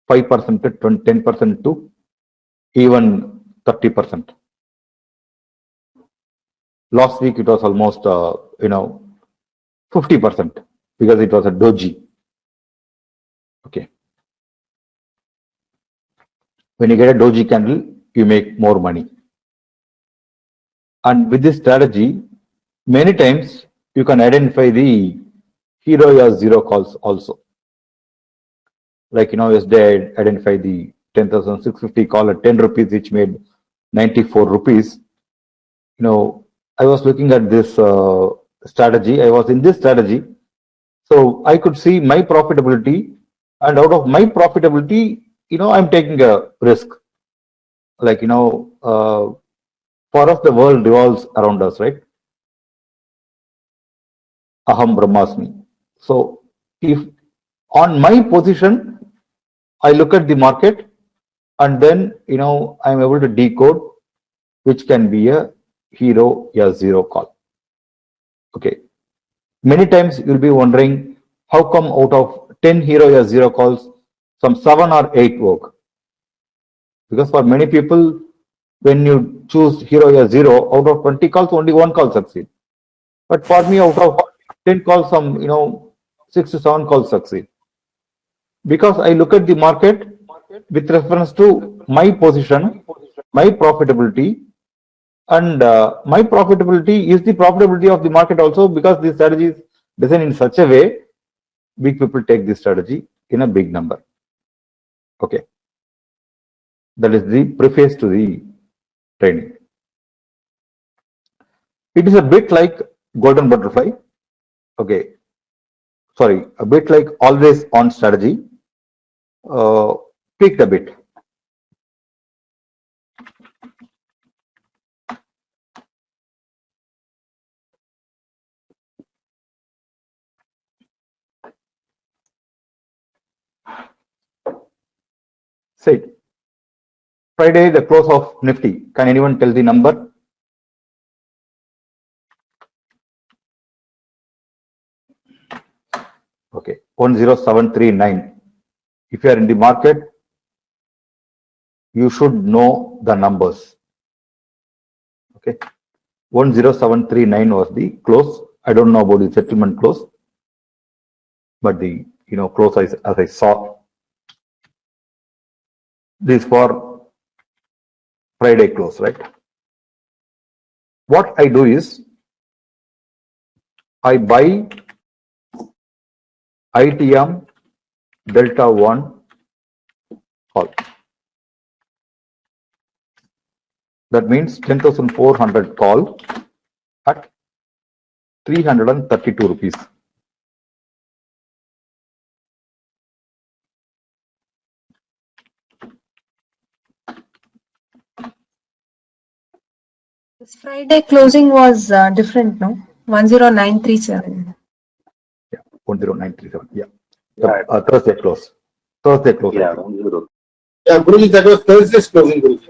5% to 10% to even 30%. Last week it was almost 50% because it was a doji. Okay. When you get a doji candle, you make more money. And with this strategy, many times you can identify the hero or zero calls also. Like, yesterday I identified the 10,650 call at 10 rupees, which made 94 rupees. I was looking at this strategy. I was in this strategy. So I could see my profitability, and out of my profitability, I'm taking a risk. Like, for us, the world revolves around us, right? Aham Brahmasmi. So if on my position, I look at the market, and then, I'm able to decode which can be a hero or zero call. Okay. Many times you'll be wondering, how come out of 10 hero or zero calls, some 7 or 8 work? Because for many people, when you choose hero or zero, out of 20 calls, only 1 call succeed. But for me, out of 10 calls, some 6 to 7 calls succeed. Because I look at the market with reference to my position, my profitability, and my profitability is the profitability of the market also, because the strategy is designed in such a way, big people take this strategy in a big number. Okay. That is the preface to the training. It is a bit like golden butterfly. Okay. Sorry, a bit like always on strategy. Tweak a bit. Say, Friday, the close of Nifty. Can anyone tell the number? Okay, 10739. If you are in the market, you should know the numbers. Okay, 10739 was the close. I don't know about the settlement close, but the close as I saw. This for Friday close, right? What I do is I buy ITM Delta 1 call. That means 10,400 call at 332 rupees. This Friday closing was different, no? 10937. Yeah, 10937. Yeah. Thursday close. Thursday close. Yeah, Guruji, that was Thursday's closing, Guruji.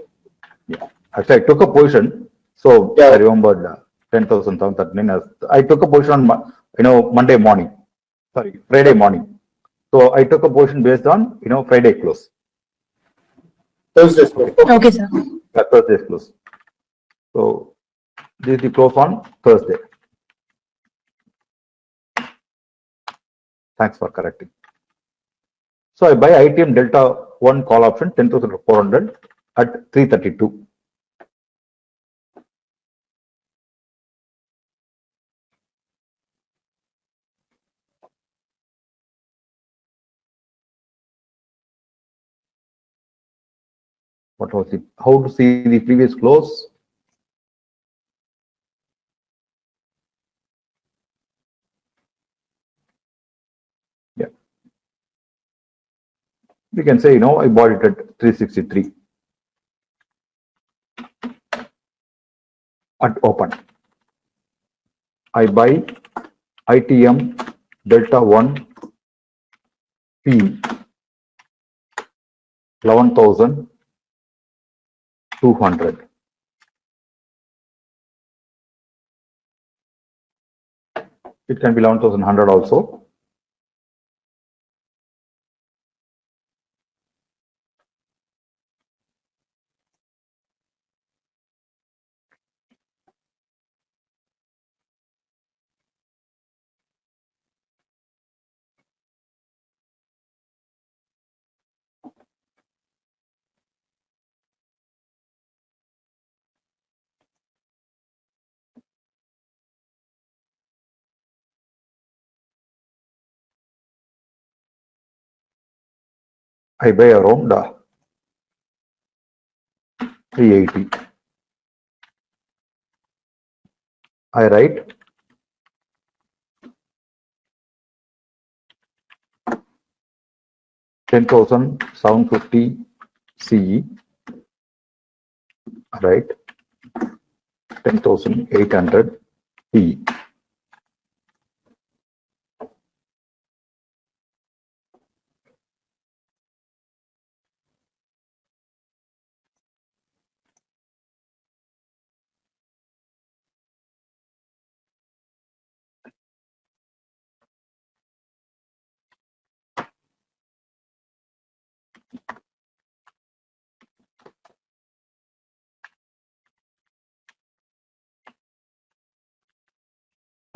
Yeah. Actually, I took a position. So yeah. I remembered 10,739. I took a position on Monday morning. Sorry, Friday morning. So I took a position based on Friday close. Thursday's close. Okay, sir. Yeah, Thursday's close. So this is the close on Thursday. Thanks for correcting. So I buy ITM Delta 1 call option 10,400 at 332. What was it? How to see the previous close? Yeah. We can say, I bought it at 363 at open. I buy ITM Delta 1 P 11,200. It can be 11,100 also. I buy around 380. I write 10,750 CE. I write 10,800 PE.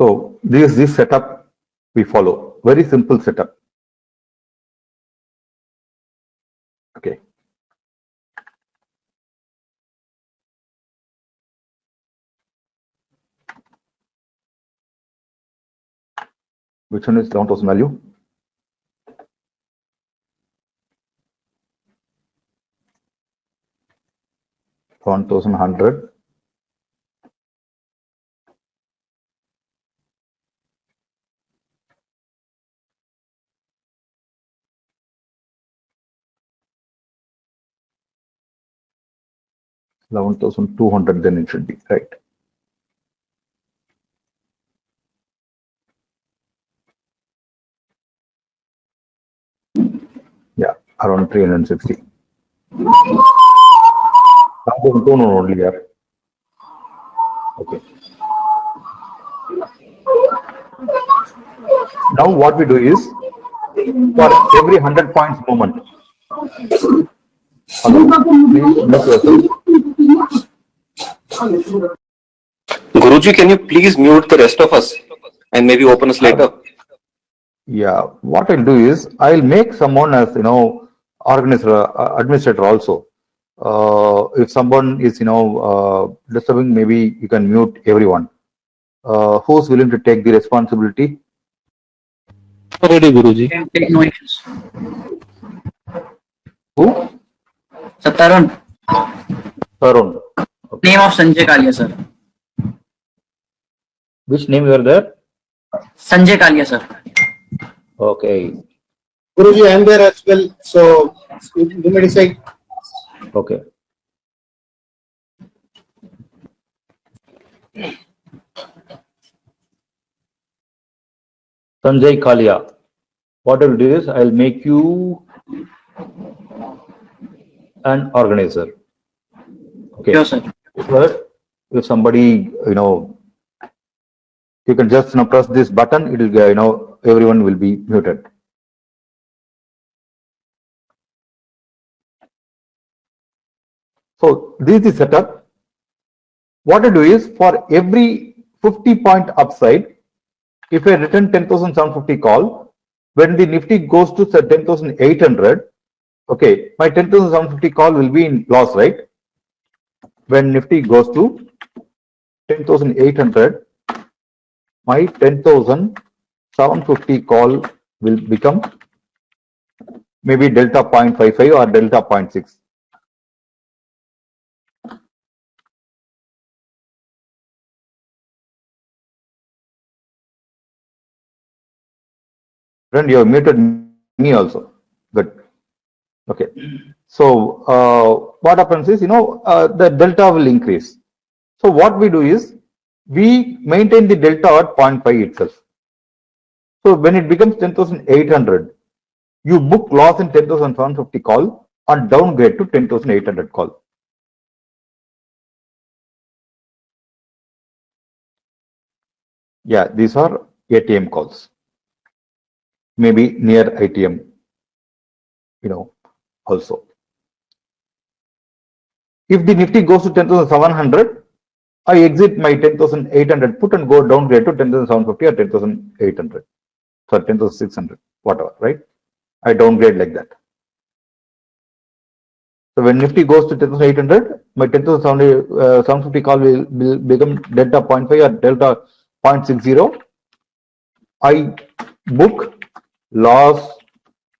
So this setup we follow. Very simple setup. Okay. Which one is 11,000 value? $1,100. $11,200, then it should be right. Yeah, around 360. Only here. Okay. Now what we do is, for every 100 points movement. Hello, please mute yourself. Guruji, can you please mute the rest of us and maybe open us later? Yeah, what I'll do is I'll make someone as organizer, administrator also. If someone is disturbing, maybe you can mute everyone. Who's willing to take the responsibility? Ready, Guruji. Take no issues. Who? Sir, Tarun. Tarun. Name of Sanjay Kalia, sir. Which name you are there? Sanjay Kalia, sir. Okay. Guruji, I am there as well. So you may decide. Okay. Sanjay Kalia. What I'll do is I'll make you an organizer. Okay. Sure, sir. But if somebody, you can just press this button, it will, everyone will be muted. So this is the setup. What I do is, for every 50-point upside, if I return 10,750 call, when the Nifty goes to 10,800, okay, my 10,750 call will be in loss, right? When Nifty goes to 10,800, my 10,750 call will become maybe delta 0.55 or delta 0.6. Friend, you have muted me also. Good. Okay. So what happens is, the delta will increase. So what we do is, we maintain the delta at 0.5 itself. So when it becomes 10,800, you book loss in 10,750 call and downgrade to 10,800 call. Yeah, these are ATM calls. Maybe near ITM, also. If the Nifty goes to 10,700, I exit my 10,800 put and go downgrade to 10,750 or 10,800. Sorry, 10,600, whatever, right? I downgrade like that. So when Nifty goes to 10,800, my 10,750 call will become delta 0.5 or delta 0.60. I book loss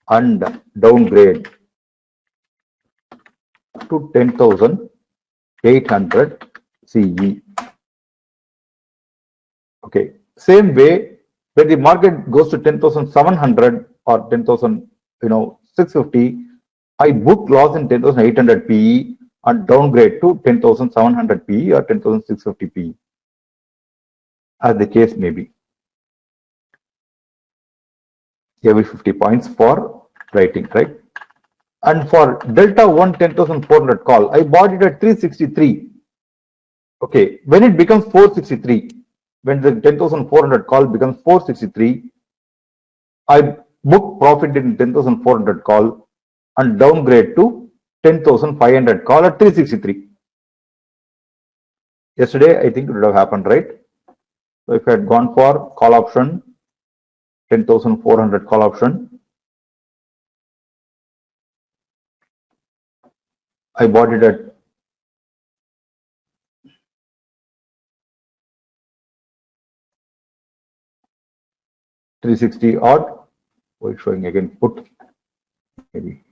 and downgrade to 10,800 CE. Okay. Same way, when the market goes to 10,700 or 10,000, 650, I book loss in 10,800 PE and downgrade to 10,700 PE or 10,650 PE, as the case may be. Every 50 points for writing, right? And for delta 1 10,400 call, I bought it at 363. Okay, when it becomes 463, when the 10,400 call becomes 463, I book profit in 10,400 call and downgrade to 10,500 call at 363. Yesterday, I think it would have happened, right? So if I had gone for call option, 10,400 call option, I bought it at 360 odd. We're showing again put, maybe.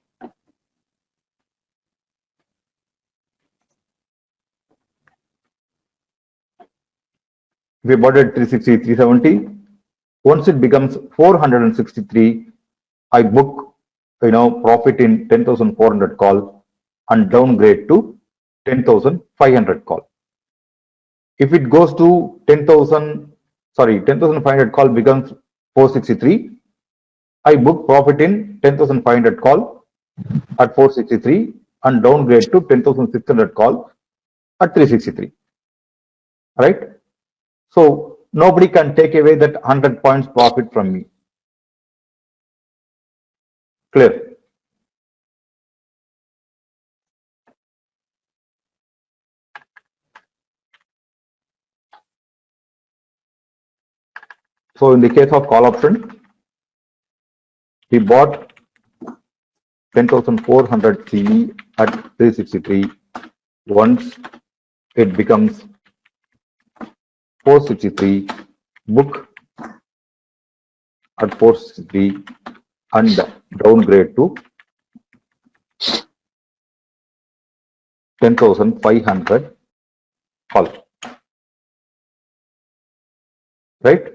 If we bought it at 360, 370, once it becomes 463, I book, profit in 10,400 call and downgrade to 10,500 call. If it goes to 10,500 call becomes 463, I book profit in 10,500 call at 463 and downgrade to 10,600 call at 363, right? So nobody can take away that 100 points profit from me. Clear? So in the case of call option, he bought 10,400 CE at 363. Once it becomes 463, book at 463 and downgrade to 10,500 call. Right?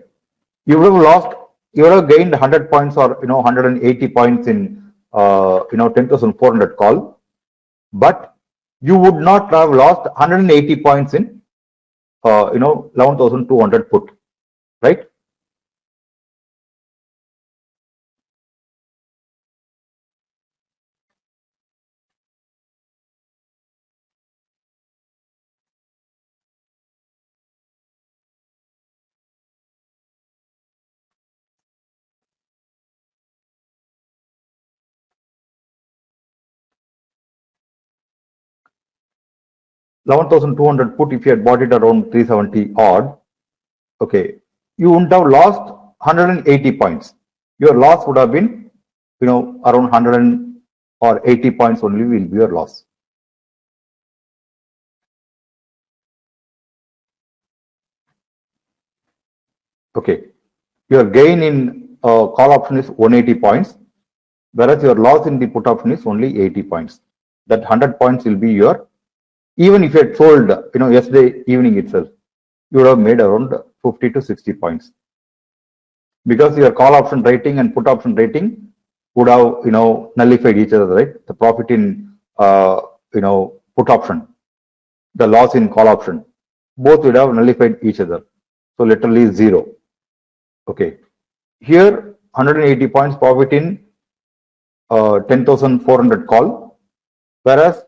You would have lost, you would have gained 100 points or 180 points in 10,400 call, but you would not have lost 180 points in 11,200 put, right? $11,200 put, if you had bought it around 370 odd, okay, you wouldn't have lost 180 points. Your loss would have been, around 100 or 80 points only will be your loss. Okay, your gain in call option is 180 points, whereas your loss in the put option is only 80 points. That 100 points will be your, even if you had sold, yesterday evening itself, you would have made around 50 to 60 points. Because your call option rating and put option rating would have, nullified each other, right? The profit in, put option, the loss in call option, both would have nullified each other. So literally zero. Okay. Here, 180 points profit in 10,400 call, whereas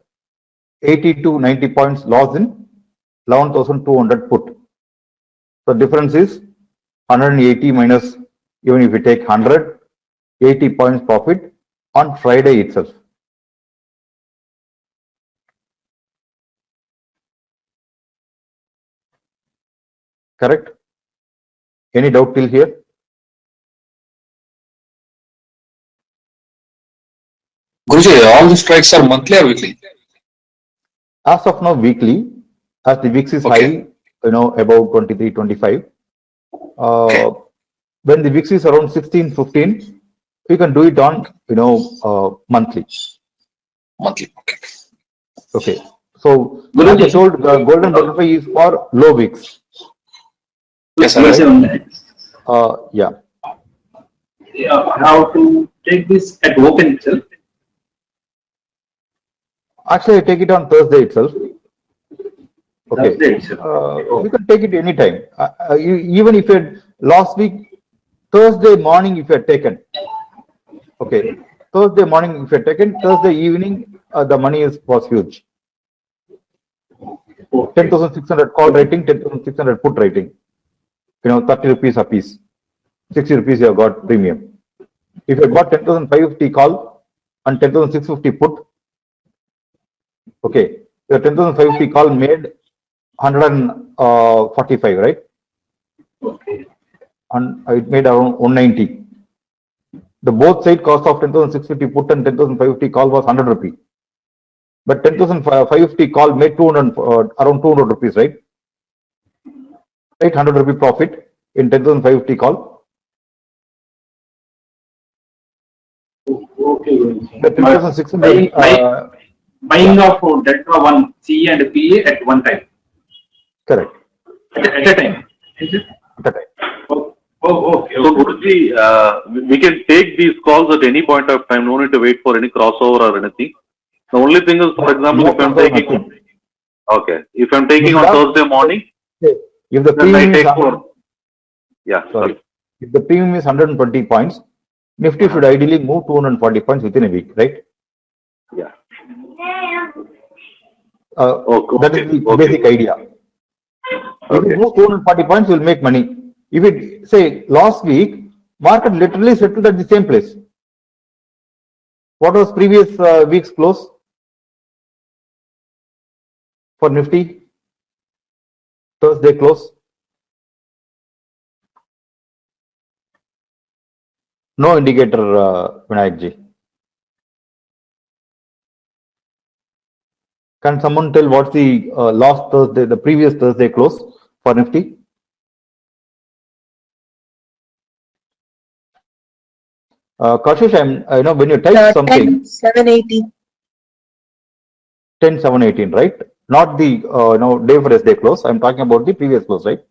80 to 90 points loss in 11,200 put. The difference is 180 minus, even if we take 100, 80 points profit on Friday itself. Correct? Any doubt till here? Guruji, all the strikes are monthly or weekly? As of now, weekly, as the VIX is high, about 23, 25. When the VIX is around 16, 15, we can do it on, monthly. Monthly, okay. Okay. So as I Guruji. told, the golden butterfly is for low wicks. Yes, sir. Yes, Right. sir. Yeah. How to take this at open itself? Actually, I take it on Thursday itself. Okay. Thursday itself. You can take it anytime. Even if you last week, Thursday morning, if you had taken. Okay. Thursday morning, if you had taken, Thursday evening, the money was huge. 10,600 call rating, 10,600 put rating. 30 rupees a piece. 60 rupees you have got premium. If you got 10,550 call and 10,650 put, okay, your 10,550 call made 145, right? Okay. And it made around 190. The both side cost of 10,650 put and 10,550 call was 100 rupees. But 10,550 call made 200, around 200 rupees, right? Right, 100 rupee profit in 10,550 call. Okay, Guruji. The 10,600. Buying of Delta 1 C and PA at one time. Correct. At a time. Is it? Correct. Okay. So Guruji, we can take these calls at any point of time. No need to wait for any crossover or anything. The only thing is, for example, No if I'm crossover, taking, nothing. okay, if I'm taking You on have- Thursday morning, If the then I premium is take for, yeah, sorry, if the premium is 120 points, Nifty should ideally move 240 points within a week, right? yeah. That is the Okay. basic idea. If Okay. you move 240 points, you will make money. If it say last week, market literally settled at the same place. What was previous week's close for Nifty? Thursday close. No indicator, Vinayak ji. Can someone tell what's the last Thursday, the previous Thursday close for Nifty? Kashish, when you type something, 10,780. 10,718, right? Not the day for day close. I'm talking about the previous close, right?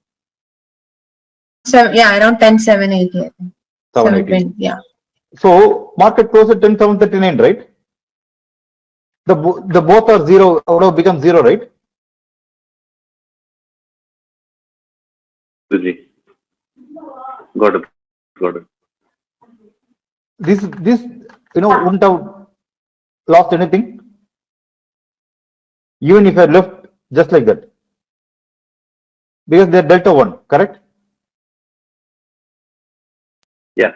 Yeah, around 10,780. I think. 718. 720, yeah. So market close at 10,739, right? The both are zero, would have become zero, right? Guruji. Got it. Got it. This wouldn't have lost anything, even if I left just like that, because they're delta 1, correct? Yeah.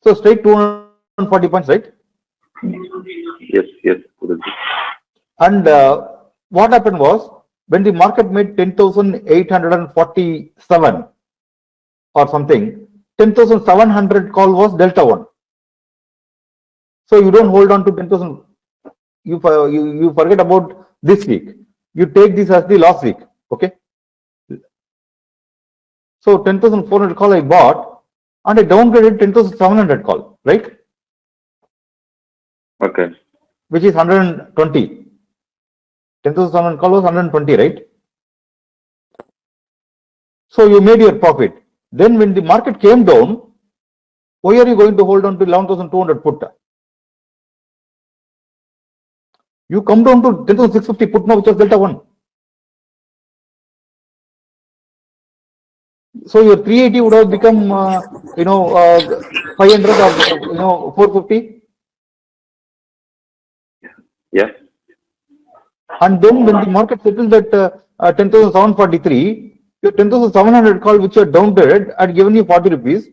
So straight 240 points, right? Yes, yes, Guruji. And what happened was, when the market made 10,847 or something, 10,700 call was delta 1. So you don't hold on to 10,000. You forget about this week. You take this as the last week. Okay. So 10,400 call I bought and I downgraded 10,700 call, right? Okay. Which is 120. 10,700 call was 120, right? So you made your profit. Then when the market came down, why are you going to hold on to 11,200 put? You come down to 10,650 put now, which was delta 1. So your 380 would have become, 500 or, 450. Yeah. And then when the market settled at 10,743, your 10,700 call, which you are downgraded, had given you 40 rupees.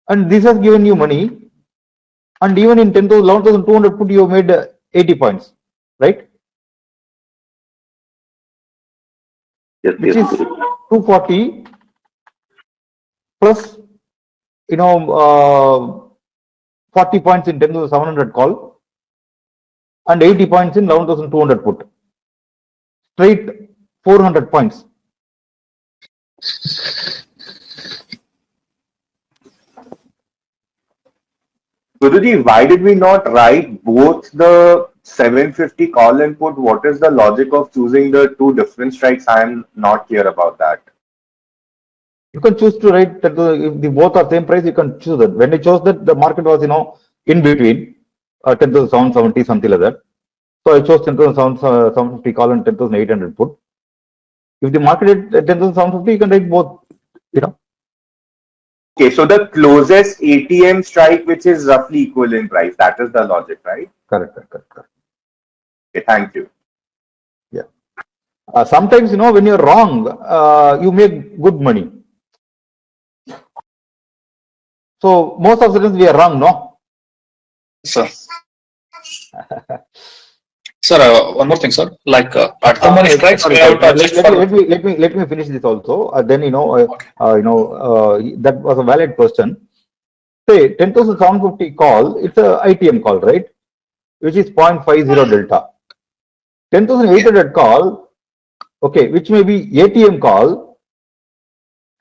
And this has given you money. And even in 11,200 put, you made 80 points, right? Yes, Which yes, is Guruji. 240 plus, 40 points in 10,700 call and 80 points in 11,200 put. Straight 400 points. Guruji, why did we not write both the 750 call and put? What is the logic of choosing the two different strikes? I am not clear about that. You can choose to write that if the both are same price, you can choose that. When I chose that, the market was, in between 10,770, something like that. So I chose 10,750 call and 10,800 put. If the market at 10,750, you can write both, Okay, so the closest ATM strike, which is roughly equal in price, that is the logic, right? Correct. Okay, thank you. Yeah. Sometimes, when you're wrong, you make good money. So most of the times we are wrong, no? Sir. Sir, one more thing, sir. Like at the money strikes, Sorry, we have to adjust for. let me finish this also. Then that was a valid question. Say 10,750 call, it's a ITM call, right? Which is 0.50 delta. 10,800 call, okay, which may be ATM call.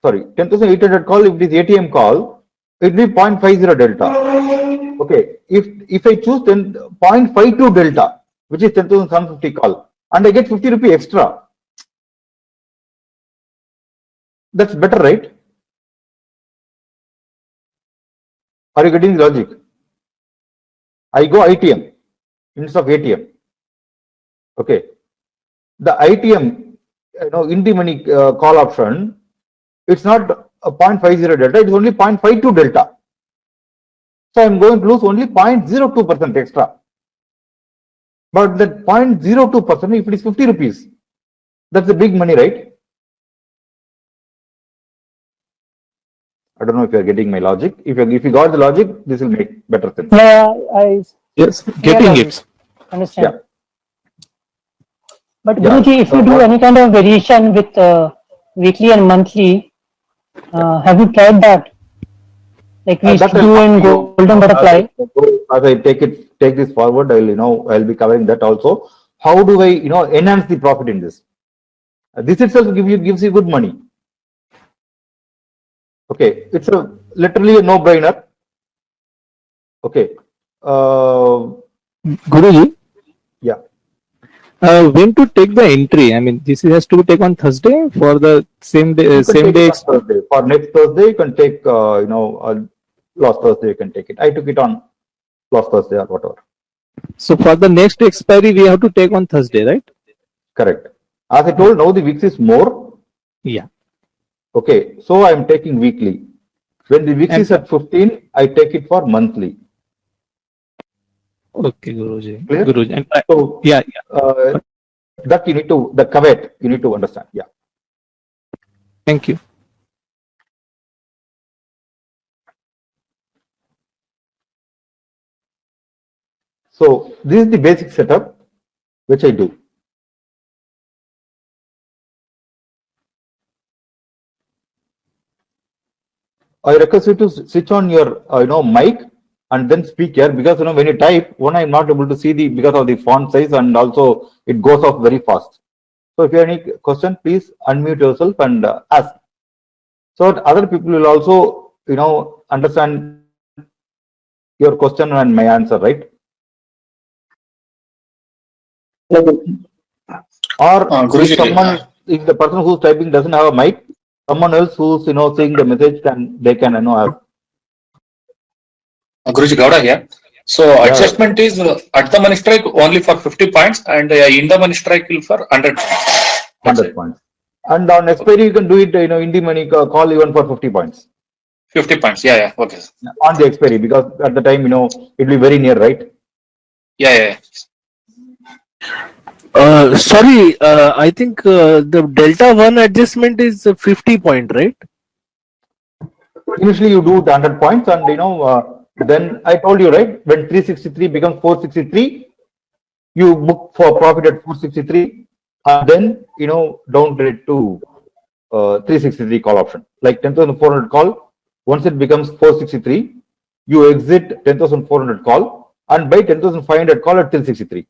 Sorry, 10,800 call, if it is ATM call, it will be 0.50 delta. Okay, if I choose 0.52 delta, which is 10,750 call, and I get 50 rupee extra, that's better, right? Are you getting the logic? I go ITM instead of ATM. Okay, the ITM, in the money call option, it's not a 0.50 delta, it's only 0.52 delta. So I'm going to lose only 0.02% extra. But that 0.02%, if it is 50 rupees, that's a big money, right? I don't know if you're getting my logic. If you got the logic, this will make better sense. Yeah, Yes, getting it. understand. Yeah. But Yeah. Guruji, if you do any kind of variation with weekly and monthly, have you tried that? Like we That do in golden butterfly. As I take this forward, I'll be covering that also. How do I, enhance the profit in this? This itself gives you good money. Okay, it's literally a no-brainer. Okay. Guruji, Yeah. when to take the entry? I mean, this has to be taken on Thursday for the same day. You can take it on Thursday. For next Thursday, you can take, last Thursday you can take it. I took it on last Thursday or whatever. So for the next expiry, we have to take on Thursday, right? Correct. As I told, now the VIX is more. Yeah. Okay, so I'm taking weekly. When the VIX is at 15, I take it for monthly. Okay, Guruji. Clear? Guruji. And So yeah. that you need to, the caveat you need to understand. Yeah. Thank you. So this is the basic setup which I do. I request you to switch on your mic and then speak here, because when you type, one, I'm not able to see because of the font size, and also it goes off very fast. So if you have any question, please unmute yourself and ask, so that other people will also understand your question and my answer, right? Or Guruji, if the person who's typing doesn't have a mic, someone else who's seeing the message they can ask. Guruji Gowda here. So adjustment is at the money strike only for 50 points and in the money strike will for 100 points. 100 points. And on expiry, you can do it, in the money call even for 50 points. 50 points. Yeah. Okay. On the expiry, because at the time, it will be very near, right? Yeah. Sorry, I think the delta 1 adjustment is 50 point, right? Initially, you do the 100 points, and then I told you, right, when 363 becomes 463, you book for profit at 463, and then downgrade to 363 call option. Like 10,400 call, once it becomes 463, you exit 10,400 call and buy 10,500 call at 363.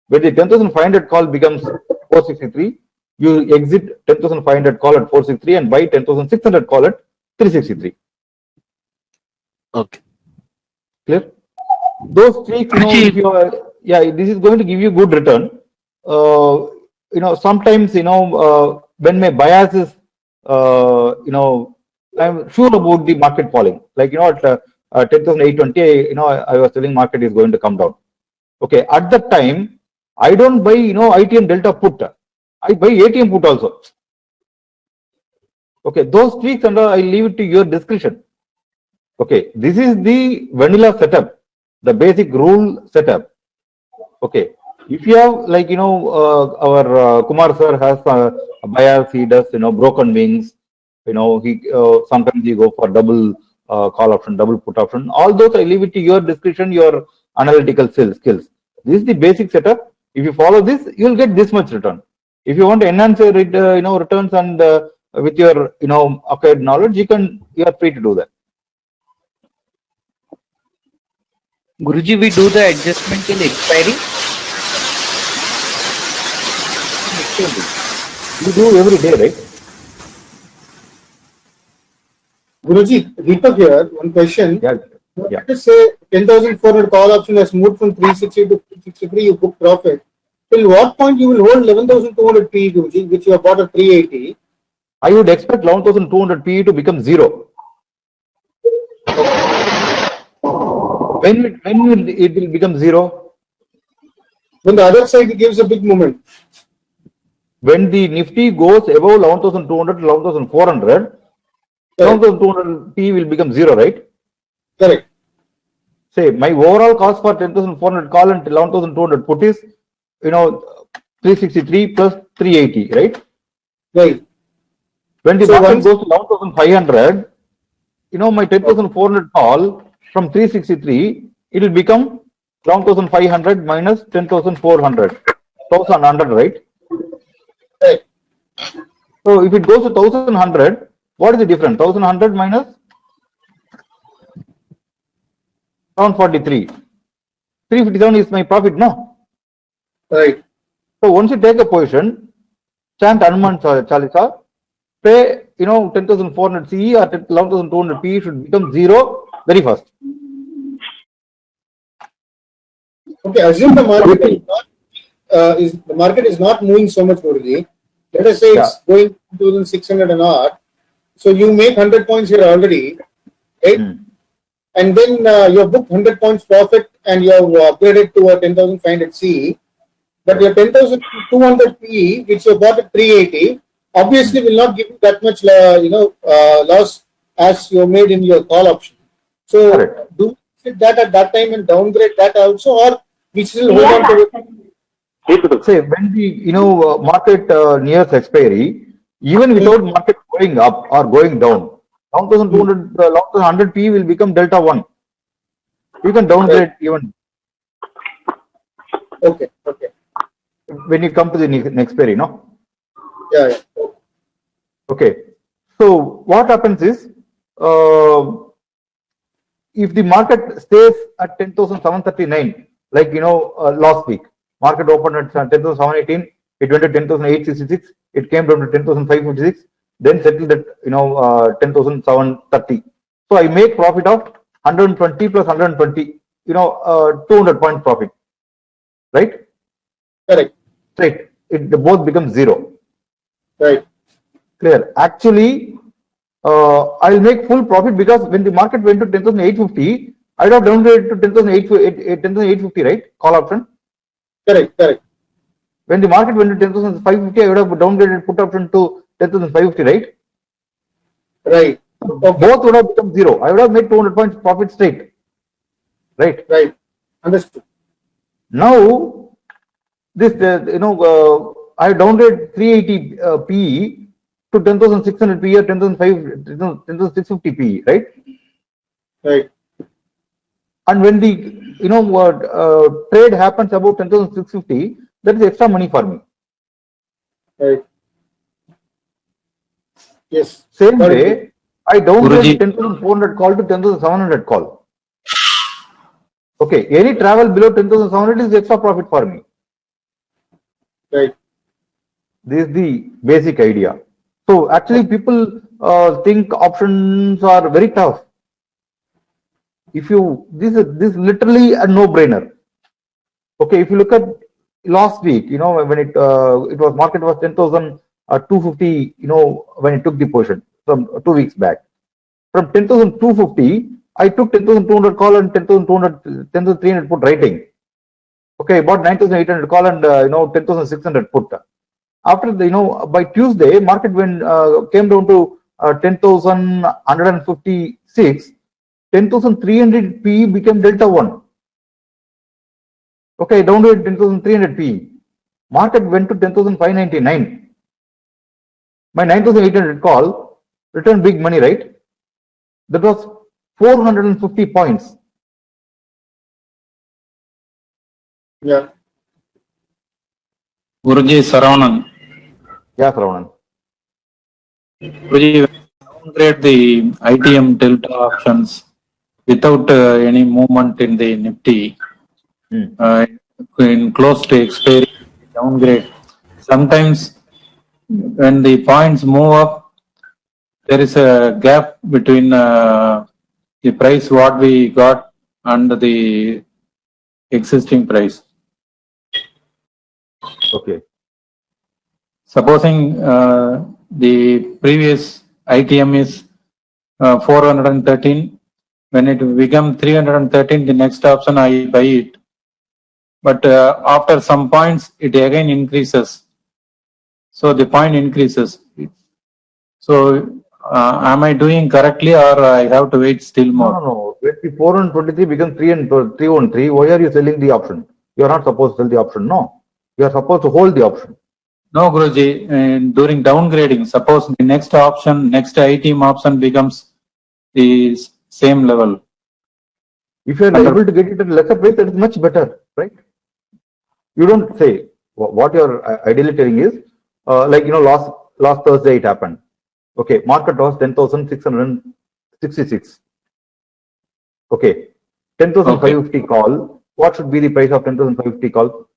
When the 10,500 call becomes 463, you exit 10,500 call at 463 and buy 10,600 call at 363. Okay. Clear? those tweaks, if you are, this is going to give you good return. Sometimes, when my bias is, I'm sure about the market falling. Like, at 10,820, I was telling market is going to come down. Okay, at that time, I don't buy, ITM Delta put. I buy ATM put also. Okay, those tweaks and I leave it to your discretion. Okay, this is the vanilla setup, the basic rule setup. Okay, if you have like our Kumar sir has a bias, he does broken wings. He sometimes he go for double call option, double put option. All those I leave it to your discretion, your analytical skills. This is the basic setup. If you follow this, you will get this much return. If you want to enhance your returns and with your acquired knowledge, you are free to do that. Guruji, we do the adjustment till expiry. You do every day, right? Guruji, Deepak here, one question. Yeah. Let us say 10,400 call option has moved from 360 to 363, you book profit. Till what point you will hold 11,200 PE, Guruji, which you have bought at 380? I would expect 11,200 PE to become zero. When will it become zero? When the other side gives a big movement. When the Nifty goes above 11,200 to 11,400, 11,200 PE will become zero, right? Correct. Say my overall cost for 10,400 call and 11,200 put is 363 plus 380, right? Right. When the market goes to 11,500, my 10,400 call from 363, it will become 11,500 minus 10,400, 1,100, right? Right. So if it goes to 1,100, what is the difference? 1,100 minus 743. 357 is my profit, no? Right. So once you take a position, chant Hanuman Chalisa, say 10,400 CE or 11,200 PE should become zero very fast. Okay, assume the market is not moving so much, Guruji. Let us say it's going 2,600 an hour. So you make 100 points here already, right? And then you have booked 100 points profit and you have upgraded to a 10,500 CE. But your 10,200 PE, which you bought at 380, obviously will not give you that much, loss as you made in your call option. So do you sit that at that time and downgrade that also, or we still hold on to it? Say when the market nears expiry, even without market going up or going down, 1,200, 1,100 P will become delta 1. You can downgrade even. Okay. When you come to the next expiry, no? Yeah. Okay. So what happens is, if the market stays at 10,739, like last week, market opened at 10,718, it went to 10,866, it came down to 10,556, then settled at 10,730. So I make profit of 120 plus 120, 200 point profit, right? Correct. Right. It both becomes zero. Right. Clear. Actually, I'll make full profit because when the market went to 10,850, I'd have downgraded to 10,850, right? Call option. Correct. When the market went to 10,550, I would have downgraded put option to 10,550, right? Right. Okay. Both would have become zero. I would have made 200 points profit straight. Right. Right. Understood. Now, this, I downgraded 380 PE to 10,600 PE or 10,650 PE, right? Right. And when the trade happens about 10,650, that is extra money for me. Right. Yes. Same way, I downgrade 10,400 call to 10,700 call. Okay, any travel below 10,700 is extra profit for me. Right. This is the basic idea. So actually people think options are very tough. If you, this is literally a no-brainer. Okay, if you look at last week, when it was market was 10,250, when it took the position from 2 weeks back. From 10,250, I took 10,200 call and 10,200, 10,300 put writing. Okay, about 9,800 call and 10,600 put. After the, by Tuesday, market when came down to 10,156, 10,300 PE became delta 1. Okay, down to 10,300 PE. Market went to 10,599. My 9,800 call returned big money, right? That was 450 points. Yeah. Guruji Saravanan. Yeah, Saravanan. Guruji, downgrade the ITM delta options without any movement in the Nifty. In close to expiry, downgrade. Sometimes when the points move up, there is a gap between the price what we got and the existing price. Okay. Supposing the previous ITM is 413, when it become 313, the next option I buy it. But after some points, it again increases. So the point increases. So am I doing correctly, or I have to wait still more? No. When the 423 becomes 313, why are you selling the option? You are not supposed to sell the option. No, you are supposed to hold the option. No, Guruji. During downgrading, suppose the next option, next ITM option becomes the same level. If you are able to get it at lesser price, that is much better, right? You don't say what you are ideally telling is like last Thursday it happened. Okay, market was 10,666. Okay, 10,550 call. What should be the price of 10,550 call?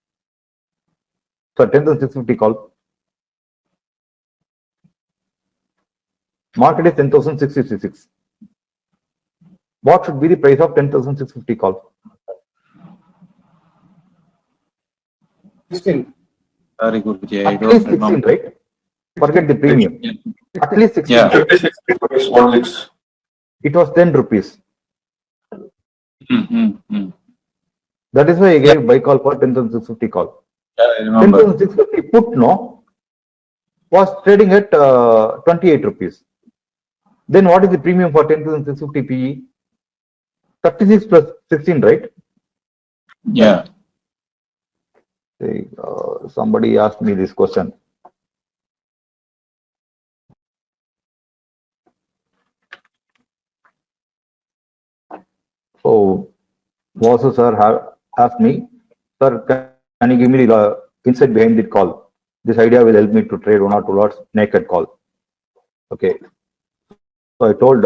So 10,650 call. Market is 10,666. What should be the price of 10,650 call? 16. Sorry, Guruji, I At don't least 16, remember. right? Forget the premium. At least 16. Yeah. It was 10 rupees. Mm-hmm. That is why I gave buy call for 10,650 call. Yeah, I remember. 10,650 put was trading at 28 rupees. Then what is the premium for 10,650 PE? 36 plus 16, right? Yeah. Somebody asked me this question. So, Vasu sir asked me, sir, can you give me the insight behind the call? This idea will help me to trade 1 or 2 lots naked call. Okay. So I told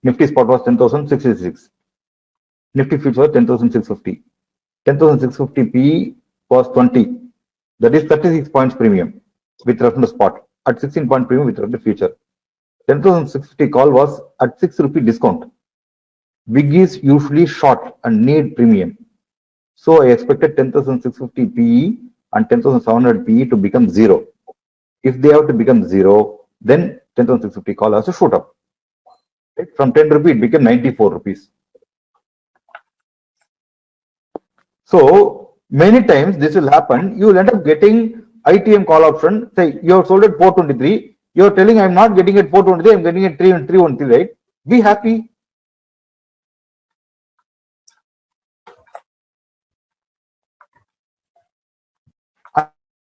Nifty spot was 10,666. Nifty future was 10,650. 10,650 PE was 20. That is 36 points premium with reference to spot at 16 point premium with reference to future. 10,650 call was at 6 rupee discount. Big is usually short and need premium. So I expected 10,650 PE and 10,700 PE to become 0. If they have to become 0, then 10,650 call has to shoot up. Right? From 10 rupee, it became 94 rupees. So many times this will happen. You will end up getting ITM call option. Say you have sold at 423. You are telling I am not getting at 423. I am getting at 313. Right? Be happy.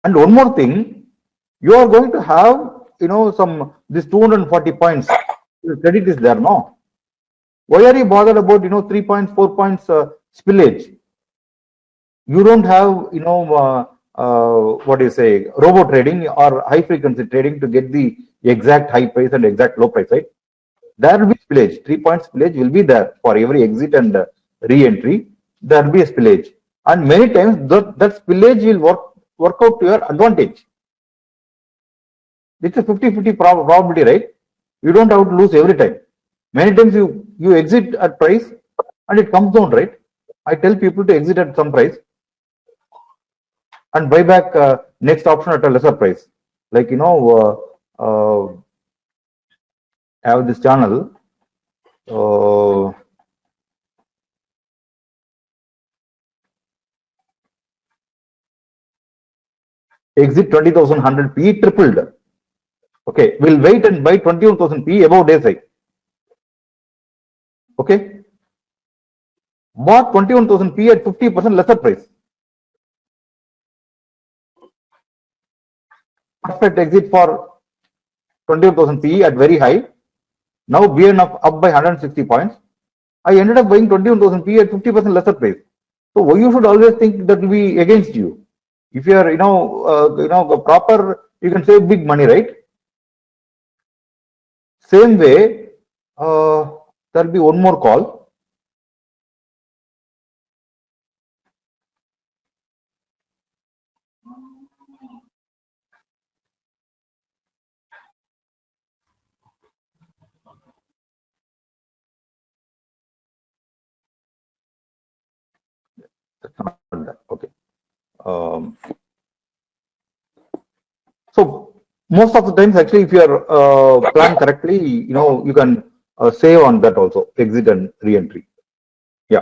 And one more thing, you are going to have this 240 points. The credit is there, no? Why are you bothered about 3 points, 4 points spillage? You don't have what do you say, robo trading or high frequency trading to get the exact high price and exact low price, right? There will be spillage. 3 points spillage will be there for every exit and re-entry. There will be a spillage, and many times that spillage will work out to your advantage. It's a 50-50 probability, right? You don't have to lose every time. Many times you exit at price, and it comes down, right? I tell people to exit at some price and buy back next option at a lesser price. Like, I have this channel. Exit 20,100 P tripled. Okay, we'll wait and buy 21,000 P above day high. Okay, bought 21,000 P at 50% lesser price. Perfect exit for 21,000 P at very high. Now BN up by 160 points. I ended up buying 21,000 P at 50% lesser price. So you should always think that will be against you. If you are, proper, you can save big money, right? Same way, there will be one more call. Okay. So most of the times, actually, if you are planned correctly, you can save on that also, exit and re-entry. Yeah.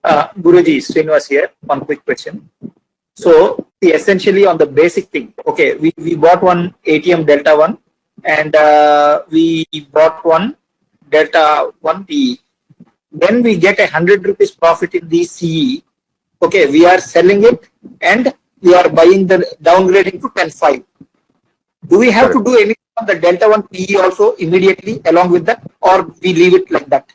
Guruji, Srinivas here. One quick question. So essentially on the basic thing, okay, we bought one ATM Delta 1 and we bought one Delta 1 PE. Then we get 100 rupees profit in the CE. Okay, we are selling it and we are buying the downgrading to 10.5. Do we have to do anything on the Delta 1 PE also immediately along with that, or we leave it like that?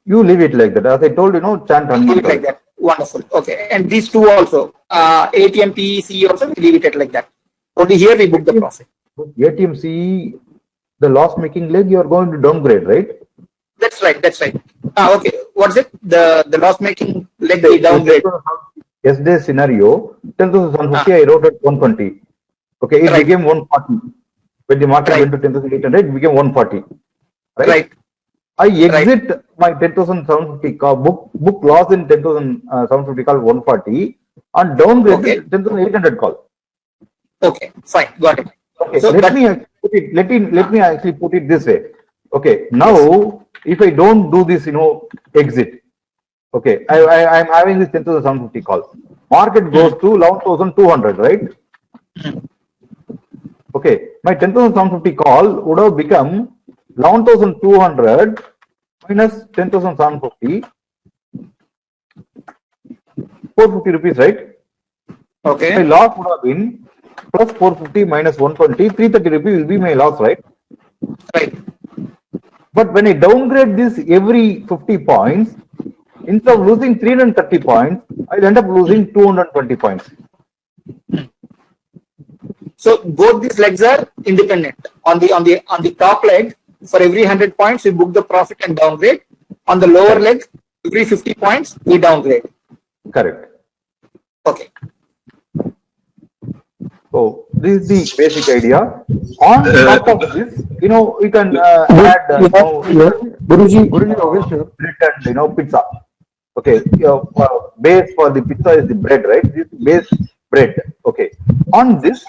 You leave it like that. As I told chant run. Leave it like that. Wonderful. Okay. And these two also, ATM PEC also, we leave it like that. Only here we book the profit. ATM CE, the loss making leg, you are going to downgrade, right? That's right. That's right. Okay. What's it? The loss making leg we downgrade. Yesterday's scenario, 10,750, I wrote at 120. Okay. It became 140. When the market went to 10,800, it became 140. Right? I exit my 10,750 call, book loss in 10,750 call 140 and downgrade 10,800 call. Okay, fine, got it. Okay, so let me actually put it this way. Okay, now if I don't do this, exit. Okay, I'm having this 10,750 call. Market goes to 11,200, right? Okay, my 10,750 call would have become 11,200 minus 10,750, 450 rupees, right? Okay. My loss would have been plus 450 minus 120, 330 rupees will be my loss, right? Right. But when I downgrade this every 50 points, instead of losing 330 points, I'll end up losing 220 points. So both these legs are independent. On the top leg, for every 100 points, we book the profit and downgrade. On the lower leg, every 50 points, we downgrade. Correct. Okay. So this is the basic idea. On top of this, you can add, Guruji written, pizza. Okay, your base for the pizza is the bread, right? This base bread. Okay. On this,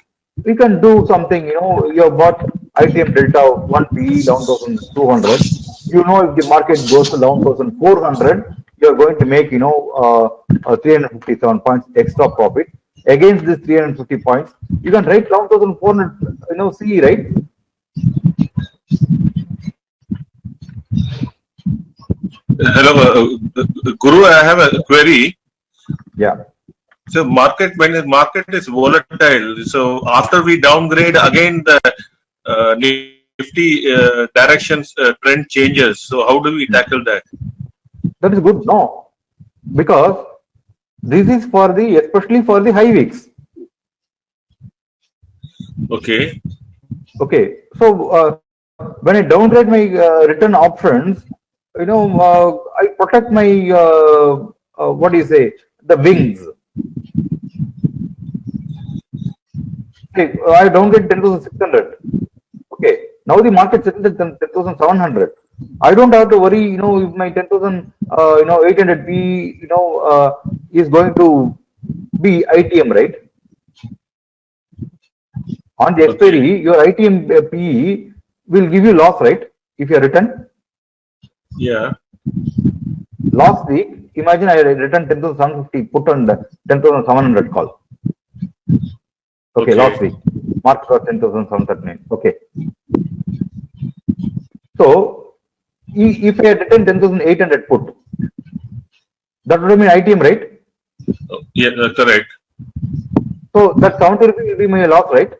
we can do something. You have bought ITM Delta 1 PE 11,200. If the market goes to 11,400, you are going to make 357 points extra profit. Against this 350 points, you can write 11,400, CE, right? Hello, Guru, I have a query. Yeah. So when the market is volatile, so after we downgrade again the Nifty directions trend changes. So how do we tackle that? That is good. No, because this is especially for the high weeks. Okay. Okay. So when I downgrade my return options, I protect my what do you say, the wings. Okay, I downgrade 10,600. Okay, now the market settled at 10,700. I don't have to worry, if my 10,000, 800 P, is going to be ITM, right? On the expiry, your ITM PE will give you loss, right? If you are written. Yeah. Last week, imagine I returned 10,750, put on the 10,700 call. Okay, last week. Market was 10,739. Okay. So, if I had written 10,800 put, that would have been ITM, right? Yeah, correct. So, that 70 rupees will be my loss, right?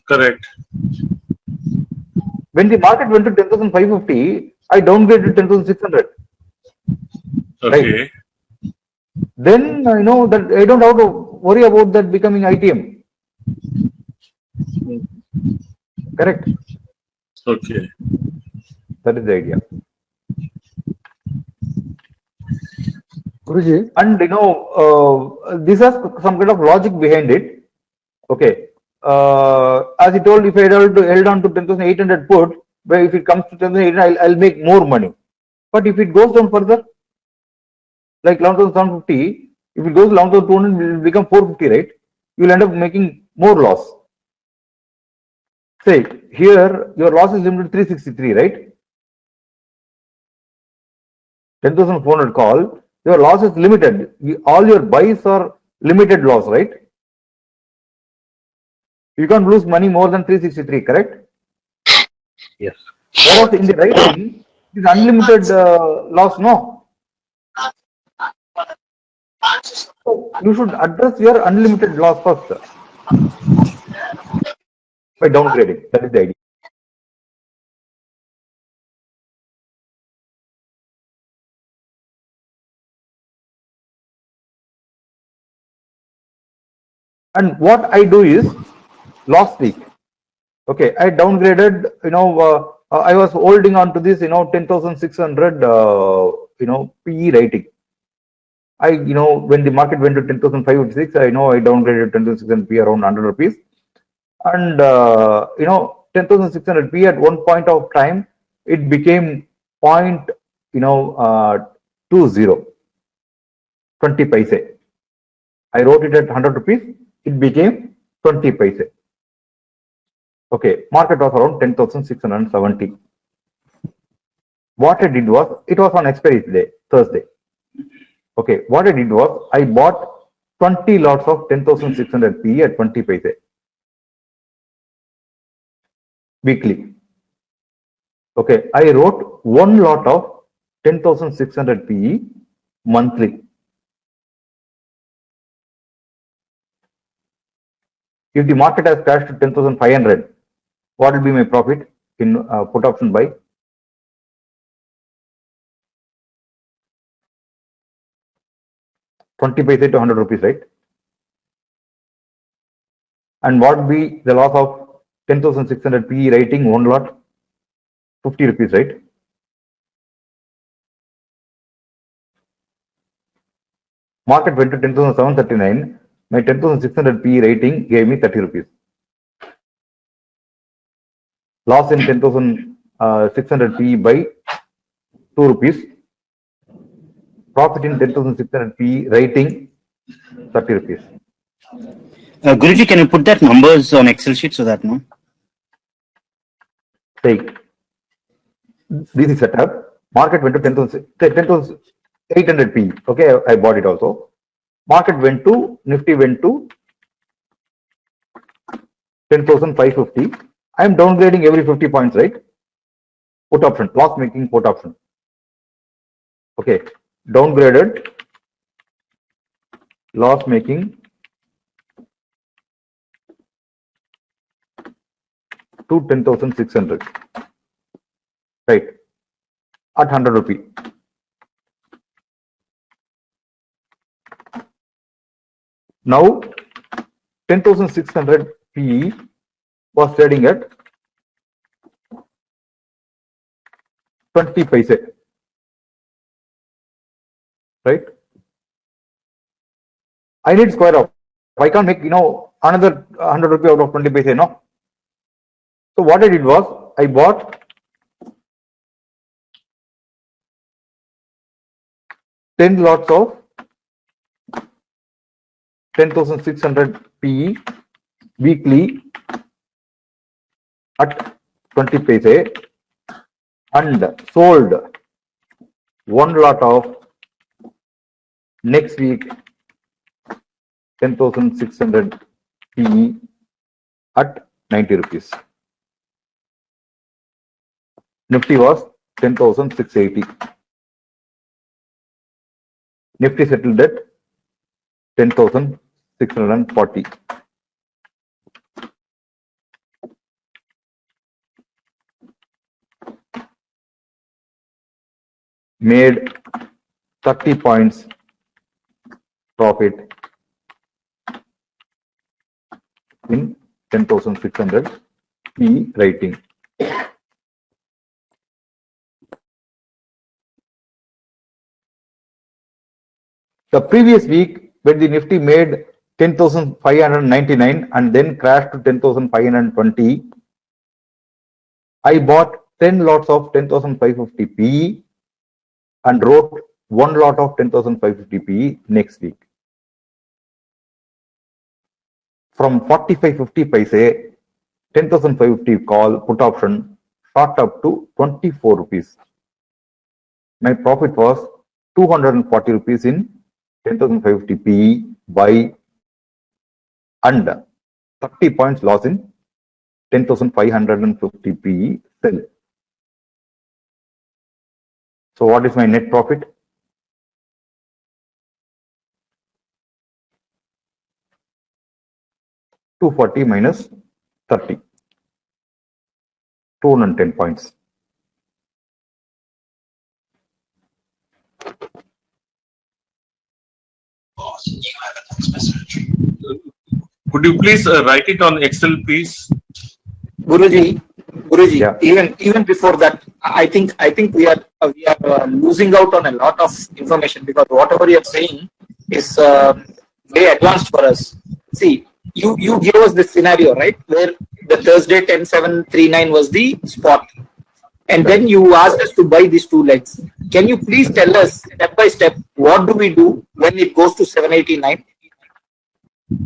Correct. When the market went to 10,550, I downgraded to 10,600. Okay. Right? Then, that I don't have to worry about that becoming ITM. Correct? Okay. That is the idea. Guruji. And this has some kind of logic behind it. Okay. As I told, if I held on to 10,800 put, but if it comes to 10,800, I'll make more money. But if it goes down further, like 11,750, if it goes 11,200, it will become 450, right? You will end up making more loss. Say, here, your loss is limited to 363, right? 10,400 call, your loss is limited. All your buys are limited loss, right? You can't lose money more than 363, correct? Yes. Whereas in the writing, it is unlimited loss, no? So you should address your unlimited loss first by downgrading. That is the idea. And what I do is, last week, okay, I downgraded, I was holding on to this, 10,600, PE rating. When the market went to 10,556, I downgraded 10,600 P around 100 rupees. And, 10,600 P at one point of time, it became 20 paise. I wrote it at 100 rupees, it became 20 paise. Okay, market was around 10,670. What I did was, it was on expiry day, Thursday. Okay, what I did was, I bought 20 lots of 10,600 PE at 20 paise weekly. Okay, I wrote one lot of 10,600 PE monthly. If the market has crashed to 10,500, what will be my profit in put option buy? $20 to 100 rupees, right? And what will be the loss of 10,600 PE rating one lot? 50 rupees, right? Market went to 10,739. My 10,600 PE rating gave me 30 rupees. Loss in 10,600 PE by 2 rupees. Profit in 10,600 PE rating 30 rupees. Guruji, can you put that numbers on Excel sheet so that no? Take. This is setup. Market went to 10,800 P. Okay, I bought it also. Market went to, Nifty went to 10,550. I am downgrading every 50 points, right? Put option, loss making put option. Okay, downgraded, loss making to 10,600. Right, at 100 rupee. Now 10,600 PE was trading at 20 paise. Right? I need square off. I can't make another 100 rupee out of 20 paise, no? So what I did was I bought 10 lots of 10,600 PE weekly at 20 paise and sold one lot of next week 10,600 PE at 90 rupees. Nifty was 10,680. Nifty settled at 10,640. Made 30 points profit in 10,600 P rating. The previous week, when the Nifty made 10,599 and then crashed to 10,520, I bought 10 lots of 10,550 PE and wrote one lot of 10,550 PE next week. From 45.50 paise, 10,550 call put option shot up to 24 rupees. My profit was 240 rupees in 10,550 PE buy and 30 points loss in 10,550 PE sell. So what is my net profit? $240 minus 30, 210 points. Could you please write it on Excel, please? Guruji, Yeah. even before that, I think we are losing out on a lot of information, because whatever you are saying is very advanced for us. See, you gave us this scenario, right, where the Thursday 10,739 was the spot, and then you asked us to buy these two legs. Can you please tell us step by step what do we do when it goes to 789?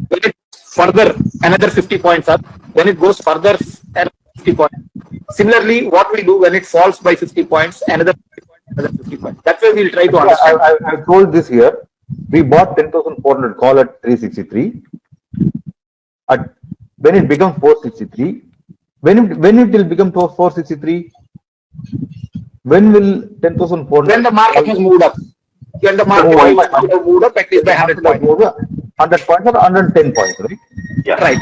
When it further another 50 points up, when it goes further another 50 points. Similarly, what we do when it falls by 50 points, another 50 points, another 50 points. That way we'll try to understand. I told this here. We bought 10,400 call at 363. At when it becomes 463, when it will become 463? When will 10,400? When the market has moved up. When the market has moved up at least by 100 points. 100 points or 110 points, right? Yeah. Right.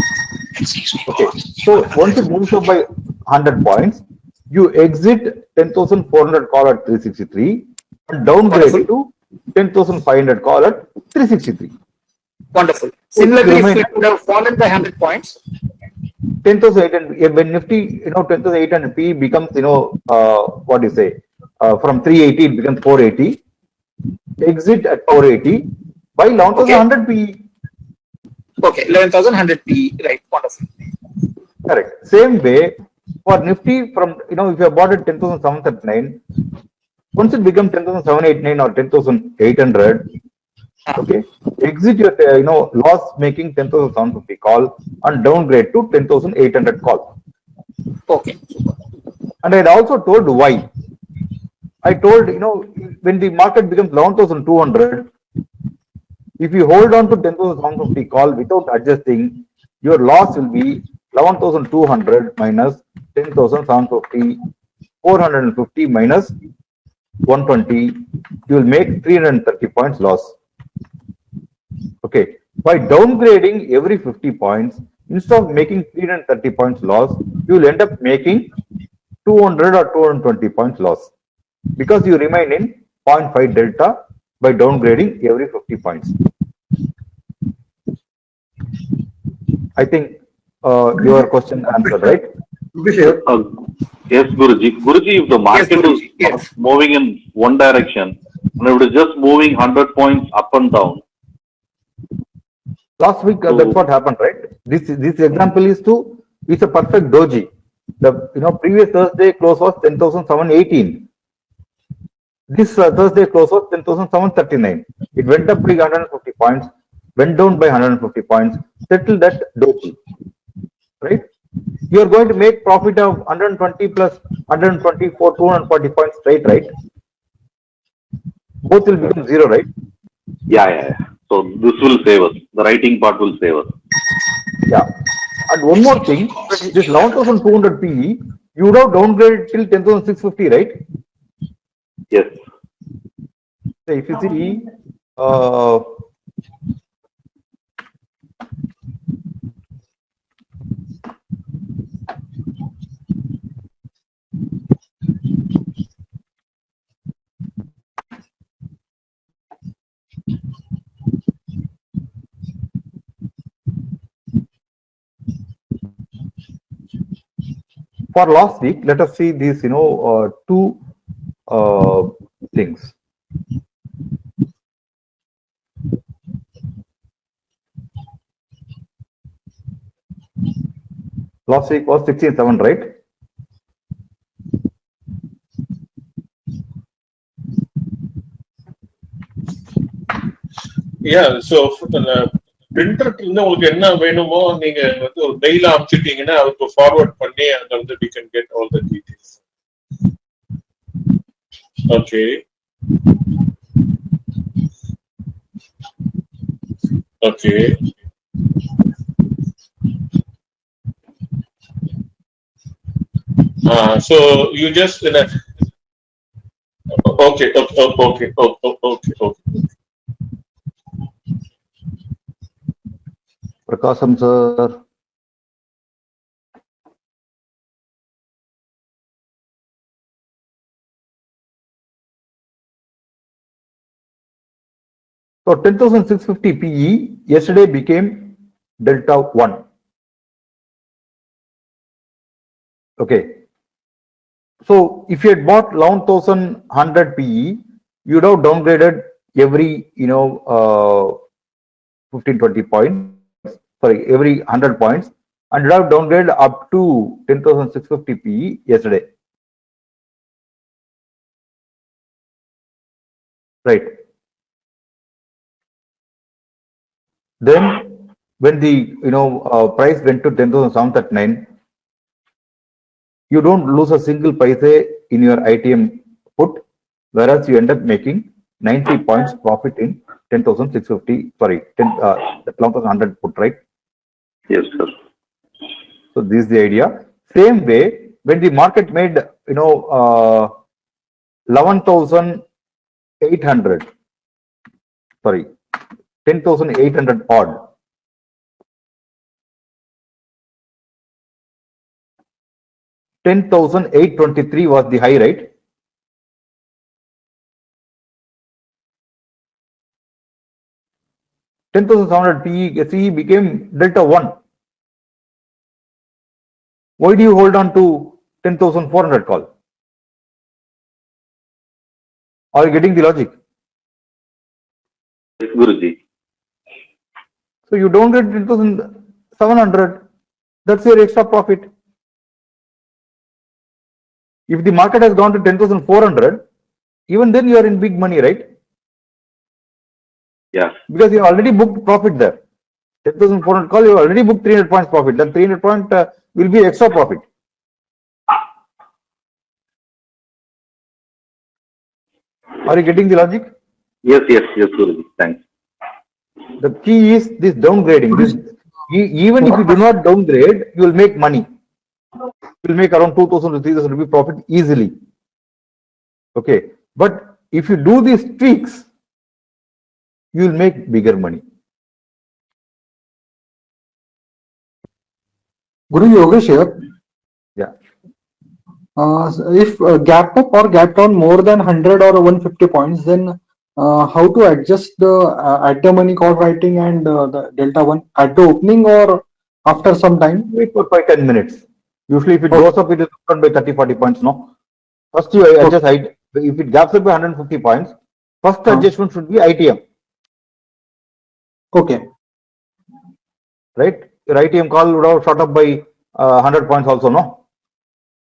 Okay. So once it moves up by 100 points, you exit 10,400 call at 363 and downgrade to 10,500 call at 363. Wonderful. Similarly, if it would have fallen by 100 points, 10,800, when Nifty, 10,800 P becomes, what do you say, from 380, it becomes 480, exit at 480, by 11,100 P. Okay, 11,100 P, right, wonderful. Correct. Same way, for Nifty, from, if you have bought at 10,739, once it becomes 10,789 or 10,800, okay, exit your, loss making 10,750 call and downgrade to 10,800 call. Okay. And I had also told why. I told, when the market becomes 11,200, if you hold on to 10,750 call without adjusting, your loss will be 11,200 minus 10,750, 450 minus 120, you will make 330 points loss. Okay, by downgrading every 50 points, instead of making 330 points loss, you will end up making 200 or 220 points loss, because you remain in 0.5 delta by downgrading every 50 points. I think your question answered, right? Yes, Guruji. Guruji, if the market is not moving in one direction, and if it is just moving 100 points up and down. Last week, that's what happened, right? This example is it's a perfect doji. The previous Thursday close was 10,718. This Thursday close was 10,739. It went up by 150 points, went down by 150 points, settled at doji, right? You are going to make profit of 120 plus 124, 240 points straight, right? Both will become zero, right? Yeah. So this will save us. The writing part will save us. Yeah. And one more thing, this 11,200 PE, you would have downgraded till 10,650, right? Yes. So if you see, uh, for last week, let us see these, two things. Last week was 16.7, right? Yeah, so printer இருந்து உங்களுக்கு என்ன வேணுமோ நீங்க வந்து ஒரு mail அனுப்பிச்சிட்டீங்கன்னா அவருக்கு forward பண்ணி அங்க வந்து we can get all the details. Okay. Okay. So you just okay. Prakasam sir. So 10,650 PE yesterday became delta 1. Okay. So if you had bought 11,100 PE, you'd have downgraded every 15-20 points, sorry, every 100 points, and you'd have downgraded up to 10,650 PE yesterday. Right. Then when the price went to 10,739, you don't lose a single paise in your ITM put, whereas you end up making 90 points profit in 10,650, sorry, 11,100 put, right? Yes, sir. So this is the idea. Same way, when the market made 11,800, sorry, 10,800 odd. $10,823 was the high, right? $10,700 PE became delta 1. Why do you hold on to 10,400 call? Are you getting the logic? Yes, Guruji. So you don't get 10,700. That's your extra profit. If the market has gone to 10,400, even then you are in big money, right? Yeah. Because you already booked profit there. 10,400 call, you already booked 300 points profit. That 300 point will be extra profit. Are you getting the logic? Yes, Guruji. Thanks. The key is this downgrading. Even if you do not downgrade, you will make money. You will make around 2,000 to 3,000 rupee profit easily. Okay. But if you do these tweaks, you will make bigger money. Guru Yogesh here. Yeah. If gap up or gap down more than 100 or 150 points, then how to adjust the at the money call writing and the delta 1 at the opening or after some time? Wait for 5-10 minutes. Usually if it goes up, it is done by 30-40 points. No. First you adjust if it gaps up by 150 points, first adjustment should be ITM. Okay. Right? Your ITM call would have shot up by 100 points also, no?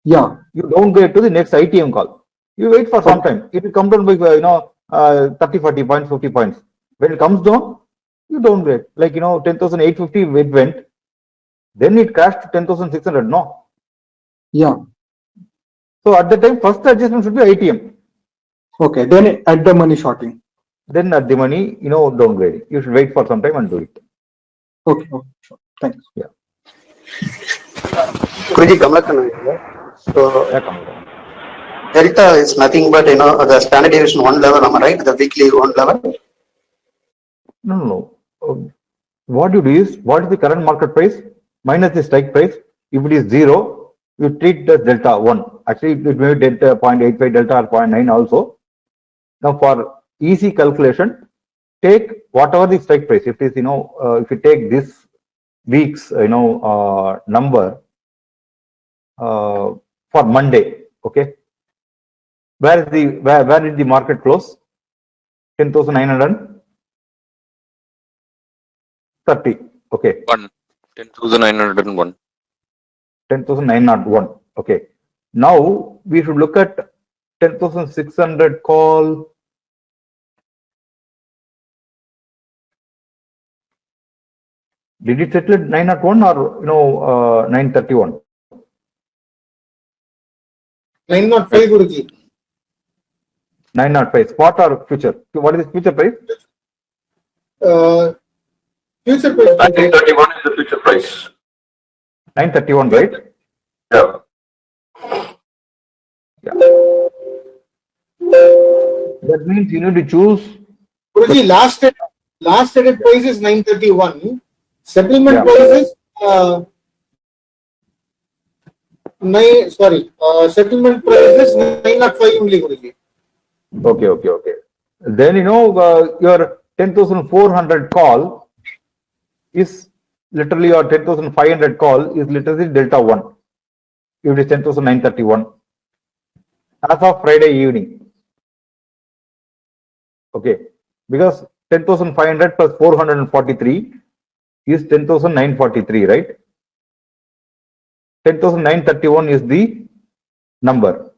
Yeah. You downgrade to the next ITM call. You wait for some time. It will come down by 30, 40 points, 50 points. When it comes down, you downgrade. Like 10,850 it went, then it crashed to 10,600. No. Yeah. So at the time, first adjustment should be ITM. Okay. Then at the money shorting. Then at the money, downgrading. You should wait for some time and do it. Okay. Okay. Sure. Thanks. Yeah. Guruji, Kamalakan here. So Yeah, Kamalakan. delta is nothing but the standard deviation 1 level, am I right? The weekly 1 level. No. What you do is, what is the current market price minus the strike price? If it is 0, you treat the delta 1. Actually, it may be delta 0.85, delta or 0.9 also. Now, for easy calculation, take whatever the strike price. If it is, if you take this week's, number for Monday, okay. Where did the market close? 10,930. Okay. 10,901. 10,901. Okay. Now we should look at 10,600 call. Did it settle at 901 or 931? 905, Guruji. 905. Spot or future? What is the future price? Future price. 931 is the future price. 931, right? Yeah. That means you need to choose. Guruji, last traded price is 931. Settlement price is settlement price is 905 only, Guruji. Okay. Then your 10,400 call is literally, or 10,500 call is literally delta 1. It is 10,931 as of Friday evening. Okay, because 10,500 plus 443 is 10,943, right? 10,931 is the number.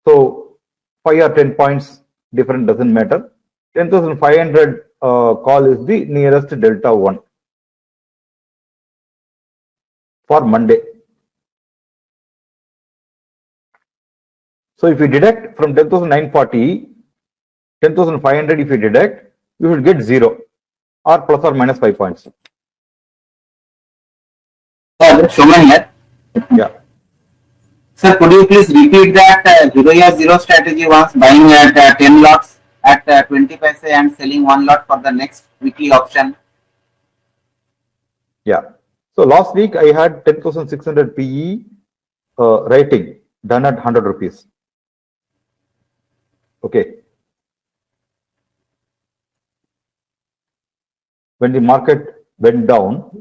So 5 or 10 points different doesn't matter. 10,500 call is the nearest delta 1 for Monday. So if you deduct from 10,940, 10,500 if you deduct, you will get 0 or plus or minus 5 points. Showman here. Yeah. Sir, could you please repeat that 0 strategy was buying at 10 lots at 20 paise and selling 1 lot for the next weekly option? Yeah. So last week I had 10,600 PE rating done at 100 rupees. Okay. When the market went down.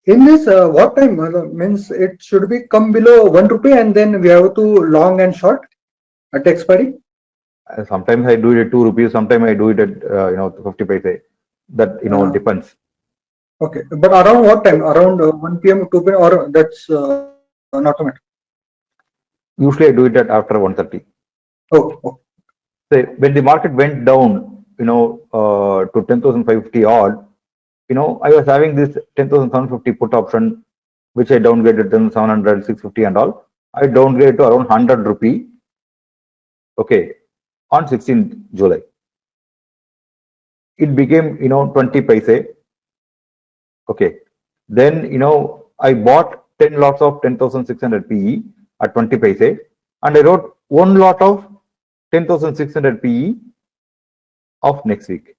In this, what time means it should be come below 1 rupee and then we have to long and short at expiry? Sometimes I do it at 2 rupees, sometimes I do it at 50 paise. That depends. Okay, but around what time? Around 1 p.m. 2 p.m. or that's not automatic? Usually I do it at after 1:30. Okay. Say when the market went down, to 10,550 odd, I was having this 10,750 put option, which I downgraded 10,700, 650 and all. I downgraded to around 100 rupee. Okay, on 16th July. It became 20 paise. Okay, then I bought 10 lots of 10,600 PE at 20 paise, and I wrote 1 lot of 10,600 PE of next week.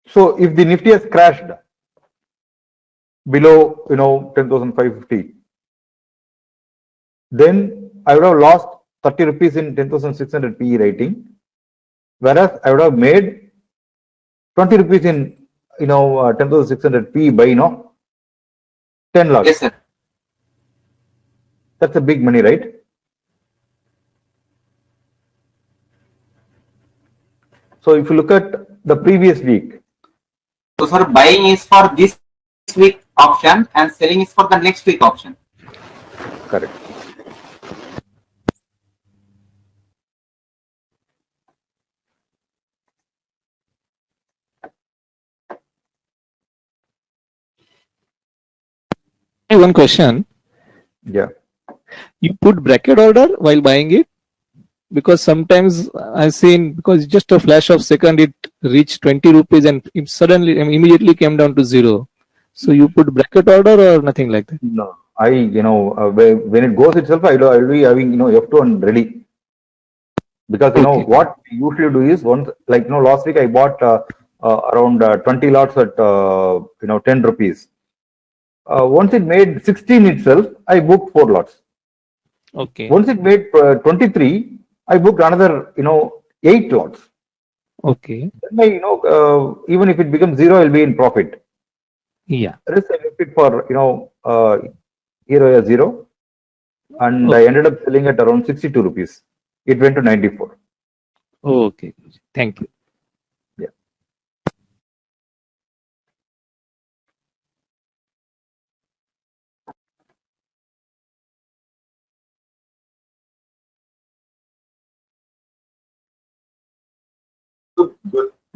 So if the Nifty has crashed below 10,550, then I would have lost 30 rupees in 10,600 PE rating, whereas I would have made 20 rupees in 10,600 PE by 10 lots. Yes, sir. That's a big money, right? So if you look at the previous week. So, sir, buying is for this this week option and selling is for the next week option. Correct. One question. Yeah. You put bracket order while buying it? Because sometimes I've seen, because just a flash of second it reached 20 rupees and it suddenly immediately came down to 0. So you put bracket order or nothing like that? No, when it goes itself, I'll be having, F2 and ready. Because, what we usually do is once, last week I bought around 20 lots at, 10 rupees. Once it made 16 itself, I booked 4 lots. Okay. Once it made 23, I booked another, 8 lots. Okay. Then even if it becomes 0, I'll be in profit. Yeah. Rest I left it for, hero 0. And I ended up selling at around 62 rupees. It went to 94. Okay. Thank you. Yeah.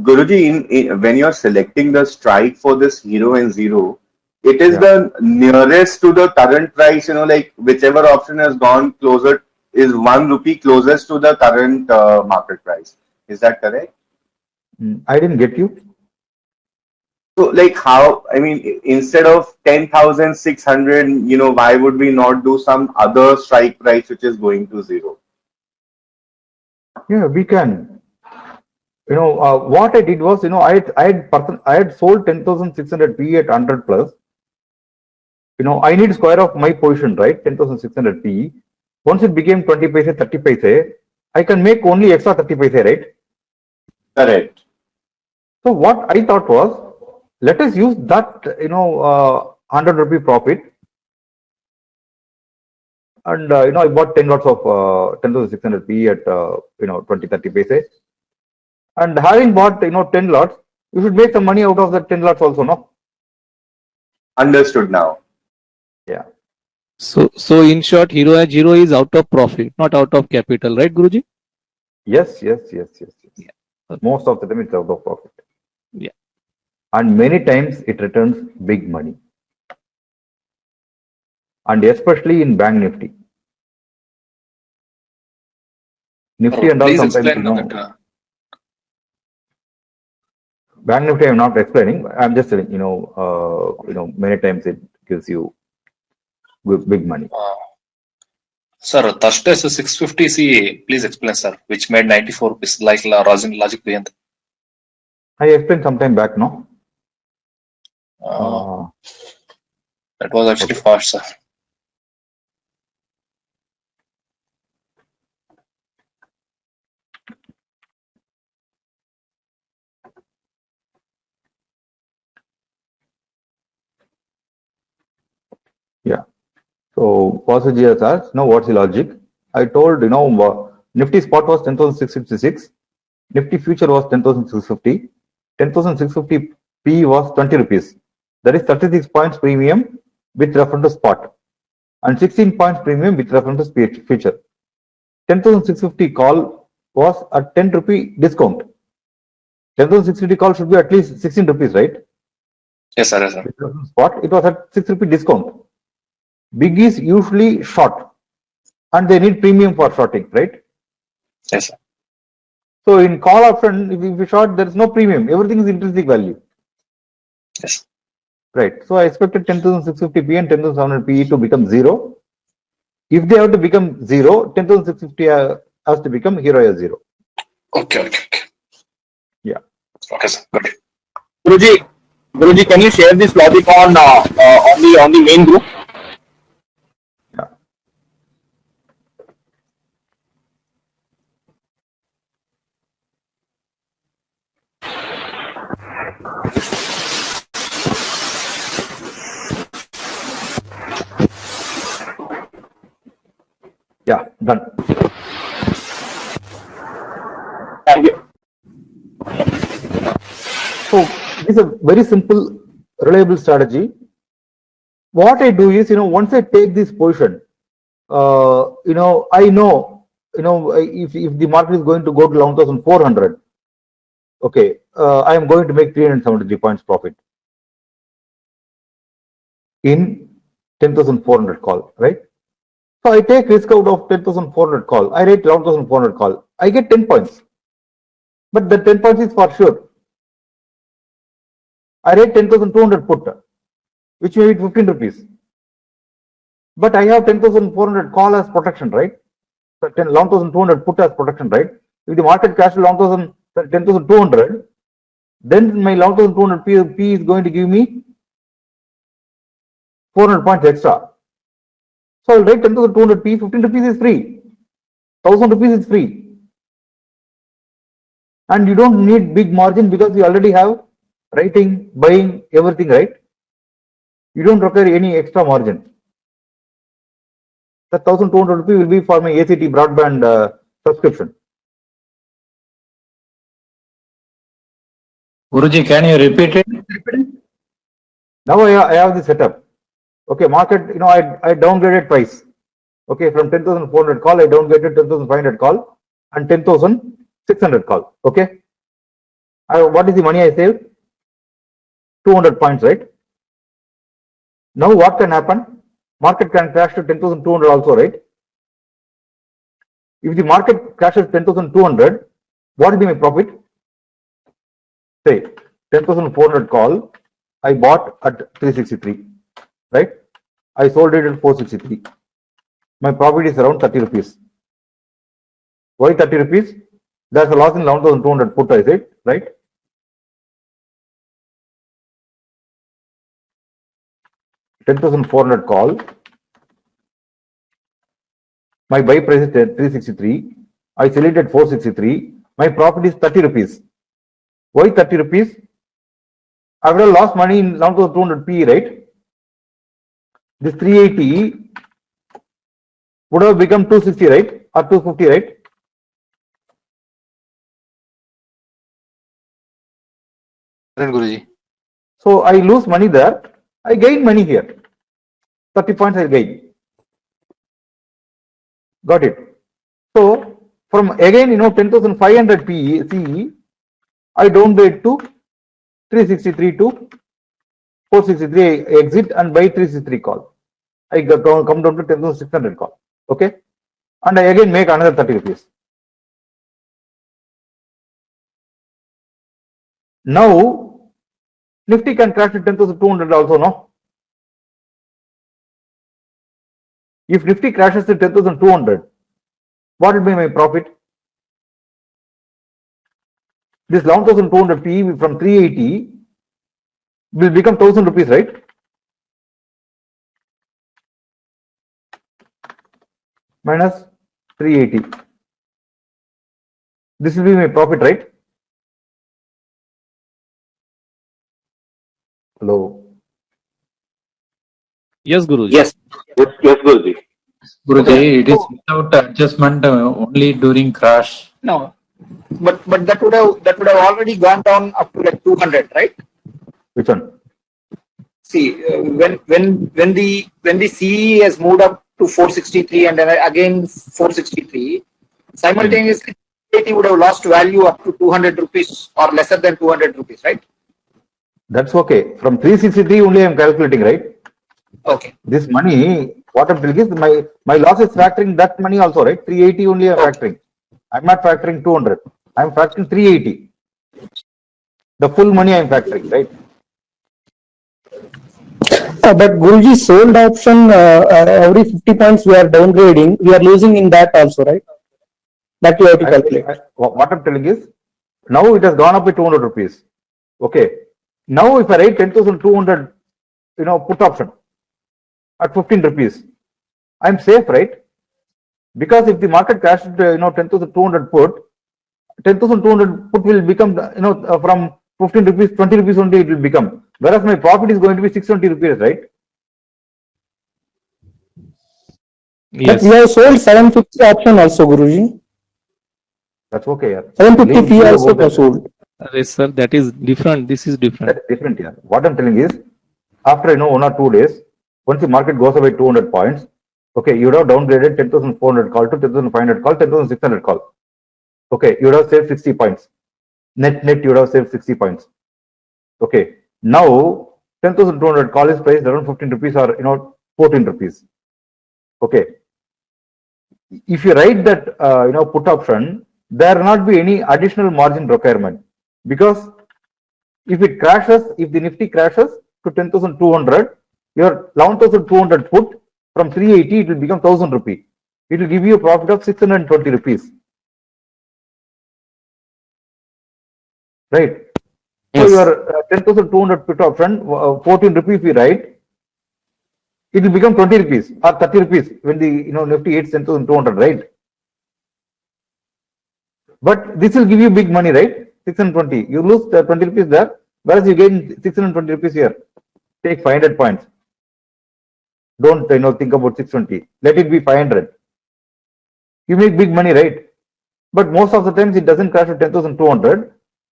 Guruji, when you're selecting the strike for this hero and 0, it is Yeah. the nearest to the current price, like whichever option has gone closer is 1 rupee closest to the current market price. Is that correct? I didn't get you. So, like how, instead of 10,600, why would we not do some other strike price which is going to 0? Yeah, we can. What I did was, I had sold 10,600 PE at 100 plus. I need square of my position, right? 10,600 PE. Once it became 20 paise, 30 paise, I can make only extra 30 paise, right? Correct. So what I thought was, let us use that, 100 rupee profit. And, I bought 10 lots of 10,600 PE at, 20, 30 paise. And having bought, 10 lots, you should make some money out of the 10 lots also, no? Understood now. Yeah. So in short, hero at 0 is out of profit, not out of capital, right, Guruji? Yes. Yeah. Okay. Most of the time it's out of profit. Yeah. And many times it returns big money. And especially in Bank Nifty. Nifty and all Please sometimes, explain that. Bank Nifty I'm not explaining. I'm just telling, many times it gives you big money. Sir, Thursday's 650 CA, please explain, sir, which made 94 rupees, like logic behind. I explained some time back, no? That was actually fast, sir. Yeah. So Passaji has asked, what's the logic? I told, Nifty spot was 10,656. Nifty future was 10,650. 10,650 P was 20 rupees. That is 36 points premium with reference to spot. And 16 points premium with reference to future. 10,650 call was a 10 rupee discount. 10,650 call should be at least 16 rupees, right? Yes, sir. Yes, sir. With spot, it was at 6 rupee discount. Big is usually short and they need premium for shorting, right? Yes, sir. So in call option, if you short, there is no premium. Everything is intrinsic value. Yes. Right. So I expected 10,650 P and 10,700 PE to become 0. If they have to become 0, 10,650 has to become hero as 0. Okay. Yeah. Okay, sir. Got it. Guruji, can you share this logic on the main group? Yeah. Yeah, done. Thank you. So this is a very simple, reliable strategy. what I do is, once I take this position, I know, if the market is going to go to 11,400, okay, I am going to make 373 points profit in 10,400 call, right? So I take risk out of 10,400 call. I rate 11,400 call. I get 10 points, but the 10 points is for sure. I rate 10,200 put, which may be 15 rupees. But I have 10,400 call as protection, right? So 11,200 put as protection, right? If the market crashes 10,200, then my 11,200 P is going to give me 400 points extra. So I'll write 10,200 P, 15 rupees is free, 1,000 rupees is free. And you don't need big margin because you already have writing, buying, everything, right? You don't require any extra margin. The 1,200 rupees will be for my ACT broadband subscription. Guruji, can you repeat it? Now I have the setup. Okay, market, I downgraded price. Okay, from 10,400 call, I downgraded 10,500 call and 10,600 call. Okay. What is the money I saved? 200 points, right? Now what can happen? Market can crash to 10,200 also, right? If the market crashes 10,200, what will be my profit? Say 10,400 call, I bought at 363, right? I sold it at 463. My profit is around 30 rupees. Why 30 rupees? There's a loss in 11,200 put, I said, right? $10,400 call. My buy price is 363. I sell it at 463. My profit is 30 rupees. Why 30 rupees? I would have lost money in 11,200 P, right? This 380 would have become 260, right? Or 250, right? Guruji. So I lose money there. I gain money here. 30 points I gain. Got it. So from again, 10,500 PE, CE, I downgrade to 363 to 463. I exit and buy 363 call. I come down to 10,600 call. Okay. And I again make another 30 rupees. Now, Nifty can crash to 10,200 also, no? If Nifty crashes to 10,200, what will be my profit? This 11,200 PE from 380 will become 1,000 rupees, right? Minus 380. This will be my profit, right? Hello. Yes, Guruji. Yes, Guruji. Guruji, it is without adjustment only during crash. No, but that would have already gone down up to like 200, right? Which one? See, when the CE has moved up to 463 and then again 463, simultaneously it would have lost value up to 200 rupees or lesser than 200 rupees, right? That's okay. From 363 only I am calculating, right? Okay. This money, what I'm telling is my loss is factoring that money also, right? 380 only I'm factoring. I'm not factoring 200. I'm factoring 380. The full money I'm factoring, right? But Guruji, sold option, every 50 points we are downgrading, we are losing in that also, right? That you have to calculate. What I'm telling is, now it has gone up by 200 rupees. Okay. Now if I write 10,200, put option at 15 rupees, I'm safe, right? Because if the market crashes to, 10,200 put, 10,200 put will become, from 15 rupees, 20 rupees only it will become. Whereas my profit is going to be 620 rupees, right? But we have sold 750 option also, Guruji. That's okay. Yeah. 750 fee also was sold. Yes, sir, that is different. This is different. That's different, yeah. What I'm telling is, after 1 or 2 days, Once the market goes away 200 points, okay, you would have downgraded 10,400 call to 10,500 call, 10,600 call. Okay, you would have saved 60 points. Net, you would have saved 60 points. Okay, now 10,200 call is priced around 15 rupees or 14 rupees. Okay, if you write that put option, there will not be any additional margin requirement, because if it crashes, if the Nifty crashes to 10,200, your 11,200 put from 380, it will become 1,000 rupee. It will give you a profit of 620 rupees. Right? So your 10,200 put option, 14 rupees we write, it will become 20 rupees or 30 rupees when the Nifty hits 10,200, right? But this will give you big money, right? 620. You lose the 20 rupees there, whereas you gain 620 rupees here. Take 500 points. Don't think about 620. Let it be 500. You make big money, right? But most of the times it doesn't crash to 10,200.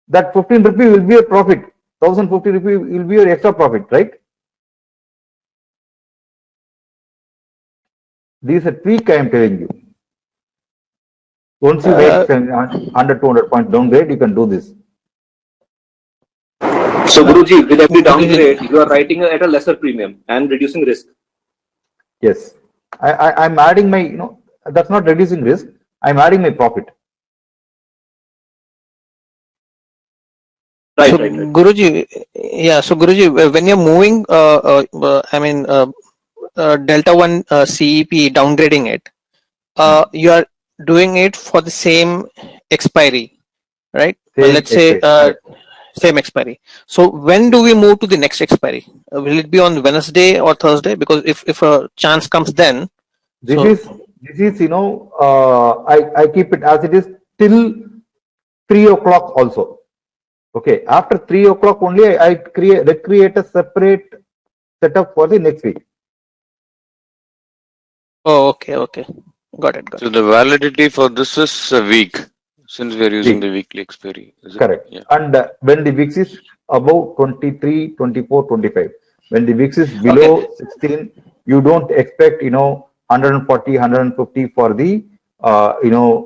That 15 rupee will be your profit. 1,050 rupee will be your extra profit, right? This is a tweak I am telling you. Once you make 100, 200 points downgrade, you can do this. So Guruji, with every downgrade, you are writing at a lesser premium and reducing risk. Yes, I'm adding my, that's not reducing risk. I'm adding my profit. Right, so right. Guruji, yeah. So Guruji, when you're moving, Delta 1 CEP downgrading it, you are doing it for the same expiry, right? Let's say same expiry. So when do we move to the next expiry? Will it be on Wednesday or Thursday? Because if a chance comes, then this is I keep it as it is till 3 o'clock also. Okay, after 3 o'clock only I recreate a separate setup for the next week. Oh, okay, got it. So the validity for this is a week, since we are using the weekly expiry. Is it? Correct. Yeah. And when the VIX is above 23, 24, 25, when the VIX is below 16, you don't expect 140, 150 for the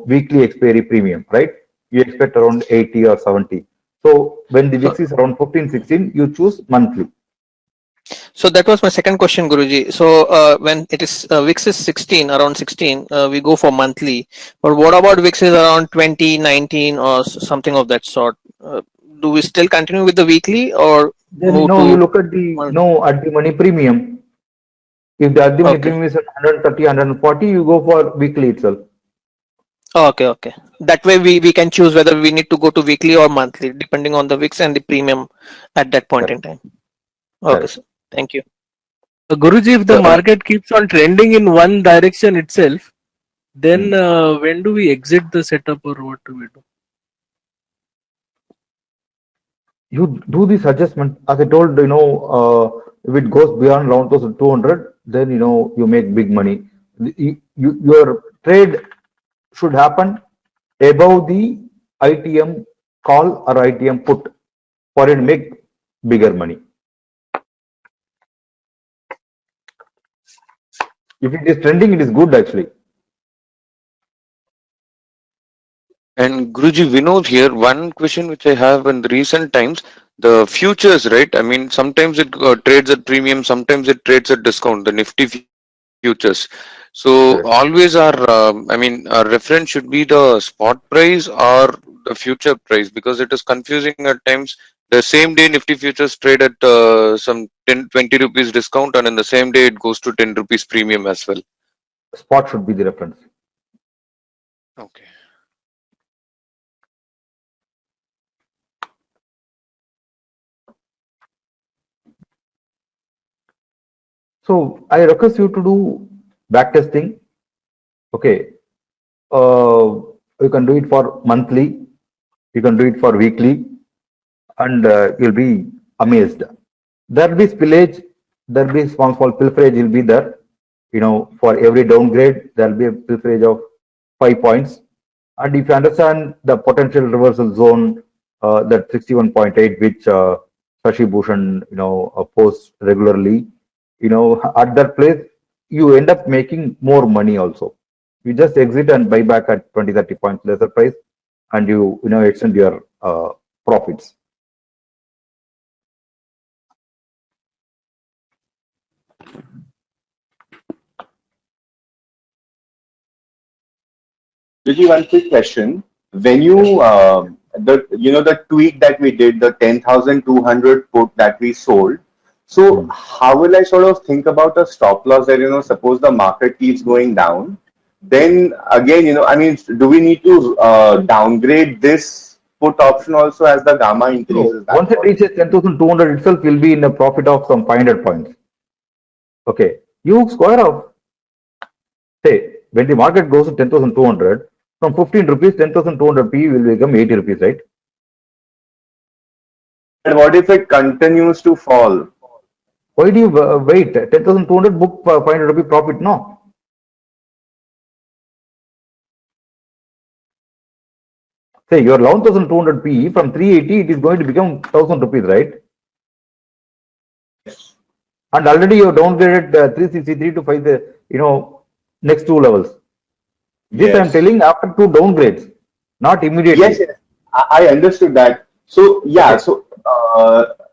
weekly expiry premium, right? You expect around 80 or 70. So when the VIX is around 15, 16, you choose monthly. So that was my second question, Guruji. So when it is VIX is 16, around 16, we go for monthly. But what about VIX is around 20, 19 or something of that sort? Do we still continue with the weekly or Then move you to look at the at the money premium. If the money premium is at 130, 140, you go for weekly itself. Okay. That way we can choose whether we need to go to weekly or monthly, depending on the VIX and the premium at that point in time. Okay, sir. Thank you. Guruji, if the market keeps on trending in one direction itself, then when do we exit the setup or what do we do? You do this adjustment. As I told, if it goes beyond 11,200, then you make big money. Your trade should happen above the ITM call or ITM put for it to make bigger money. If it is trending, it is good actually. And Guruji, Vinod here, one question which I have in the recent times, the futures, right? I mean, sometimes it trades at premium, sometimes it trades at discount, the Nifty futures. So always our reference should be the spot price or the future price, because it is confusing at times. The same day Nifty futures trade at some 10, 20 rupees discount, and in the same day it goes to 10 rupees premium as well. Spot should be the reference. Okay. So I request you to do back testing. Okay. You can do it for monthly. You can do it for weekly, and you'll be amazed. There will be spillage. There will be small pilferage. Will be there. For every downgrade, there will be a pilferage of 5 points. And if you understand the potential reversal zone, that 61.8, which Shashi Bhushan, posts regularly, at that place, you end up making more money also. You just exit and buy back at 20, 30 points lesser price, and you extend your profits. Really, one quick question. When you the tweak that we did, the 10,200 put that we sold. So how will I sort of think about a stop loss there? Suppose the market keeps going down, then again, I mean, do we need to downgrade this put option also as the gamma increases? Once it reaches 10,200 itself, will be in a profit of some 500 points. Okay, you square off. Say, when the market goes to 10,200, from 15 rupees, 10,200 P will become 80 rupees, right? And what if it continues to fall? Why do you wait? 10,200 book 500 rupee profit? No. Say, your 11,200 P from 380, it is going to become 1,000 rupees, right? And already you have downgraded 363 to 5, next two levels. This I am telling after two downgrades, not immediately. Yes, I understood that. So yeah, so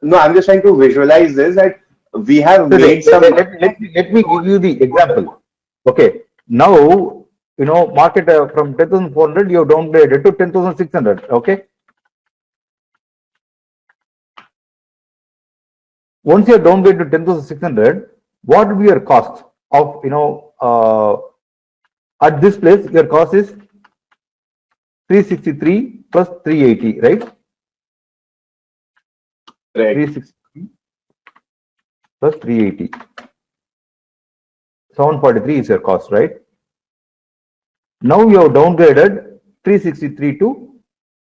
no, I'm just trying to visualize this that we have made some. Let me give you the example. Okay, now market from 10,400 you have downgraded to 10,600. Okay. Once you are downgraded to 10,600, what will be your cost of at this place? Your cost is 363 plus 380, right? Right. 363 plus 380. 743 is your cost, right? Now you have downgraded 363 to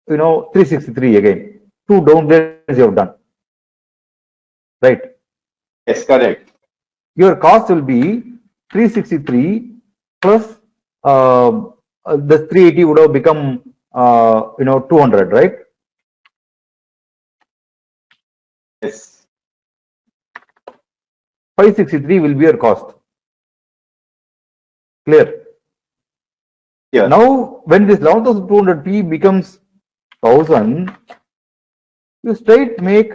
363 again. Two downgrades you have done. Right? Yes, correct. Your cost will be 363 plus the 380 would have become 200, right? Yes. 563 will be your cost. Clear? Yeah. Now, when this 11,200 P becomes 1000, you straight make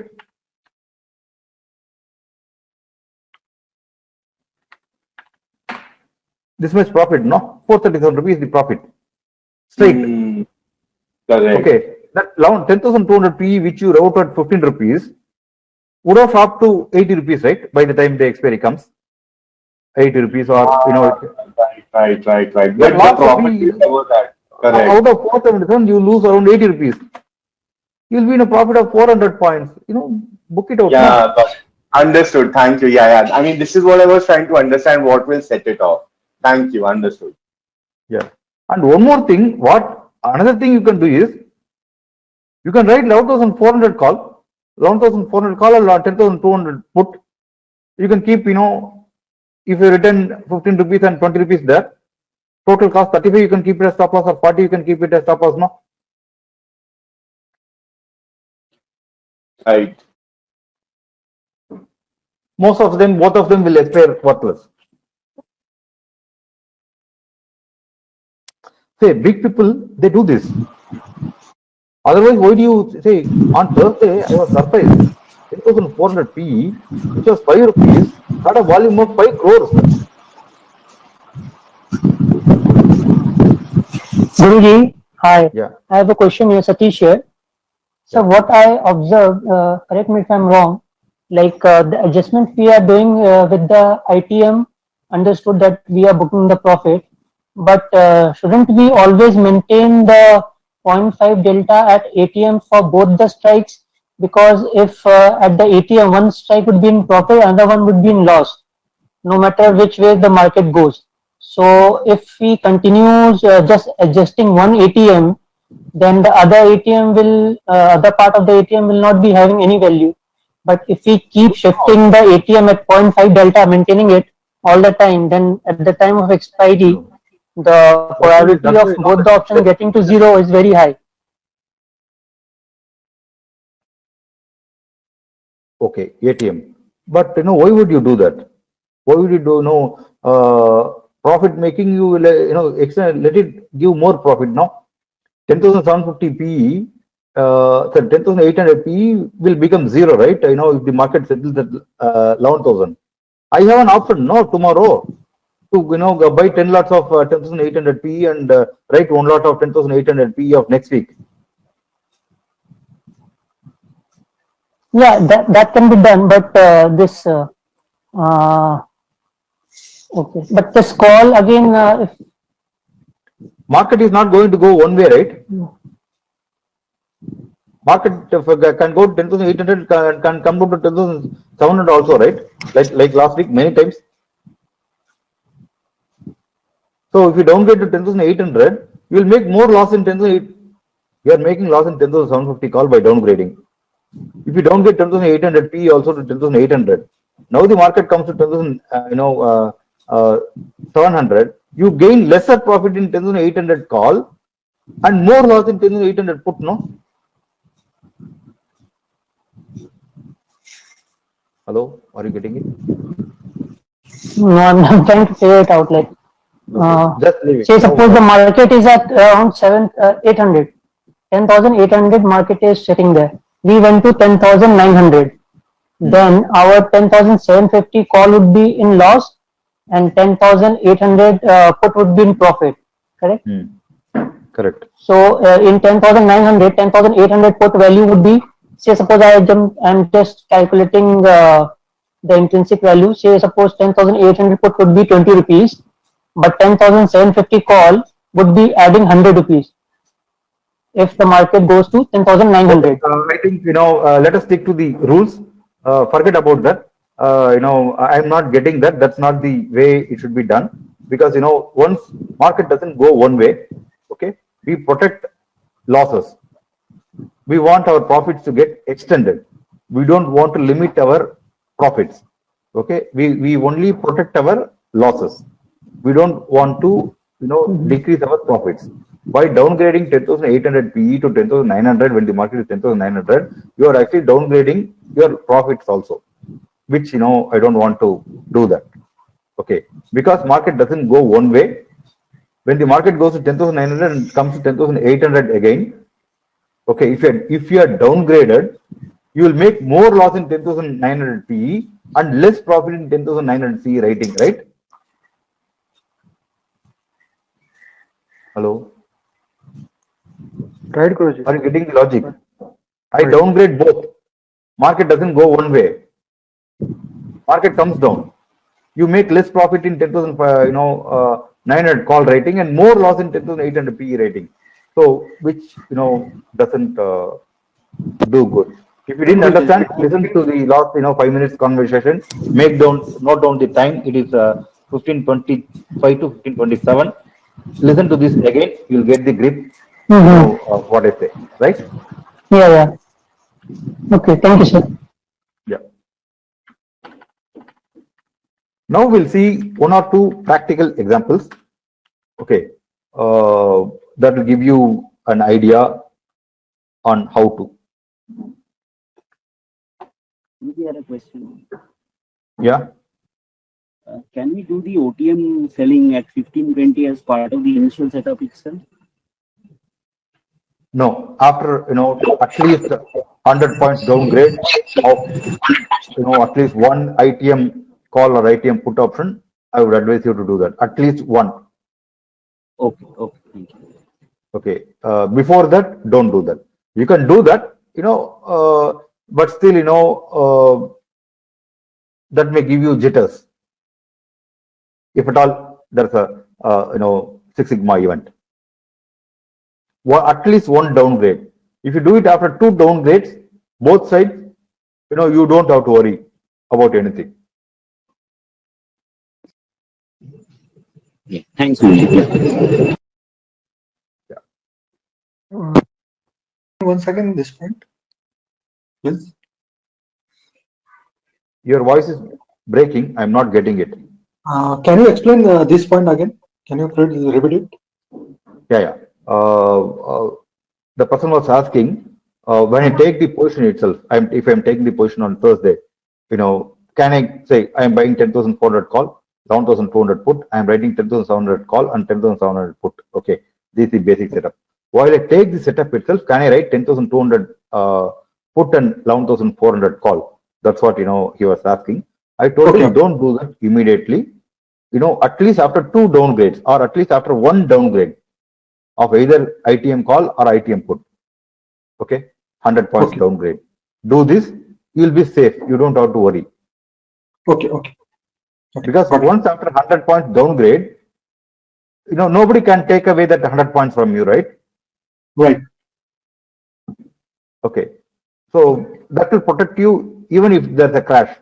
this much profit, no? 437 rupees the profit. Straight. Correct. Okay. That 10,200 P which you wrote at 15 rupees would have up to 80 rupees, right? By the time the expiry comes. 80 rupees or Right. But the the profit is over that. Correct. Out of 477, you lose around 80 rupees. You'll be in a profit of 400 points. Book it out. Yeah, but understood. Thank you. Yeah. I mean, this is what I was trying to understand. What will set it off? Thank you. Understood. Yeah. And one more thing, another thing you can do is, you can write 11,400 call, 11,400 call or 10,200 put. You can keep, if you return 15 rupees and 20 rupees there, total cost 35, you can keep it as stop loss, or 40, you can keep it as stop loss, no? Right. Both of them will expire worthless. Say, big people, they do this. Otherwise, why do you say, on Thursday, I was surprised, 10,400 PE, which was 5 rupees, had a volume of 5 crores. Guruji, hi. Yeah. I have a question here, Satish here. So what I observed, correct me if I'm wrong, like the adjustment we are doing with the ITM, understood that we are booking the profit, but shouldn't we always maintain the 0.5 delta at ATM for both the strikes? Because if at the ATM one strike would be in profit, another one would be in loss, no matter which way the market goes. So if we continue just adjusting one ATM, then the other ATM will, other part of the ATM will not be having any value. But if we keep shifting the ATM at 0.5 delta, maintaining it all the time, then at the time of expiry, the probability of both the options getting to zero is very high. Okay, ATM. But why would you do that? Why would you do no profit making? You will extend, let it give more profit now. 10,750 PE, so 10,800 PE will become zero, right? If the market settles at 11,000, I have an option no tomorrow to go buy 10 lots of 10,800 PE and write one lot of 10,800 PE of next week. Yeah, that can be done, but this okay, but this call again, if market is not going to go one way, right? Market can go 10,800, can come down to 10,700 also, right? Like last week many times. So if you downgrade to 10,800, you will make more loss in 10,800. You are making loss in 10,750 call by downgrading. If you downgrade 10,800 P also to 10,800, now the market comes to 10,000, 700. You gain lesser profit in 10,800 call and more loss in 10,800 put, no? Hello, are you getting it? no, I'm trying to figure it out. Like, Just leave it. say suppose the market is at around 800, 10,800 market is sitting there. We went to 10,900. Then our 10,750 call would be in loss, and 10,800 put would be in profit. Correct? Correct. So in 10,900, 10,800 put value would be, say suppose I'm just calculating the intrinsic value. Say suppose 10,800 put would be 20 rupees, but 10,750 call would be adding 100 rupees if the market goes to 10,900. I think let us stick to the rules. Forget about that. I'm not getting that. That's not the way it should be done, because once market doesn't go one way, okay, we protect losses. We want our profits to get extended. We don't want to limit our profits. Okay, we only protect our losses. We don't want to decrease our profits. By downgrading 10,800 PE to 10,900 when the market is 10,900, you are actually downgrading your profits also, which I don't want to do that. Okay, because market doesn't go one way. When the market goes to 10,900 and comes to 10,800 again, okay, if you are downgraded, you will make more loss in 10,900 PE and less profit in 10,900 CE rating, right? Hello? Right, Guruji. Are you getting the logic? I downgrade both. Market doesn't go one way. Market comes down. You make less profit in 10,000, 900 call rating and more loss in 10,800 PE rating. So, which, doesn't do good. If you didn't understand, listen to the last, 5 minutes conversation. Note down the time. It is 15:25 to 15:27. Listen to this again. You'll get the grip. What I say, right? Yeah. Okay, thank you, sir. Yeah. Now we'll see one or two practical examples. Okay, that will give you an idea on how to. We had a question. Yeah. Can we do the OTM selling at 15:20 as part of the initial setup itself? No, after at least 100 points downgrade of at least one ITM call or ITM put option, I would advise you to do that. At least one. Okay, thank you. Okay, before that, don't do that. You can do that, but still, that may give you jitters. If at all there's a Six Sigma event. At least one downgrade. If you do it after two downgrades, both sides, you don't have to worry about anything. Yeah, thanks. Yeah. One second, this point. Please. Your voice is breaking. I'm not getting it. Can you explain this point again? Can you please repeat it? Yeah. The person was asking, when I take the position itself, if I'm taking the position on Thursday, can I say I am buying 10,400 call, 11,200 put, I am writing 10,700 call and 10,700 put. Okay, this is the basic setup. While I take the setup itself, can I write 10,200 put and 11,400 call? That's what he was asking. I told him don't do that immediately. At least after 2 downgrades or at least after 1 downgrade of either ITM call or ITM put. Okay, 100 points downgrade. Do this, you will be safe. You don't have to worry. Okay. Because once after 100 points downgrade, nobody can take away that 100 points from you, right? Right. Okay. So that will protect you even if there's a crash.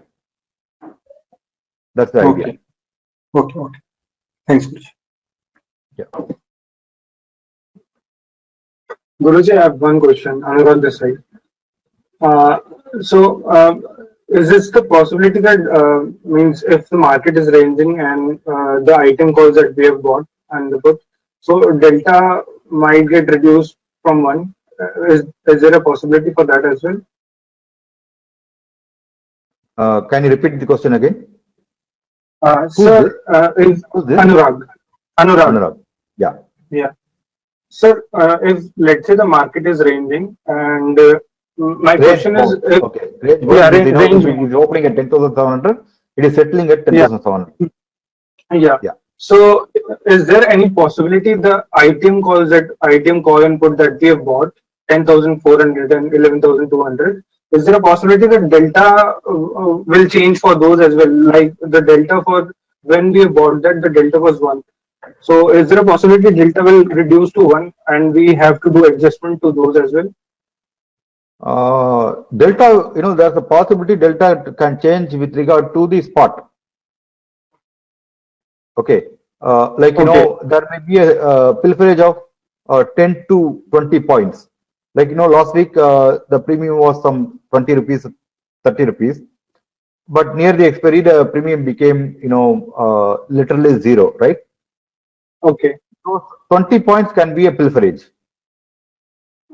That's the idea. Okay. Thanks, Guruji. Yeah. Guruji, I have one question. Anurag this side. Is this the possibility that means if the market is ranging and the item calls that we have bought and the put, so delta might get reduced from 1? Is there a possibility for that as well? Can you repeat the question again? Sir, is Anurag. Anurag. Yeah. Yeah. Sir, if let's say the market is ranging and my question is, range is opening at 10,700, it is settling at 10,700. Yeah. So, is there any possibility the ITM calls ITM call and put that we have bought 10,400 and 11,200? Is there a possibility that delta will change for those as well? Like the delta for when we bought that, the delta was 1. So, is there a possibility delta will reduce to 1 and we have to do adjustment to those as well? Delta, there's a possibility delta can change with regard to the spot. Okay. There may be a pilferage of 10 to 20 points. Last week the premium was some 20 rupees, 30 rupees. But near the expiry, the premium became, literally 0, right? Okay. So 20 points can be a pilferage.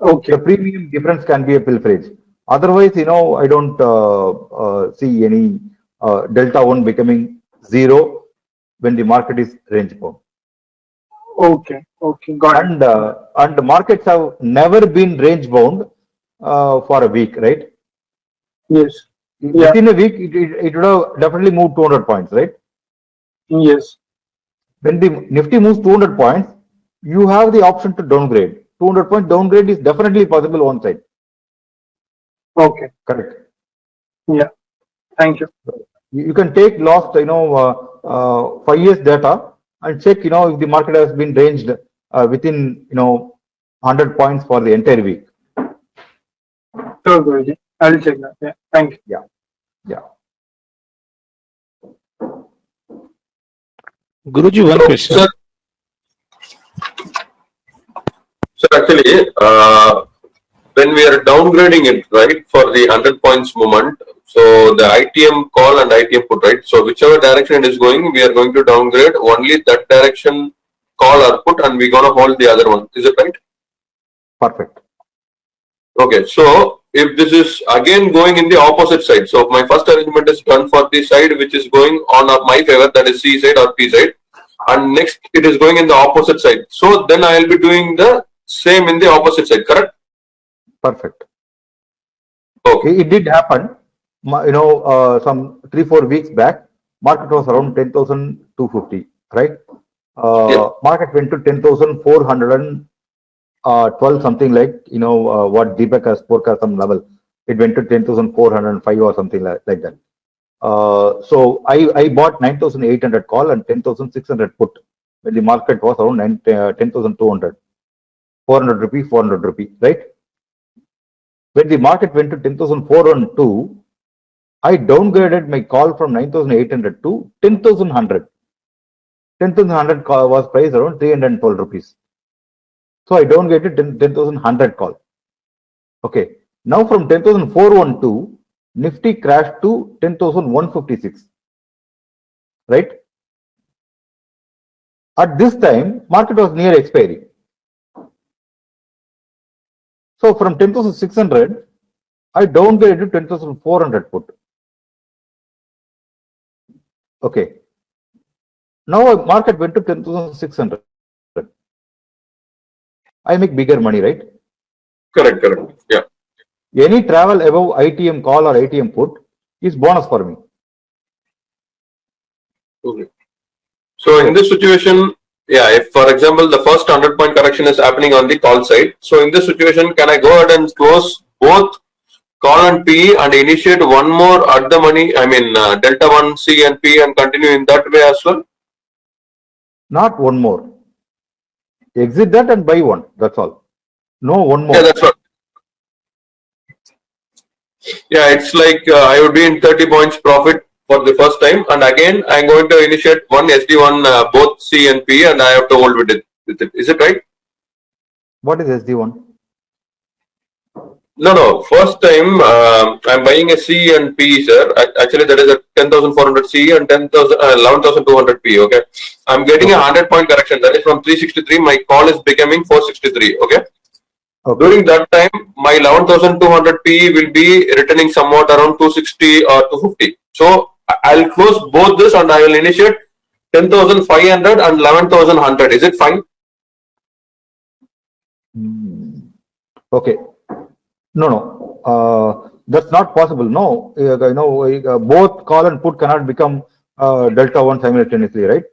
Okay. The premium difference can be a pilferage. Otherwise, I don't see any delta 1 becoming 0 when the market is range bound. Okay. Got it. And the markets have never been range bound for a week, right? Yes. Within a week, it would have definitely moved 200 points, right? Yes. When the Nifty moves 200 points, you have the option to downgrade. 200 point downgrade is definitely possible one side. Okay. Correct. Yeah. Thank you. You can take last 5 years data and check if the market has been ranged within 100 points for the entire week. Sure, Guruji. I'll check that. Yeah. Thank you. Yeah. Guruji, one question. So actually, when we are downgrading it, right, for the 100 points moment, so the ITM call and ITM put, right? So whichever direction it is going, we are going to downgrade only that direction call or put, and we're gonna hold the other one. Is it right? Perfect. Okay, so if this is again going in the opposite side, so my first arrangement is done for the side which is going on my favor, that is C side or P side, and next it is going in the opposite side. So then I will be doing the same in the opposite side, correct? Perfect. Okay. It did happen. Some 3-4 weeks back, market was around 10,250, right? Market went to 10,412, something like, what Deepak has forecast some level. It went to 10,405 or something like that. So I bought 9,800 call and 10,600 put when the market was around 10,200. 400 rupee, right? When the market went to 10,402, I downgraded my call from 9,800 to 10,100. 10,100 call was priced around 312 rupees. So I downgraded 10,100 call. Okay. Now from 10,412, Nifty crashed to 10,156. Right? At this time, market was near expiry. So from 10,600, I downgraded to 10,400 put. Okay. Now market went to 10,600. I make bigger money, right? Correct, correct. Yeah. Any travel above ITM call or ITM put is bonus for me. Okay. So in this situation, yeah, if for example the first 100-point correction is happening on the call side, so in this situation, can I go ahead and close both call and P and initiate one more at the money? I mean delta 1 C and P and continue in that way as well? Not one more. Exit that and buy one. That's all. No one more. Yeah, that's what. Yeah, it's like I would be in 30 points profit for the first time, and again I'm going to initiate one SD1 both C and P, and I have to hold with it. Is it right? What is SD1? No. First time I'm buying a C and P, sir. Actually, that is a 10,400 C and 11,200 P. Okay, I'm getting a 100-point correction. That is from 363. My call is becoming 463. Okay. During that time, my 11,200 P will be returning somewhat around 260 or 250. So I'll close both this and I will initiate 10,500 and 11,100. Is it fine? Okay. No. That's not possible. No. Both call and put cannot become delta 1 simultaneously, right?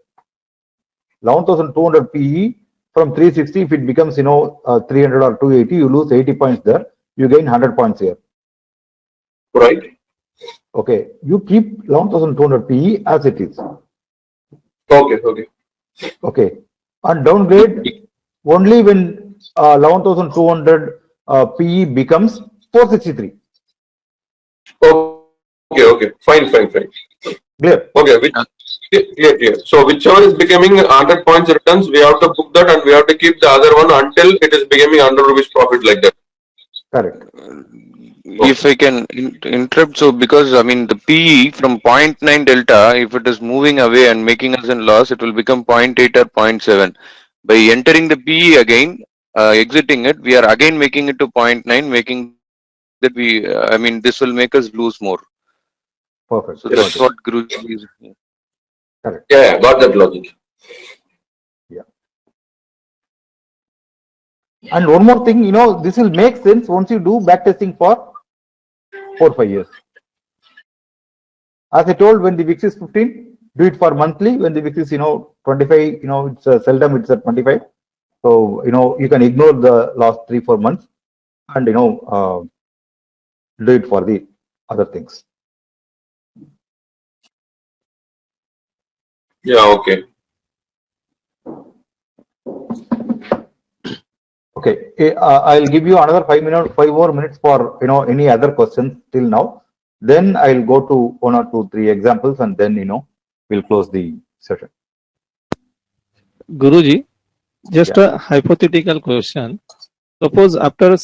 11,200 PE from 360, if it becomes 300 or 280, you lose 80 points there. You gain 100 points here. Right. Okay. You keep 11,200 PE as it is. Okay. And downgrade only when 11,200 PE becomes 463. Okay. Fine. Clear? Okay. Clear. So whichever is becoming 100 points returns, we have to book that and we have to keep the other one until it is becoming 100 rupees profit like that. Correct. If I can interrupt, so because I mean the PE from 0.9 delta, if it is moving away and making us in loss, it will become 0.8 or 0.7. By entering the PE again, exiting it, we are again making it to 0.9, making that I mean this will make us lose more. Perfect. So that's what Guruji is. Correct. Yeah, got that logic. Yeah. And one more thing, this will make sense once you do backtesting for 4-5 years. As I told, when the VIX is 15, do it for monthly. When the VIX is 25, it's seldom it's at 25. So you can ignore the last 3-4 months and do it for the other things. Yeah. Okay. Okay. I'll give you another 5 more minutes for any other questions till now. Then I'll go to 1 or 2, 3 examples, and then we'll close the session. Guruji, just a hypothetical question. Suppose after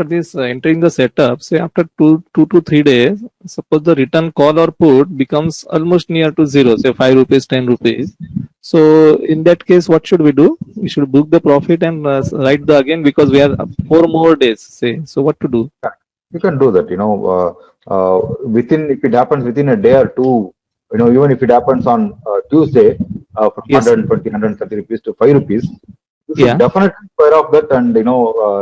this entering the setup, say after 2 to 3 days, suppose the return call or put becomes almost near to zero, say 5 rupees, 10 rupees. So in that case, what should we do? We should book the profit and write the again, because we have 4 more days, say. So what to do? You can do that. If it happens within a day or two, even if it happens on Tuesday, from 120, 130 rupees to 5 rupees, you should definitely square off that and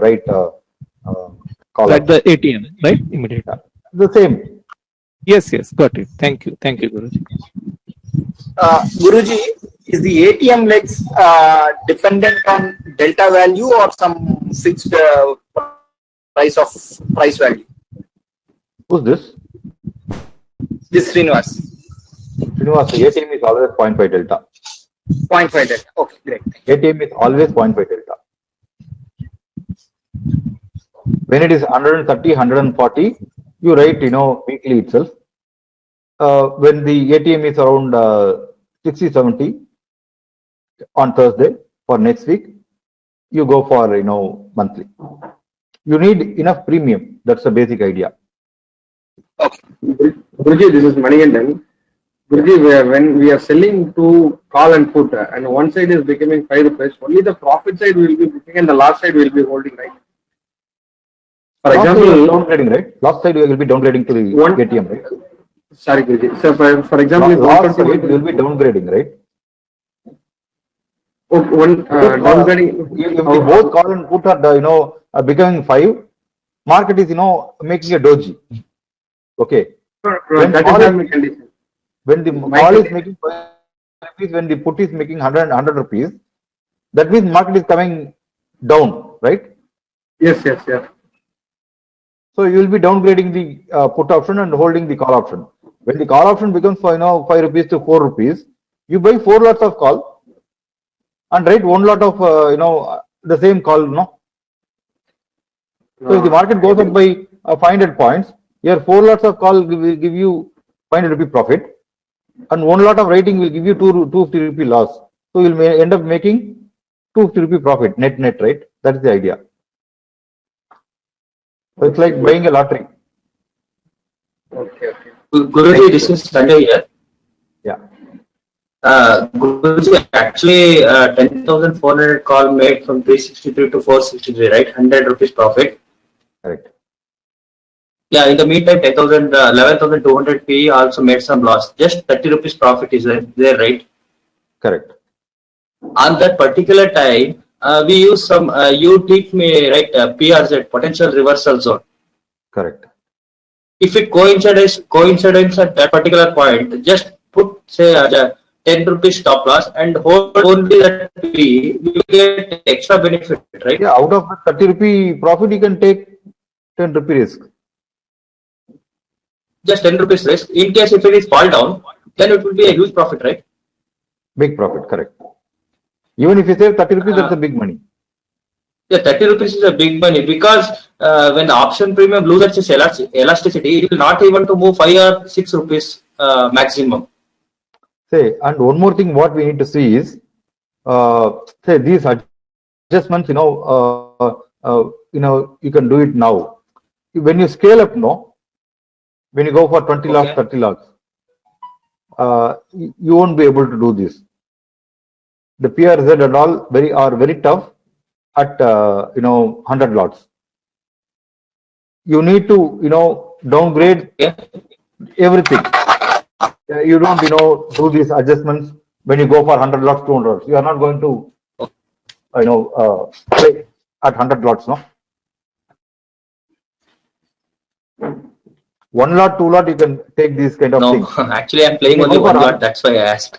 write call. Write the ATM, right? Immediately. The same. Yes, got it. Thank you, Guruji. Guruji, is the ATM legs dependent on delta value or some fixed price value? Who's this? This Srinivas. Srinivas, the ATM is always 0.5 delta. 0.5 delta. Okay, great. ATM is always 0.5 delta. When it is 130, 140, you write, weekly itself. When the ATM is around 60, 70 on Thursday for next week, you go for, monthly. You need enough premium. That's the basic idea. Okay. Guruji, this is Manigandan. Guruji, when we are selling to call and put, and one side is becoming 5 rupees, only the profit side will be booking and the last side will be holding, right? For example, downgrading, right? Last side we will be downgrading to the ATM, right? Sorry, Guruji. So for example, if Loss 121 rate, you will be downgrading, right? downgrading. If the both call and put are becoming 5, market is making a doji. Okay. When That is call not is my condition. when the My call is condition- making 5 rupees, when the put is making 100 rupees, that means market is coming down, right? Yes. So you will be downgrading the put option and holding the call option. When the call option becomes 5 rupees to 4 rupees, you buy 4 lots of call and write 1 lot of the same call. No. So if the market goes up by 500 points, your 4 lots of call will give you 500 rupee profit, and 1 lot of writing will give you 250 rupee loss. So you will end up making 250 rupee profit net, right? That is the idea. So it's like buying a lottery. Okay. Guruji, this is Sanjay here. Yeah. Guruji, actually 10,400 call made from 363 to 463, right? 100 rupees profit. Correct. Yeah, in the meantime, 11,200 P also made some loss. Just 30 rupees profit is there, right? Correct. On that particular time, we use some, you teach me, right, PRZ, potential reversal zone. Correct. If it coincides at that particular point, just put, say, 10 rupees stop loss and hold only that P, we will get extra benefit, right? Yeah, out of the 30 rupee profit, you can take 10 rupee risk. Just 10 rupees risk. In case if it is fall down, then it will be a huge profit, right? Big profit, correct. Even if you save 30 rupees, that's a big money. Yeah, 30 rupees is a big money because when the option premium loses its elasticity, it will not even to move 5 or 6 rupees maximum. Say, and one more thing, what we need to see is, say these adjustments, you can do it now. When you scale up, when you go for 20 lots, 30 lots, you won't be able to do this. The PRZ and all are very tough at 100 lots. You need to downgrade everything. You don't do these adjustments when you go for 100 lots, 200 lots. You are not going to play at 100 lots, no. 1 lot, 2 lot, you can take these kind of things. No, actually I'm playing only 1 lot, that's why I asked.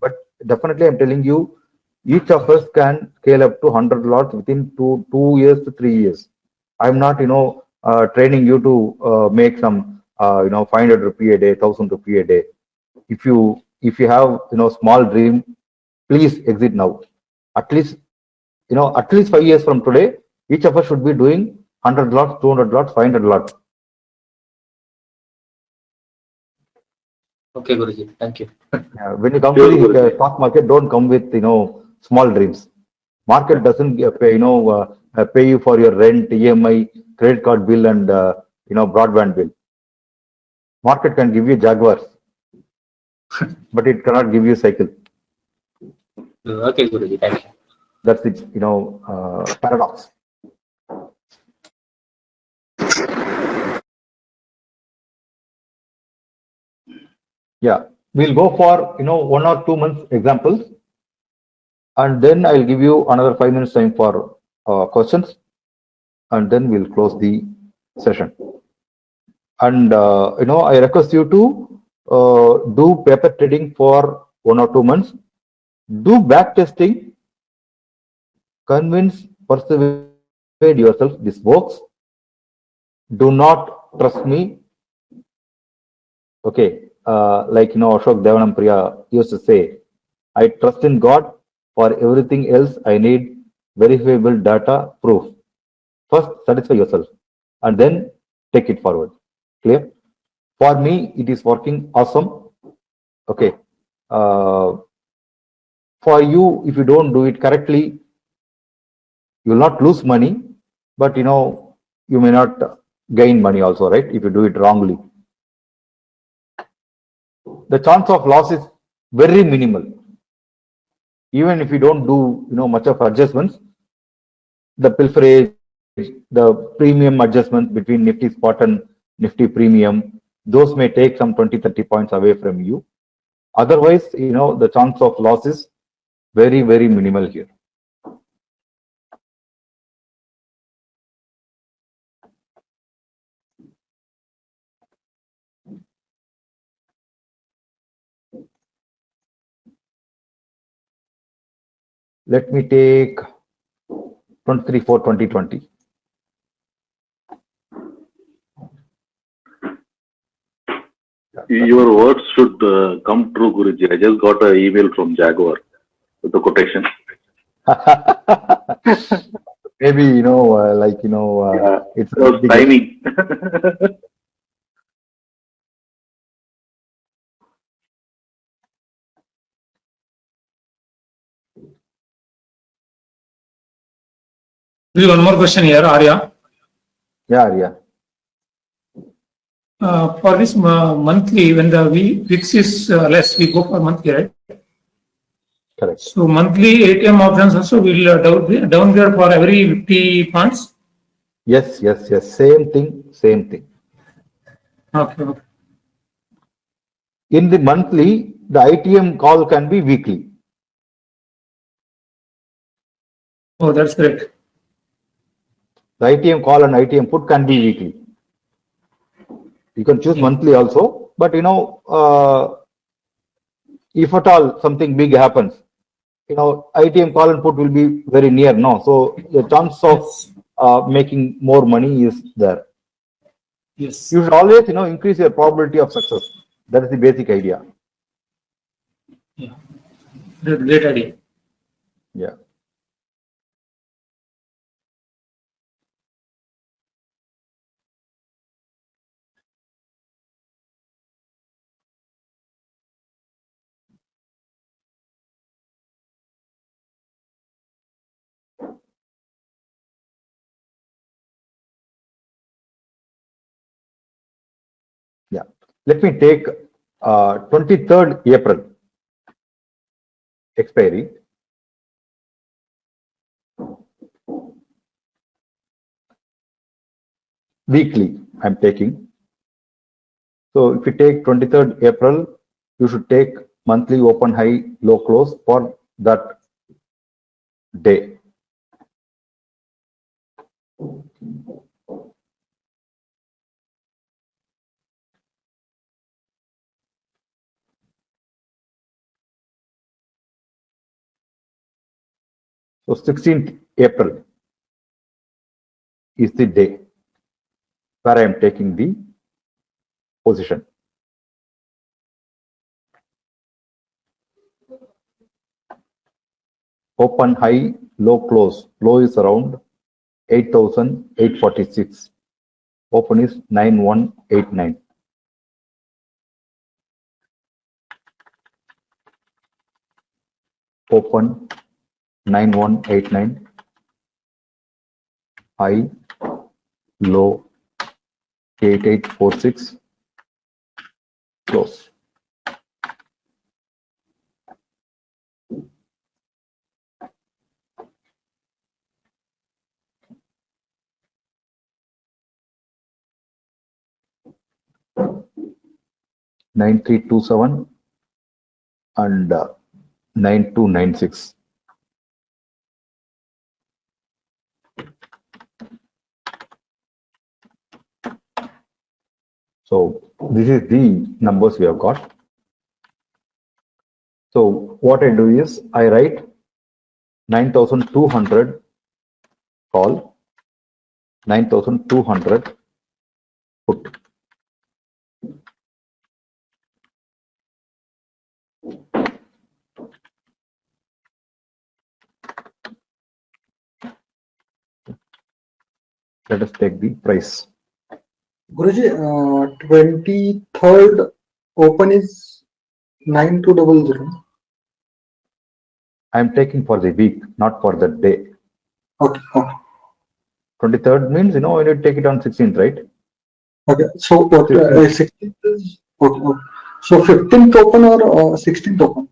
But definitely I'm telling you, each of us can scale up to 100 lots within 2 years to 3 years. I'm not training you to make some 500 rupee a day, 1000 rupee a day. If you have small dream, please exit now. At least 5 years from today, each of us should be doing 100 lots, 200 lots, 500 lots. Okay, Guruji, thank you. When you come to the stock market, don't come with small dreams. Market doesn't pay pay you for your rent, EMI, credit card bill, and broadband bill. Market can give you Jaguars, but it cannot give you cycle. Okay, Guruji, thank you. That's it. Paradox. Yeah, we'll go for 1 or 2 months examples, and then I'll give you another 5 minutes time for questions, and then we'll close the session. And I request you to do paper trading for 1 or 2 months. Do back testing. Convince, persuade yourself this works. Do not trust me. Okay. Like Ashok Devanam Priya used to say, I trust in God. For everything else, I need verifiable data proof. First, satisfy yourself, and then take it forward. Clear? For me, it is working awesome. Okay. For you, if you don't do it correctly, you will not lose money, but you may not gain money also, right? If you do it wrongly. The chance of loss is very minimal. Even if you don't do much of adjustments, the pilferage, the premium adjustments between Nifty spot and Nifty premium, those may take some 20-30 points away from you. Otherwise, the chance of loss is very, very minimal here. Let me take 23/4/2020. Your words should come true, Guruji. I just got an email from Jaguar with the quotation. Maybe, it's It was timing. One more question here, Arya. Yeah, Arya. For this monthly, when the VIX is less, we go for monthly, right? Correct. So monthly ATM options also will downgrade for every 50 points. Yes. Same thing. Okay. In the monthly, the ITM call can be weekly. Oh, that's correct. The ITM call and ITM put can be weekly. You can choose monthly also, but if at all something big happens, ITM call and put will be very near now. So the chance of making more money is there. Yes. You should always, increase your probability of success. That is the basic idea. Yeah. Great idea. Yeah. Yeah. Let me take 23rd April expiry. Weekly, I'm taking. So if you take 23rd April, you should take monthly open, high, low, close for that day. So 16th April is the day where I am taking the position. Open, high, low, close. Low is around 8,846. Open is 9189. Open 9189. High, low 8846. Close. $9327 and 9296. So this is the numbers we have got. So what I do is I write 9,200 call, 9,200 put. Let us take the price. Guruji, 23rd open is 9200. I am taking for the week, not for the day. Okay. 23rd means, when you take it on 16th, right? Okay. So what 16th is okay. So 15th open or 16th open?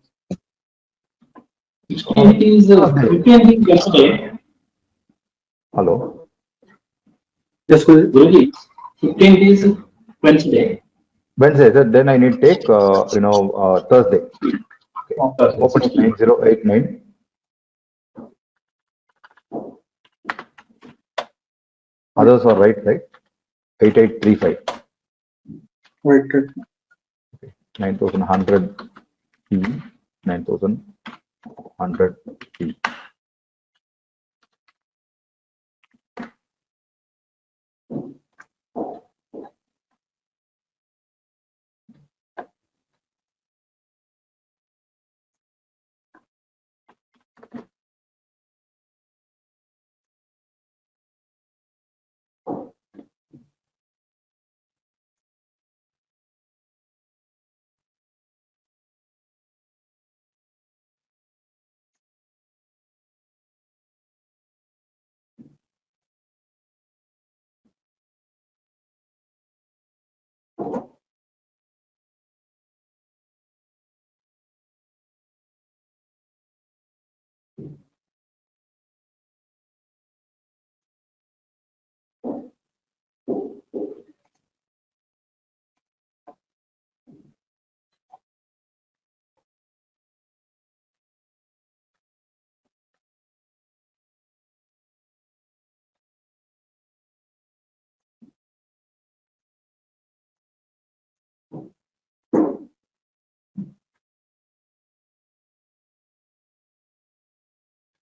16th is 15th is Wednesday. Hello. Yes, Guruji. 15th is Wednesday. Wednesday, sir, then I need to take, Thursday. Okay. Open is 9089. Others are right, right? 8835. Right. 9100 P, 9100 P.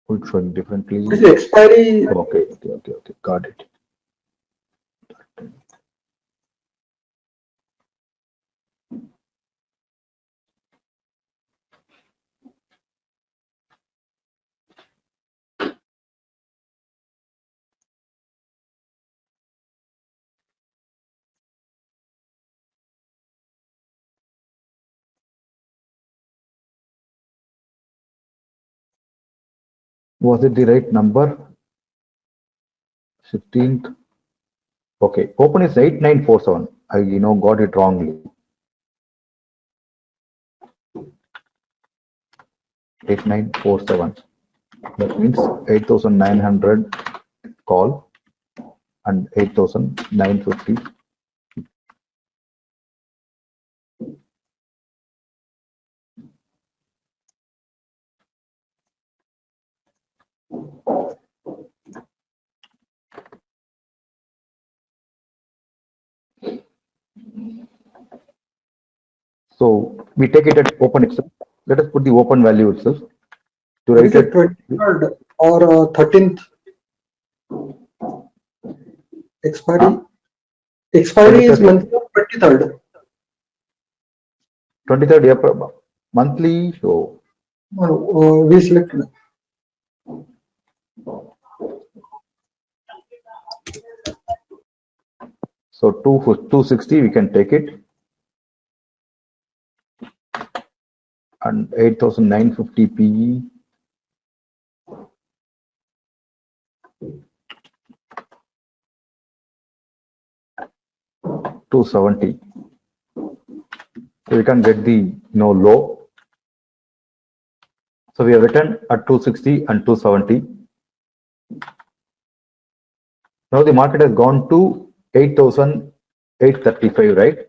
Would showing differently. What is the expiry? Okay, got it. Was it the right number? 15th. Okay, open is 8947. I got it wrongly. 8947. That means 8900 call and 8950. So we take it at open itself. Let us put the open value itself. To What write is the it 23rd or 13th? Expiry. Expiry is monthly or 23rd. 23rd April monthly. So We selected. So 260 we can take it, and 8950 PE. $270. So we can get the low. So we have written at 260 and 270. Now the market has gone to 8,835, right?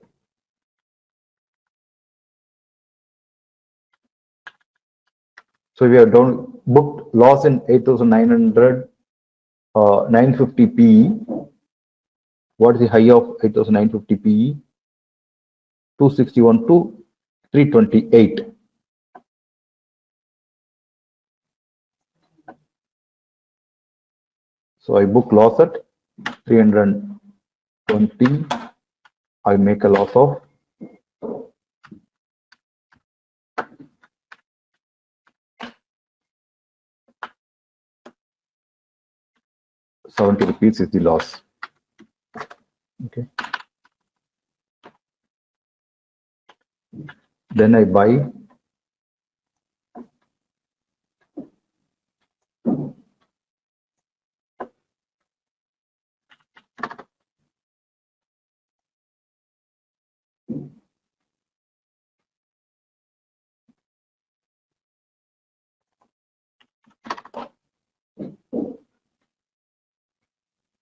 So we have booked loss in 8,900, 950 PE. What is the high of 8,950 PE? 261 to 328. So I book loss at 320. I make a loss of 70 rupees is the loss. Okay. Then I buy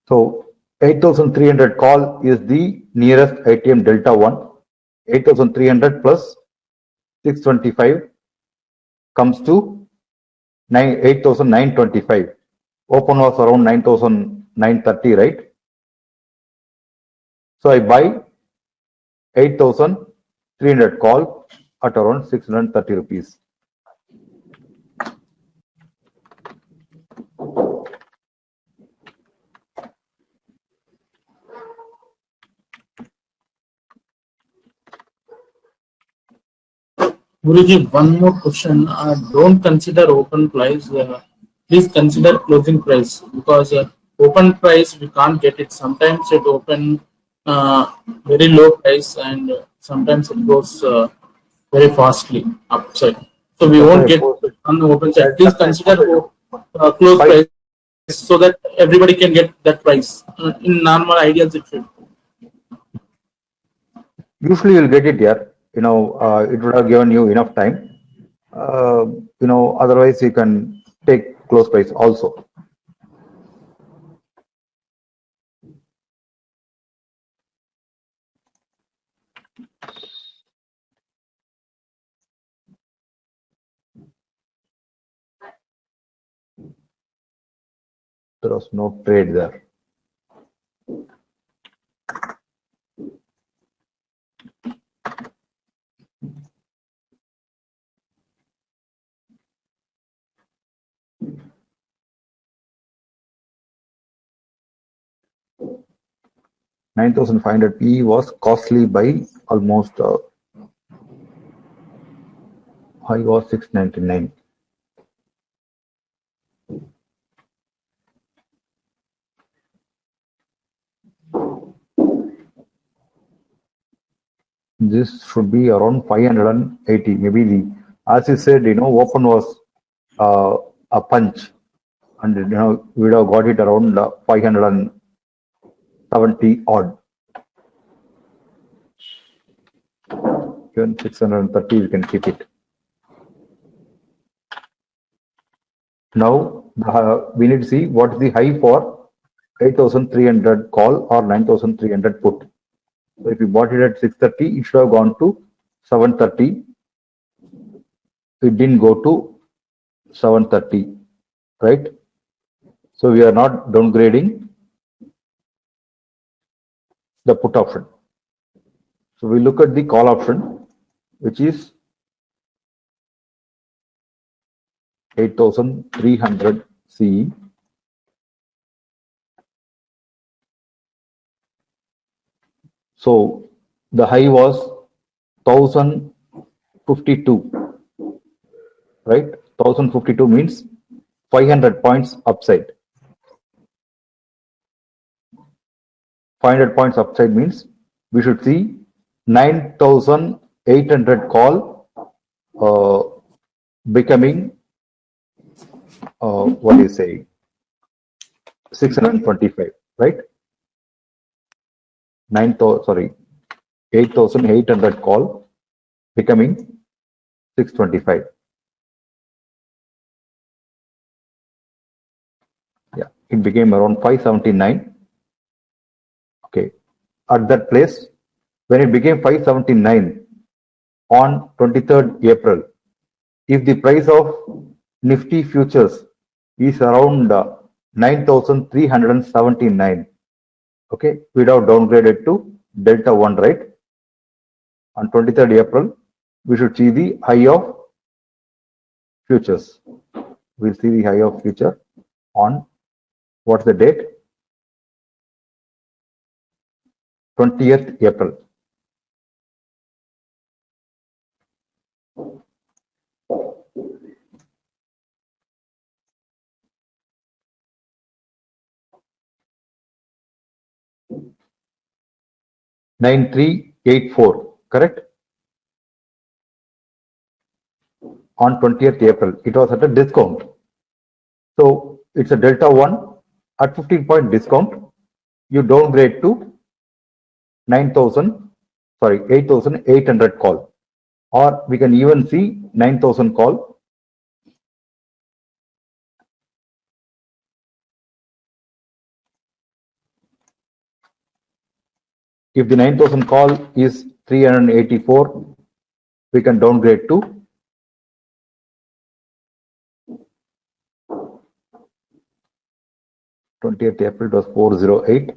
so 8,300 call is the nearest ITM delta 1. 8,300 plus 625 comes to 8,925. Open was around 9,930, right? So I buy 8,300 call at around 630 rupees. Guruji, one more question. Don't consider open price. Please consider closing price because open price we can't get it. Sometimes it open very low price and sometimes it goes very fastly upside. So we won't get on the open side. Please consider close price so that everybody can get that price. In normal ideas, it should. Usually you'll get it here. It would have given you enough time. Otherwise you can take close price also. There was no trade there. $9,500 PE was costly by almost high was 699. This should be around 580. Maybe as you said, open was a punch, and we would have got it around 570 odd. Even 630, we can keep it. Now we need to see what is the high for 8,300 call or 9,300 put. So if you bought it at 630, it should have gone to 730. It didn't go to 730, right? So we are not downgrading the put option. So we look at the call option, which is 8,300 CE. So the high was 1,052, right? 1,052 means 500 points upside. 500 points upside means we should see 9,800 call becoming what do you say, 625, right? 8,800 call becoming 625. Yeah, it became around 579. Okay, at that place, when it became 579 on 23rd April, if the price of Nifty futures is around 9,379, okay, we have downgraded to Delta 1, right? On 23rd April, we should see the high of futures. We'll see the high of future on what's the date? 20th April. $9,384, correct? On 20th April, it was at a discount. So it's a Delta 1 at 15-point discount. You downgrade to 8,800 call, or we can even see 9,000 call. If the 9,000 call is 384, we can downgrade to 20th April, it was 408.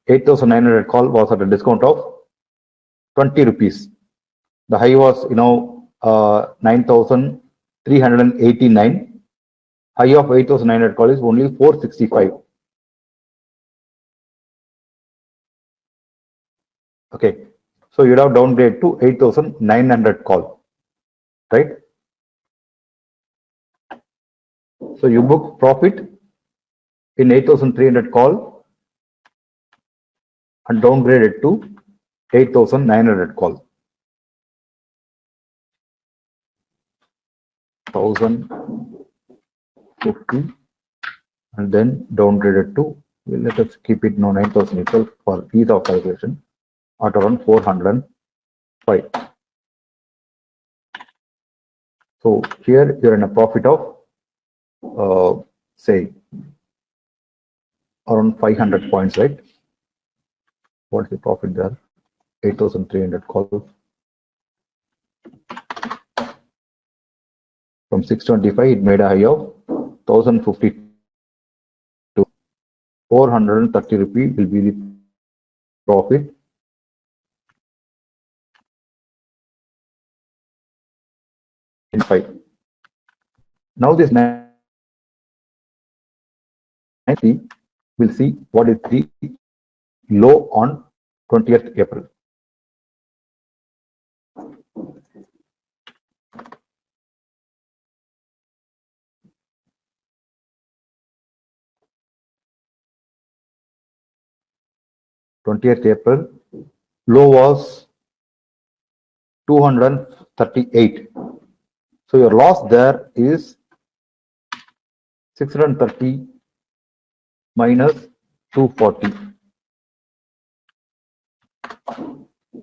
$8,900 call was at a discount of 20 rupees. The high was 9,389. High of 8,900 call is only 465. Okay, so you'd have downgraded to 8,900 call, right? So you book profit in 8,300 call and downgraded to 8,900 call. 1,050 and then downgraded to, let us keep it now 9,000 itself for ease of calculation, at around 405. So here you're in a profit of say around 500 points, right? What's the profit there? 8,300 calls. From 625, it made a high of 1,050 to 430 rupees will be the profit. In 5. Now this 90 will see what is the low on 20th April. April, low was 238. So your loss there is 630 minus 240.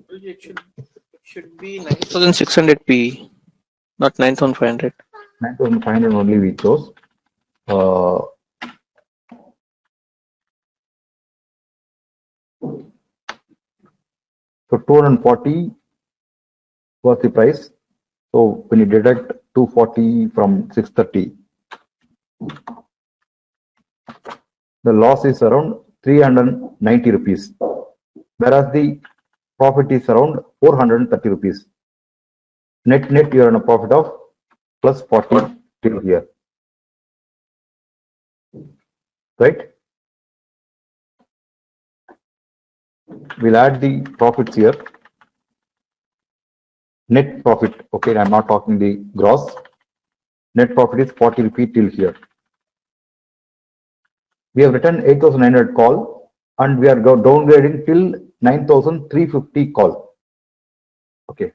It should be 9,600 P, not 9,500. 9,500 only we chose. So 240 was the price. So when you deduct 240 from 630, the loss is around 390 rupees, whereas the profit is around 430 rupees. Net you are on a profit of plus 40 till here, right? We'll add the profits here. Net profit, okay, I'm not talking the gross. Net profit is 40 rupees till here. We have written 8,900 call and we are downgrading till 9,350 call. Okay.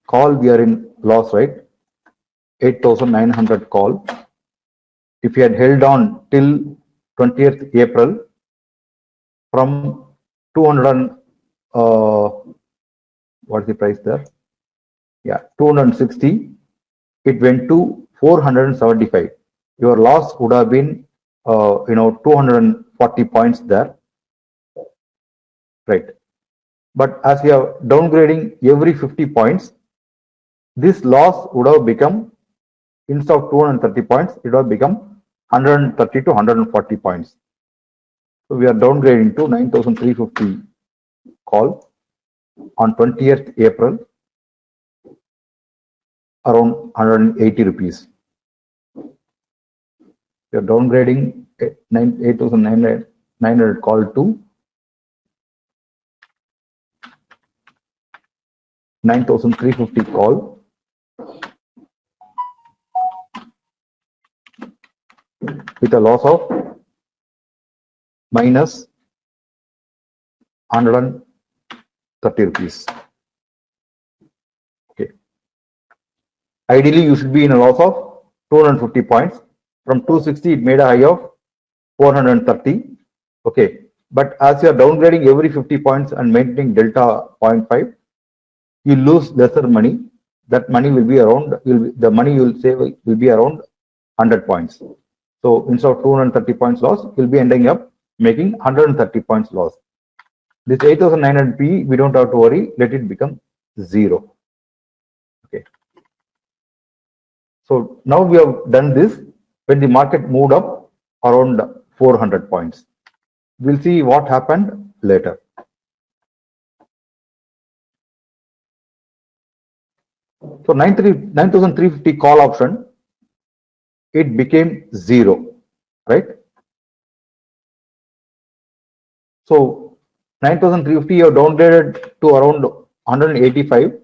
Call, we are in loss, right? 8,900 call. If you had held on till 20th April, from 200, what's the price there? Yeah, 260, it went to 475. Your loss would have been, 240 points there, right? But as we are downgrading every 50 points, this loss would have become, instead of 230 points, it would have become 130 to 140 points. So we are downgrading to 9,350 call on 20th April, around 180 rupees. We are downgrading 8,900 call to 9,350 call. With a loss of minus 130 rupees. Okay. Ideally, you should be in a loss of 250 points. From 260, it made a high of 430. Okay. But as you are downgrading every 50 points and maintaining delta 0.5, you lose lesser money. That money will be around, the money you will save will be around 100 points. So instead of 230 points loss, you'll be ending up making 130 points loss. This 8900 P, we don't have to worry, let it become 0. Okay. So now we have done this when the market moved up around 400 points. We'll see what happened later. So 9350 call option, it became 0, right? So 9350 you have downgraded to around 185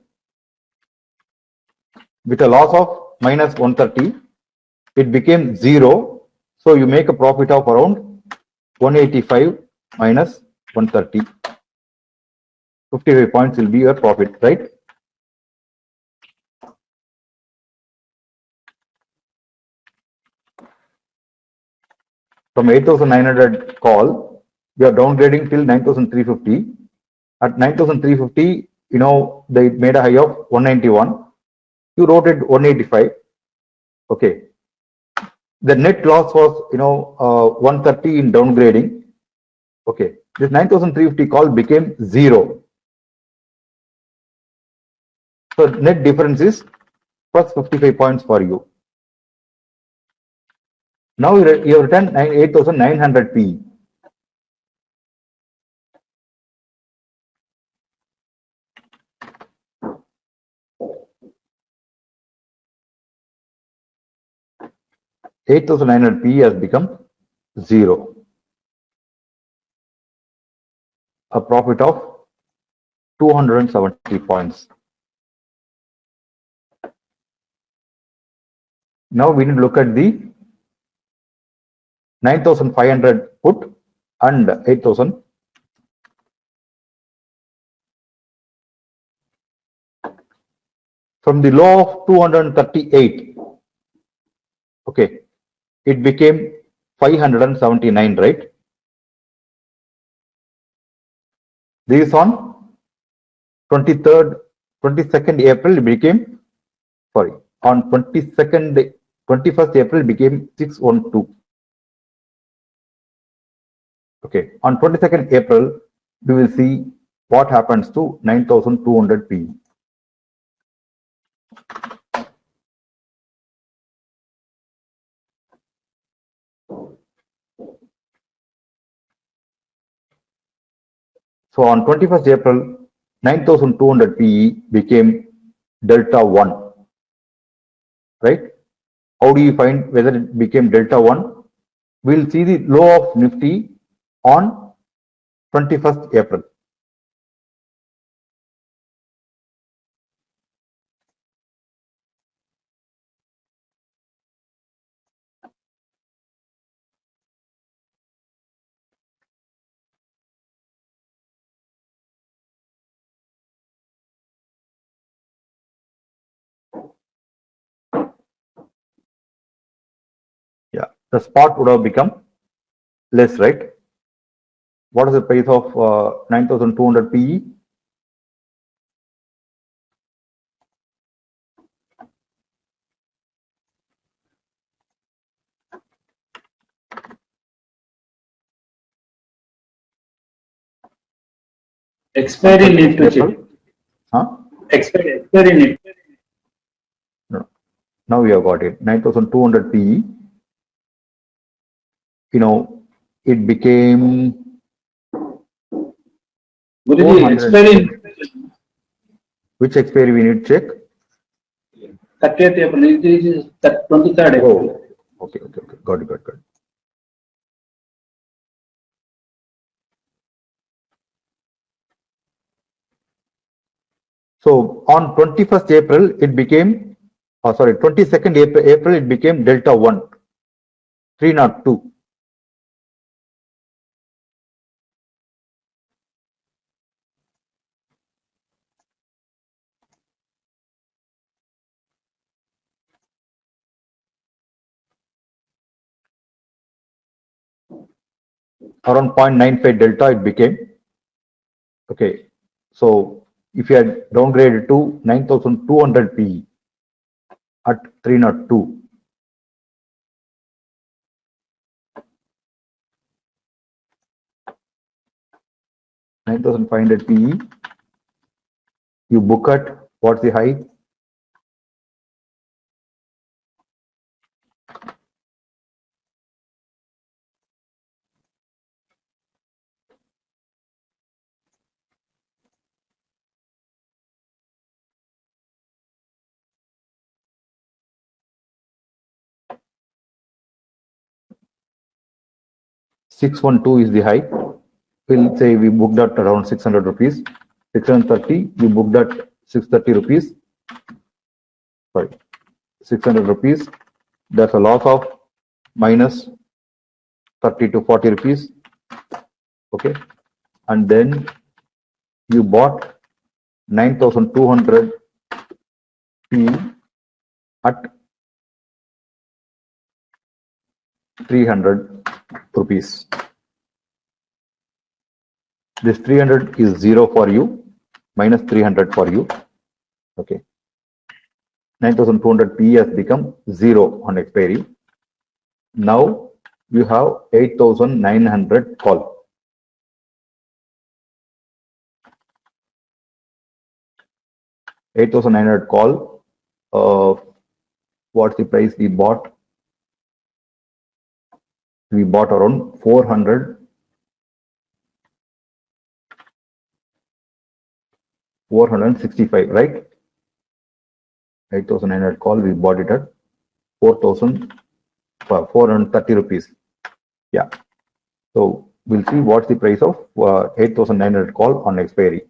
with a loss of minus 130. It became 0. So you make a profit of around 185 minus 130. 55 points will be your profit, right? From 8900 call, you are downgrading till 9350. At 9350, they made a high of 191. You wrote it 185. Okay. The net loss was, 130 in downgrading. Okay. This 9350 call became 0. So net difference is plus 55 points for you. Now you have returned 8900 P. P has become 0. A profit of 270 points. Now we need to look at the 9500 put and 8000. From the low of 238, okay, it became 579, right? This on 22nd April it became, sorry, on 21st April it became 612. Okay, on 22nd April, we will see what happens to 9200 P. So on 21st April, 9200 PE became delta 1, right? How do you find whether it became delta 1? We'll see the low of Nifty on 21st April. Yeah, the spot would have become less, right? What is the price of 9200 PE? Expiry need to check. Huh? Expiry need. No. Now we have got it. 9200 PE. It became Expiry. Which expiry we need to check? 30th April. It is 23rd April. Oh, okay. Got it. So on 21st April, it became, 22nd April, it became delta 1, 302. around 0.95 delta it became. Okay, so if you had downgraded to 9200 PE at 302, $9,500 PE, you book at what's the high? $612 is the high. We'll say we booked at around 600 rupees. 630, you booked at 630 rupees. Sorry, 600 rupees. There's a loss of minus 30 to 40 rupees. Okay, and then you bought 9200 P at 300 rupees. This 300 is 0 for you, minus 300 for you. Okay, 9200 P has become 0 on expiry. Now you have 8900 call. $8,900 call. What's the price we bought? We bought around 465, right? 8,900 call, we bought it at 430 rupees. Yeah. So we'll see what's the price of 8,900 call on expiry.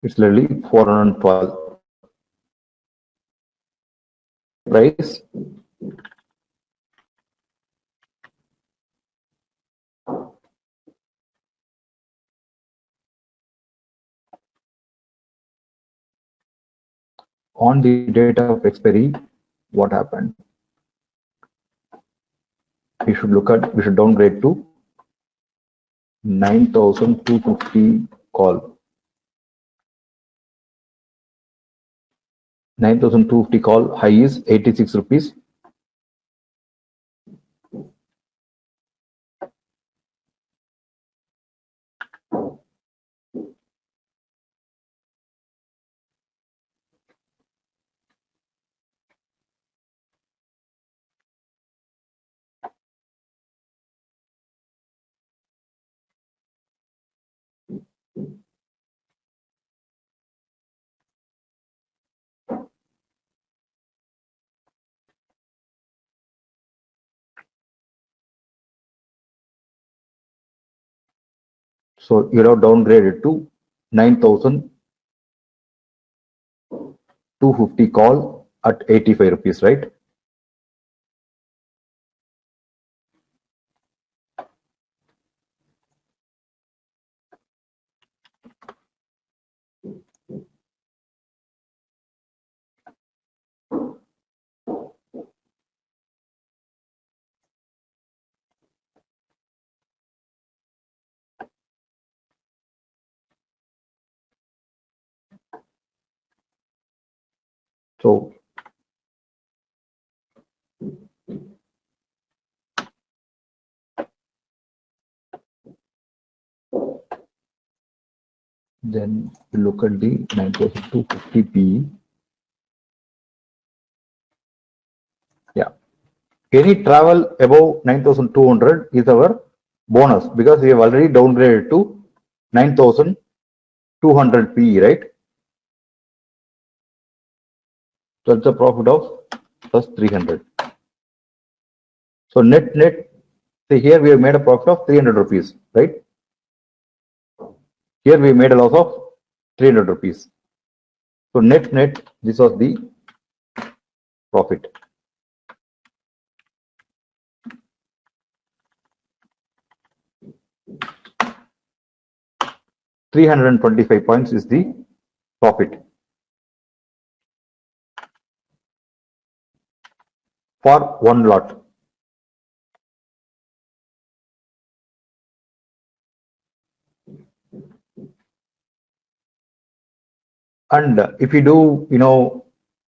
It's literally 412 price. On the date of expiry, what happened? We should downgrade to 9,250 call. 9,250 call, high is 86 rupees. So you have downgraded to 9,250 call at 85 rupees, right? So then you look at the 9,250 P. Yeah. Any travel above 9,200 is our bonus because we have already downgraded to 9,200 P, right? So that's a profit of plus 300. So net, say here we have made a profit of 300 rupees, right? Here we made a loss of 300 rupees. So net, this was the profit. 325 points is the profit for one lot. And if you do,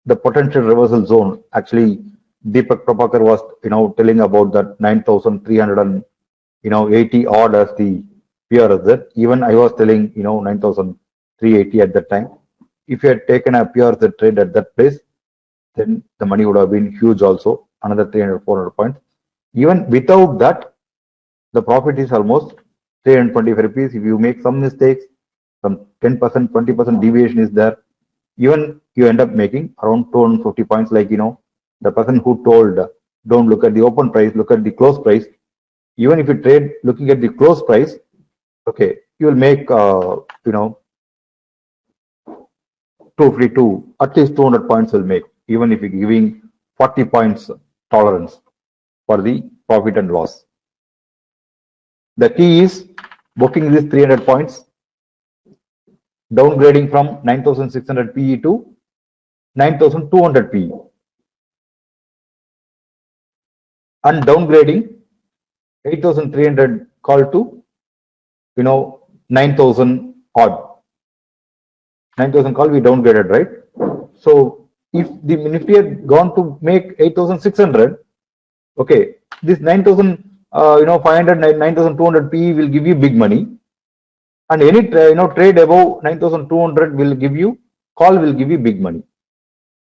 the potential reversal zone, actually, Deepak Prabhakar was, telling about that 9,380 odd as the PRZ. Even I was telling, 9,380 at that time. If you had taken a PRZ trade at that place, then the money would have been huge also, another 300, 400 points. Even without that, the profit is almost 325 rupees. If you make some mistakes, some 10%, 20% deviation is there, even you end up making around 250 points. Like, the person who told, don't look at the open price, look at the close price. Even if you trade looking at the close price, okay, you will make, 252, at least 200 points will make, even if you're giving 40 points tolerance for the profit and loss. The key is booking these 300 points, downgrading from 9,600 PE to 9,200 PE, and downgrading 8,300 call to 9,000 odd. 9,000 call we downgraded, right? So if the Nifty had gone to make 8,600, okay, this 9,500, 9,200 PE will give you big money, and any trade above 9,200 will give you, call will give you big money.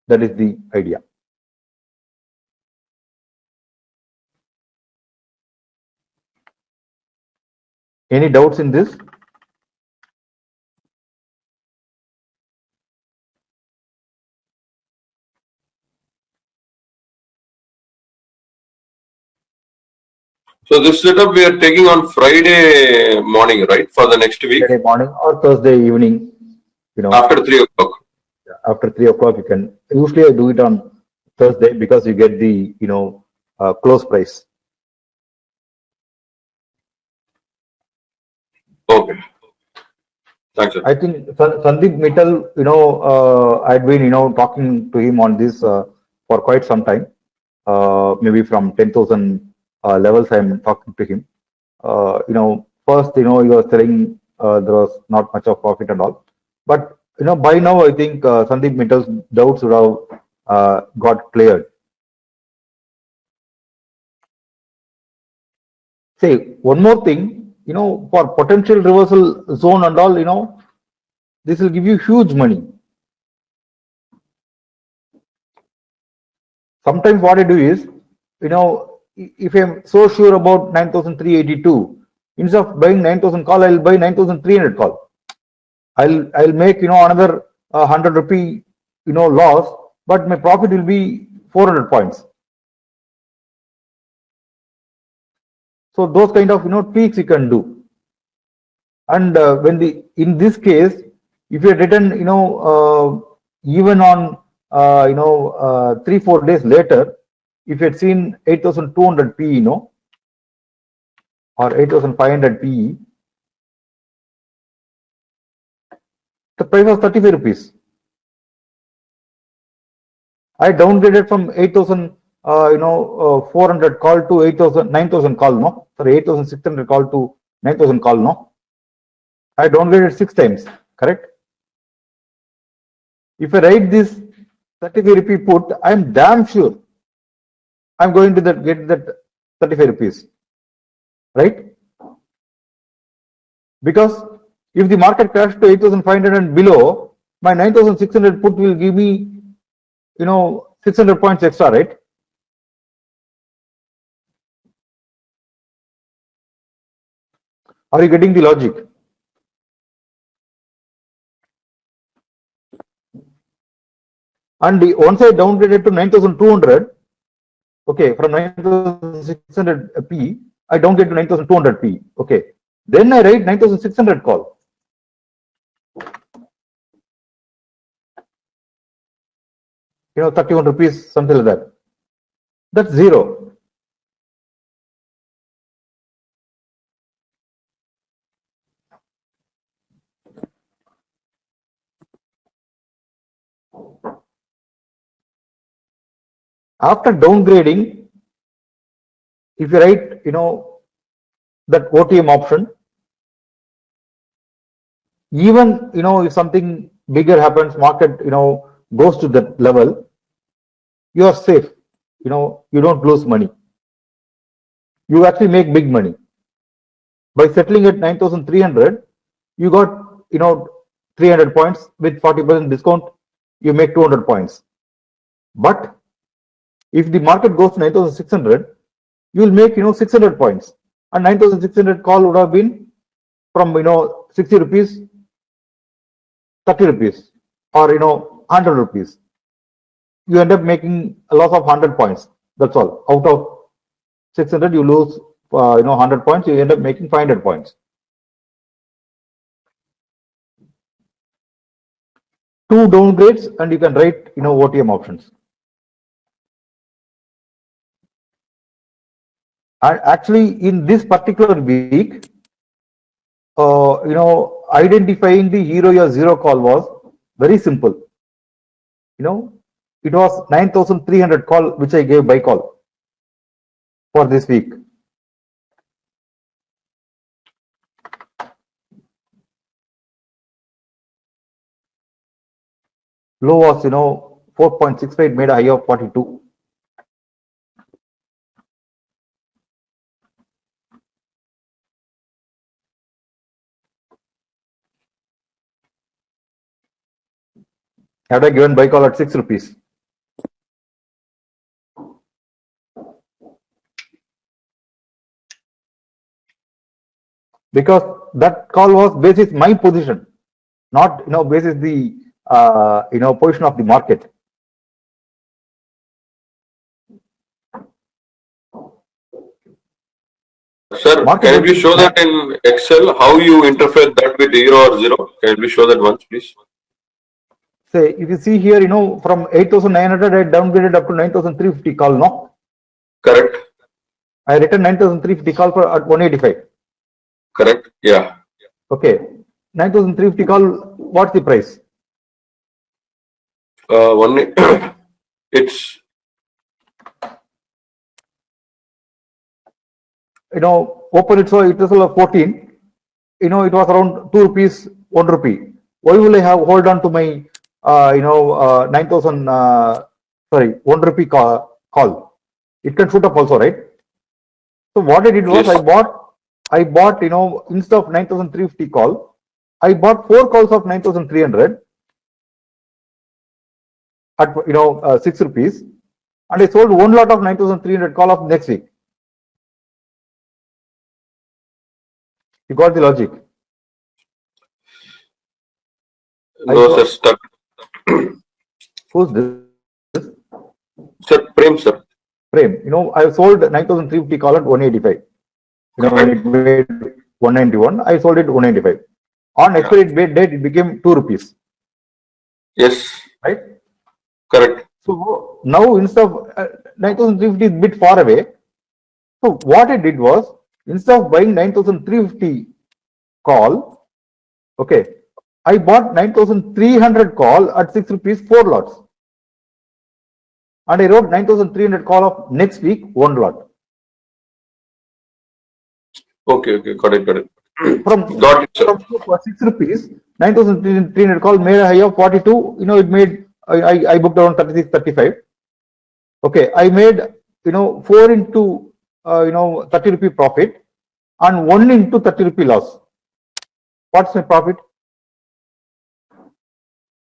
That is the idea. Any doubts in this? So this setup we are taking on Friday morning, right, for the next week? Friday morning or Thursday evening, After 3 o'clock. After 3 o'clock, you can. Usually I do it on Thursday because you get the, close price. Okay. Thanks, sir. I think Sandeep Mittal, I'd been, talking to him on this for quite some time. Maybe from 10,000 levels, I'm talking to him. First, he was telling there was not much of profit and all. But, by now, I think Sandeep Mittal's doubts would have got cleared. Say, one more thing, for potential reversal zone and all, this will give you huge money. Sometimes what I do is, if I'm so sure about 9,382, instead of buying 9,000 call, I'll buy 9,300 call. I'll make, another 100 rupee, loss, but my profit will be 400 points. So those kind of, tweaks you can do. And in this case, if you had written, even on, 3-4 days later, if you had seen 8,200 PE, or 8,500 PE, the price was 35 rupees. I downgraded from 8,400 call to 9,000 call, no? Sorry, 8,600 call to 9,000 call, no? I downgraded 6 times, correct? If I write this 35 rupee put, I'm damn sure I'm going to get that 35 rupees, right? Because if the market crashed to 8,500 and below, my 9,600 put will give me, 600 points extra, right? Are you getting the logic? And once I downgraded to 9,200, okay, from 9,600 P, I downgraded to 9,200 P, okay. Then I write 9,600 call. 31 rupees, something like that. That's zero. After downgrading, if you write, that OTM option, even, if something bigger happens, market, goes to that level, you are safe. You don't lose money. You actually make big money. By settling at 9,300, you got, 300 points with 40% discount, you make 200 points. But if the market goes to 9,600, you will make, 600 points. And 9,600 call would have been from, 60 rupees, 30 rupees, or, 100 rupees. You end up making a loss of 100 points. That's all. Out of 600, you lose, 100 points, you end up making 500 points. Two downgrades, and you can write, OTM options. And actually, in this particular week, identifying the hero or zero call was very simple. It was 9,300 call which I gave buy call for this week. Low was 4.65, made a high of 42. Had I given buy call at 6 rupees. Because that call was basis my position, not basis the position of the market. Sir, can we show that in Excel how you interpret that with hero or zero? Can we show that once, please? Say, if you see here, from 8,900 I downgraded up to 9,350 call, no? Correct. I returned 9,350 call for at 185. Correct. Yeah. Okay. 9,350 call, what's the price? It's open it, so it was 14. It was around 2 rupees, 1 rupee. Why will I have hold on to my 9,000 1 rupee call? It can shoot up also, right? So what I did was, yes, I bought instead of 9,350 call, I bought 4 calls of 9,300 at 6 rupees, and I sold one lot of 9,300 call of next week. You got the logic? No, sir, stuck. Who's this? Sir, Prem, sir. Prem. I sold 9,350 call at 185. When it made 191, I sold it 195. On expiry date, it became 2 rupees. Yes. Right? Correct. So now instead of 9,350 is a bit far away. So what I did was, instead of buying 9,350 call, okay, I bought 9,300 call at 6 rupees, 4 lots. And I wrote 9,300 call of next week, 1 lot. Okay, got it. Got it, sir. From 6 rupees, 9,300 call made a high of 42. It made, I booked around 36, 35. Okay, I made, 4 into, 30 rupee profit and 1 into 30 rupee loss. What's my profit?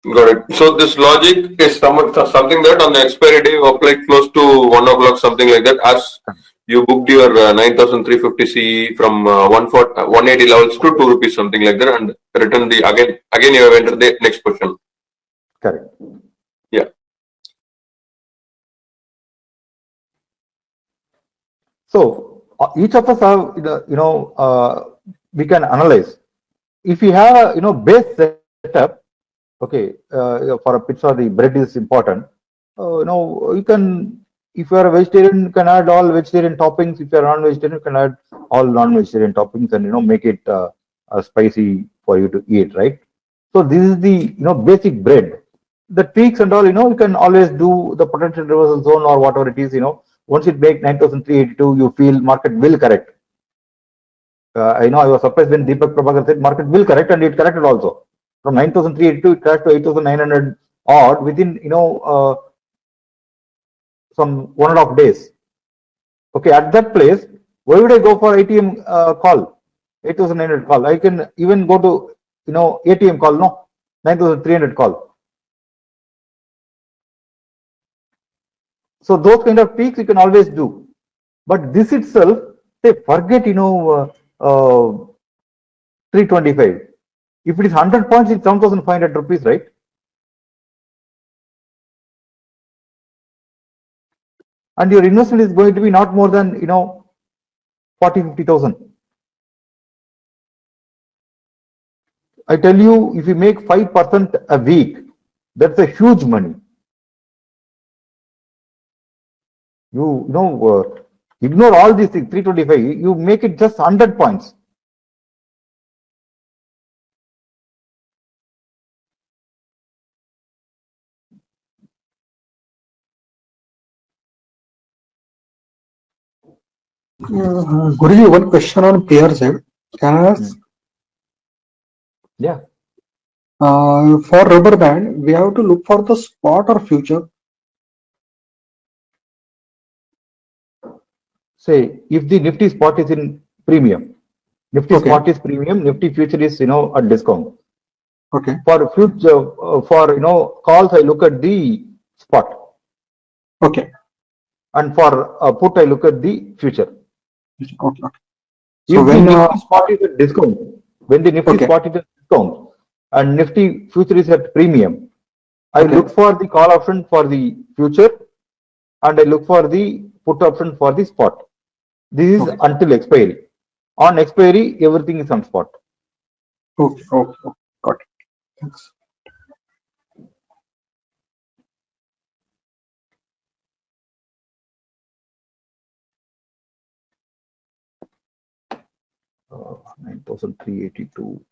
Got it. So this logic is something that on the expiry day you apply close to 1 o'clock, something like that, as you booked your 9,350 CE from 180 levels to 2 rupees, something like that, and return the again you have entered the next question. Correct. Yeah. So each of us have, we can analyze. If you have a, base setup, okay, for a pizza, the bread is important. You can, if you are a vegetarian, you can add all vegetarian toppings. If you are non-vegetarian, you can add all non-vegetarian toppings and, make it spicy for you to eat, right? So this is the, basic bread. the peaks and all, you can always do the potential reversal zone or whatever it is, once it make 9,382, you feel market will correct. I know I was surprised when Deepak Prabhakar said market will correct, and it corrected also. From 9,382, it crashed to 8,900 odd within, some 1.5 days. Okay, at that place, why would I go for ATM call? 8,900 call. I can even go to, ATM call, no? 9,300 call. So those kind of peaks you can always do. But this itself, say, forget, 325. If it is 100 points, it's 7,500 rupees, right? And your investment is going to be not more than, 40,000-50,000. I tell you, if you make 5% a week, that's a huge money. Ignore all these things, 325, you make it just 100 points. Guruji, one question on pair side. Can I ask? Yeah. For rubber band, we have to look for the spot or future. Say, if the Nifty spot is in premium, Nifty spot is premium, Nifty future is, at discount. Okay. For future, for, calls, I look at the spot. Okay. And for put, I look at the future. Okay. So If when the Nifty spot is at discount, when the Nifty spot is at discount and Nifty future is at premium, I look for the call option for the future and I look for the put option for the spot. This is until expiry. On expiry, everything is on spot. Okay. Got it. Thanks. Uh, 9,382.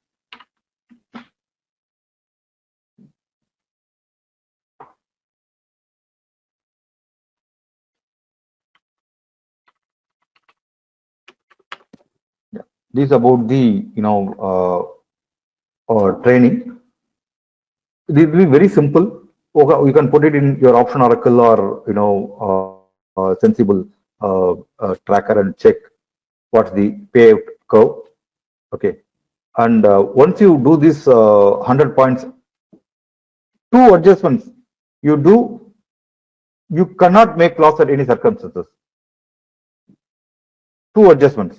Yeah. This is about the training. This will be very simple. Okay, you can put it in your option oracle or sensible tracker and check what's the payout curve. Okay, and once you do this 100 points, 2 adjustments you do, you cannot make loss at any circumstances. 2 adjustments.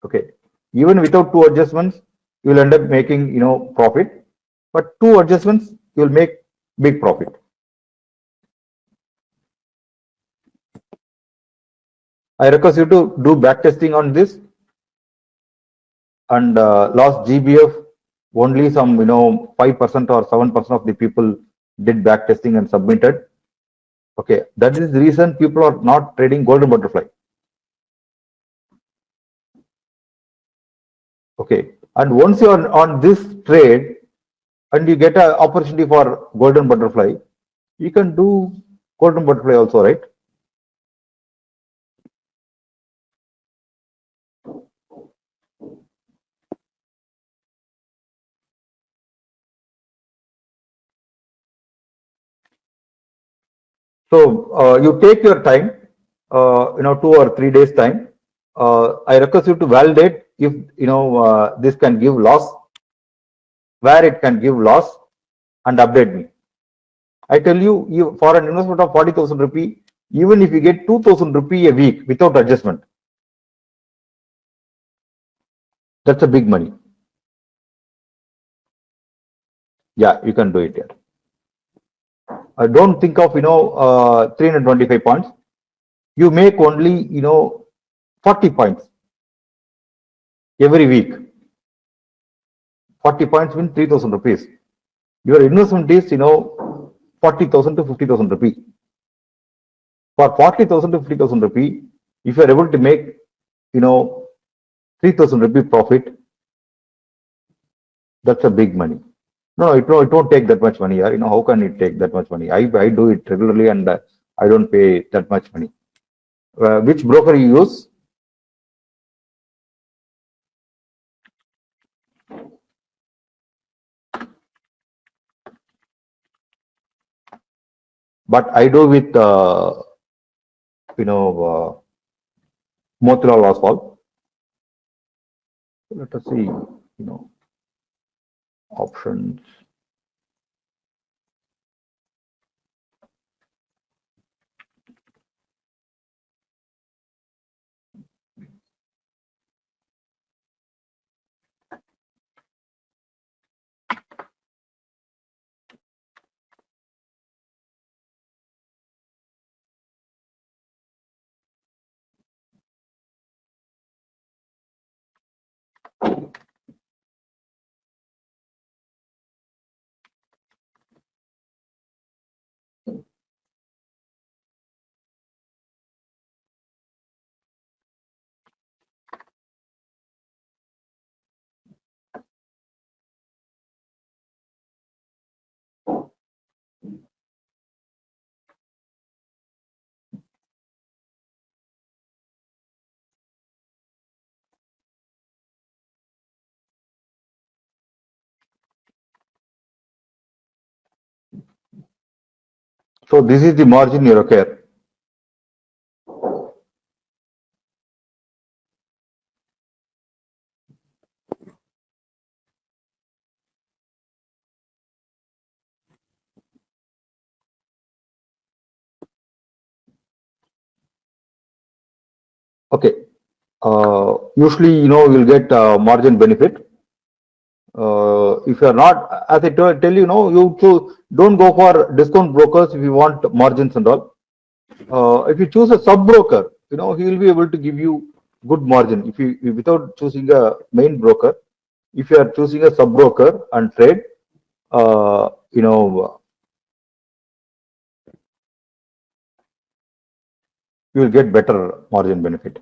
Okay, even without 2 adjustments, you will end up making profit, but 2 adjustments you will make big profit. I request you to do back testing on this, and last GBF only some 5% or 7% of the people did back testing and submitted. Okay, that is the reason people are not trading golden butterfly. Okay, and once you are on this trade and you get an opportunity for golden butterfly, you can do golden butterfly also, right? So you take your time, 2 or 3 days time. I request you to validate if this can give loss, where it can give loss, and update me. I tell you, for an investment of 40,000 rupee, even if you get 2,000 rupee a week without adjustment, that's a big money. Yeah, you can do it here. I don't think of 325 points. You make only 40 points every week. 40 points means 3,000 rupees. Your investment is 40,000 to 50,000 rupee. For 40,000 to 50,000 rupee, if you are able to make 3,000 rupee profit, that's a big money. No, it won't take that much money. You know, how can it take that much money? I do it regularly and I don't pay that much money. Which broker you use? But I do with, Motilal Oswal. Let us see, options. So this is the margin you require. Okay. Usually, you'll get margin benefit. If you are not, as I tell you, don't go for discount brokers if you want margins and all. If you choose a sub broker, he will be able to give you good margin. If you without choosing a main broker, if you are choosing a sub broker and trade, you will get better margin benefit.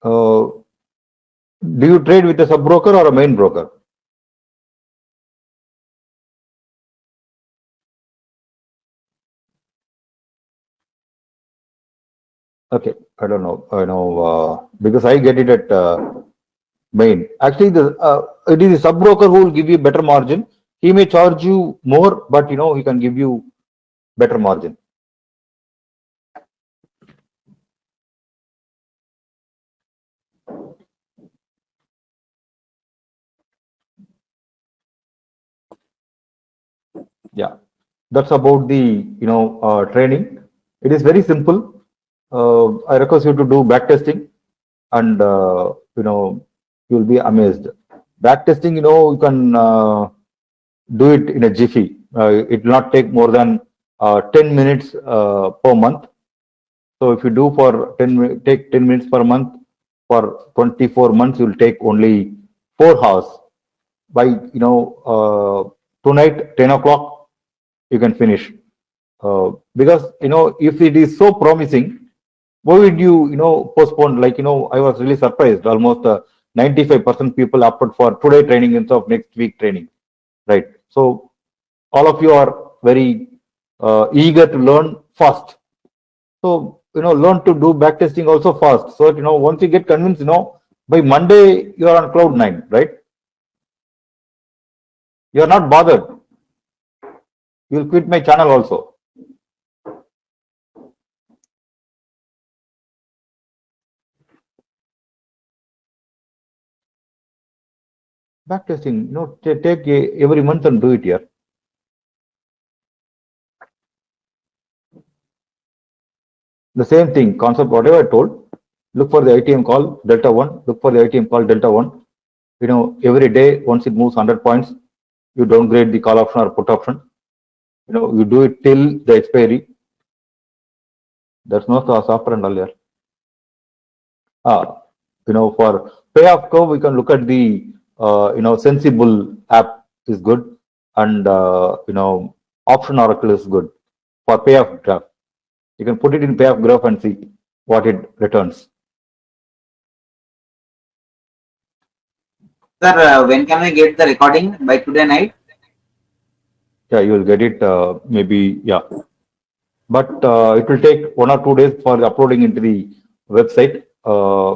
Do you trade with a sub broker or a main broker? Okay, I don't know. I know because I get it at main. Actually, it is a sub broker who will give you better margin. He may charge you more, but he can give you better margin. Yeah, that's about the training. It is very simple. I request you to do back testing, and you'll be amazed. Back testing, you can do it in a jiffy. It will not take more than 10 minutes per month. So if you do for take 10 minutes per month for 24 months, you'll take only 4 hours. By tonight 10 o'clock you can finish. Because if it is so promising, why would you postpone? Like I was really surprised. Almost 95% people opted for today training instead of next week training, right? So all of you are very eager to learn fast. So learn to do back testing also fast. So once you get convinced, by Monday you are on cloud 9, right? You are not bothered. You will quit my channel also. Back testing, take every month and do it here. The same thing, concept, whatever I told, look for the ITM call delta 1, look for the ITM call delta 1. Every day, once it moves 100 points, you downgrade the call option or put option. You do it till the expiry. There's no software and all there. For payoff curve, we can look at the, Sensible app is good, and Option Oracle is good for payoff graph. You can put it in payoff graph and see what it returns. Sir, when can I get the recording? By today night? Yeah, you will get it maybe, yeah. But it will take 1 or 2 days for uploading into the website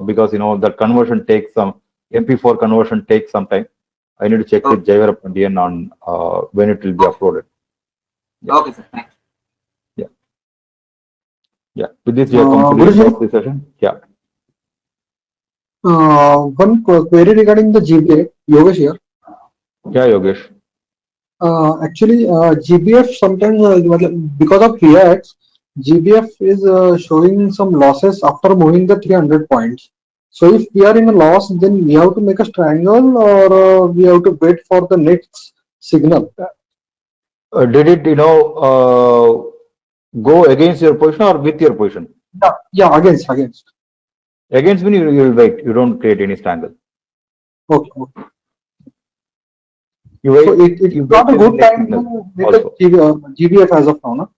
because, that conversion takes some, MP4 conversion takes some time. I need to check with Jaivar Pandian on when it will be uploaded. Yeah. Okay, sir. Thanks. Yeah. Yeah. With this, we are completing the session. Yeah. One query regarding the GBF, Yogesh here. Yeah, Yogesh. Actually, GBF sometimes because of PX, GBF is showing some losses after moving the 300 points. So if we are in a loss, then we have to make a triangle, or we have to wait for the next signal. Did it, go against your position or with your position? Yeah, against. Against means you will wait. You don't create any triangle. Okay. You wait. So it's not a good time to make a GBF as of now, no?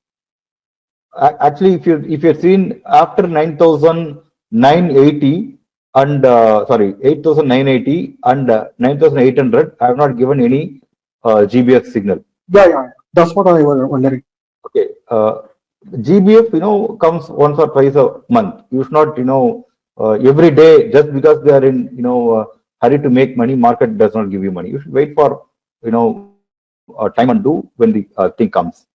Actually, if you're seen after 9,980 and 8,980 and 9,800, I have not given any GBF signal. Yeah. That's what I was wondering. Okay. GBF, comes once or twice a month. You should not, every day, just because they are in, hurry to make money, market does not give you money. You should wait for, time and do when the thing comes.